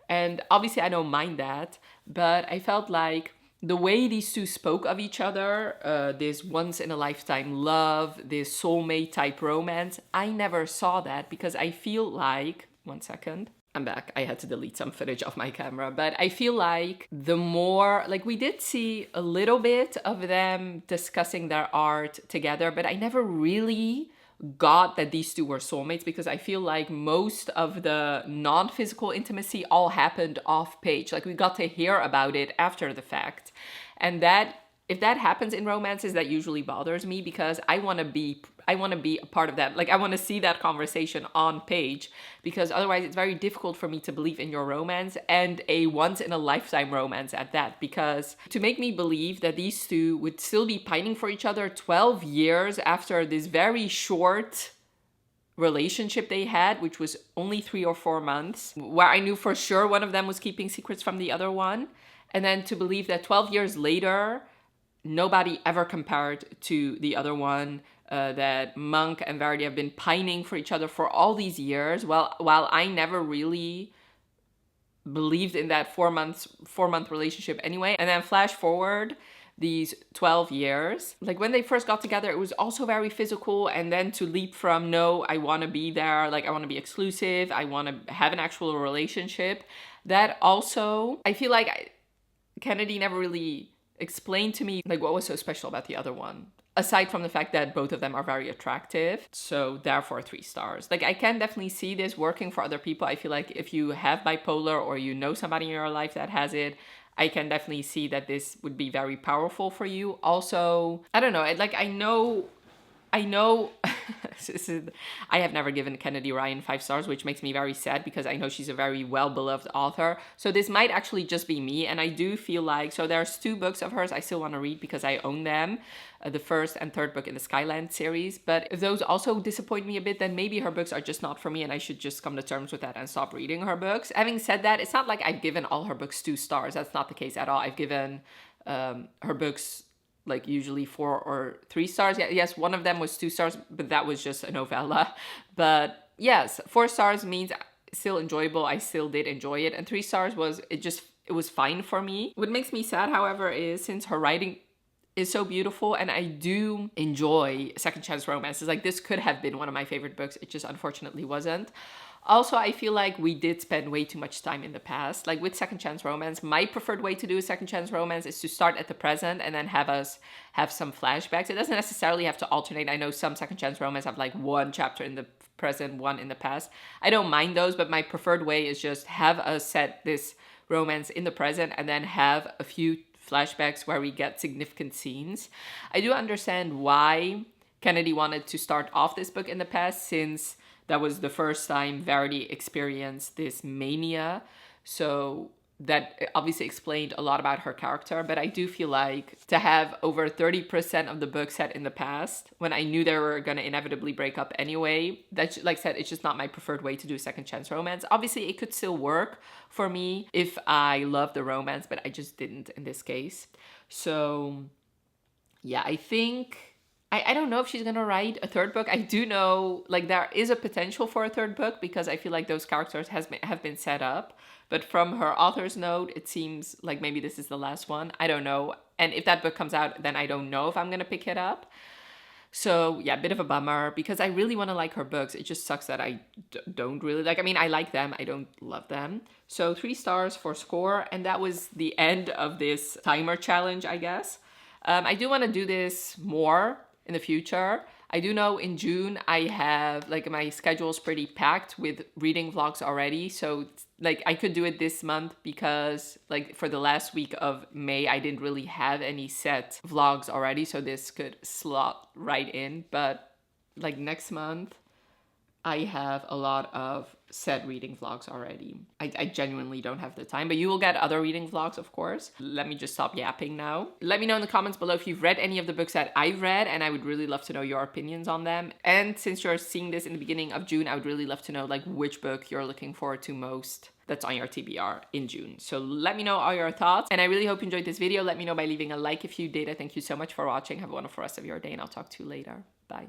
A: And obviously I don't mind that, but I felt like the way these two spoke of each other, this once in a lifetime love, this soulmate type romance, I never saw that because I feel like, one second, I'm back. I had to delete some footage of my camera, but I feel like the more, like we did see a little bit of them discussing their art together, but I never really got that these two were soulmates because I feel like most of the non-physical intimacy all happened off page. Like we got to hear about it after the fact. And that, if that happens in romances, that usually bothers me because I want to be a part of that. Like I want to see that conversation on page because otherwise it's very difficult for me to believe in your romance, and a once in a lifetime romance at that, because to make me believe that these two would still be pining for each other 12 years after this very short relationship they had, which was only 3 or 4 months, where I knew for sure one of them was keeping secrets from the other one, and then to believe that 12 years later nobody ever compared to the other one, that Monk and Verity have been pining for each other for all these years, while I never really believed in that 4-month relationship anyway. And then flash forward these 12 years, like when they first got together, it was also very physical, and then to leap from no, I want to be there, like I want to be exclusive, I want to have an actual relationship, that also, I feel like Kennedy never really explained to me like what was so special about the other one, aside from the fact that both of them are very attractive. So therefore 3 stars. Like I can definitely see this working for other people. I feel like if you have bipolar or you know somebody in your life that has it, I can definitely see that this would be very powerful for you. Also, I don't know, like I know I have never given Kennedy Ryan 5 stars, which makes me very sad because I know she's a very well-beloved author. So this might actually just be me, and I do feel like, so there's 2 books of hers I still want to read because I own them, the first and third book in the Skyland series. But if those also disappoint me a bit, then maybe her books are just not for me and I should just come to terms with that and stop reading her books. Having said that, it's not like I've given all her books 2 stars. That's not the case at all. I've given her books like usually 4 or 3 stars. Yeah, yes, one of them was 2 stars, but that was just a novella. But yes, 4 stars means still enjoyable. I still did enjoy it. And 3 stars was, it was fine for me. What makes me sad, however, is since her writing is so beautiful and I do enjoy second chance romances, like this could have been one of my favorite books. It just unfortunately wasn't. Also, I feel like we did spend way too much time in the past. Like with second chance romance, my preferred way to do a second chance romance is to start at the present and then have us have some flashbacks. It doesn't necessarily have to alternate. I know some second chance romance have like 1 chapter in the present, 1 in the past. I don't mind those, but my preferred way is just have us set this romance in the present and then have a few flashbacks where we get significant scenes. I do understand why Kennedy wanted to start off this book in the past, since that was the first time Verity experienced this mania. So that obviously explained a lot about her character. But I do feel like to have over 30% of the book set in the past, when I knew they were going to inevitably break up anyway, that, like I said, it's just not my preferred way to do a second chance romance. Obviously, it could still work for me if I love the romance, but I just didn't in this case. So yeah, I think... I don't know if she's going to write a 3rd book. I do know, like, there is a potential for a 3rd book because I feel like those characters have been set up. But from her author's note, it seems like maybe this is the last one. I don't know. And if that book comes out, then I don't know if I'm going to pick it up. So, yeah, a bit of a bummer because I really want to like her books. It just sucks that I don't really like. I mean, I like them. I don't love them. So 3 stars for score. And that was the end of this timer challenge, I guess. I do want to do this more in the future. I do know in June I have, like, my schedule's pretty packed with reading vlogs already, so like I could do it this month because like for the last week of May I didn't really have any set vlogs already, so this could slot right in. But like next month I have a lot of set reading vlogs already. I genuinely don't have the time, but you will get other reading vlogs, of course. Let me just stop yapping now. Let me know in the comments below if you've read any of the books that I've read, and I would really love to know your opinions on them. And since you're seeing this in the beginning of June, I would really love to know like which book you're looking forward to most that's on your TBR in June. So let me know all your thoughts, and I really hope you enjoyed this video. Let me know by leaving a like if you did. Thank you so much for watching. Have a wonderful rest of your day, and I'll talk to you later. Bye.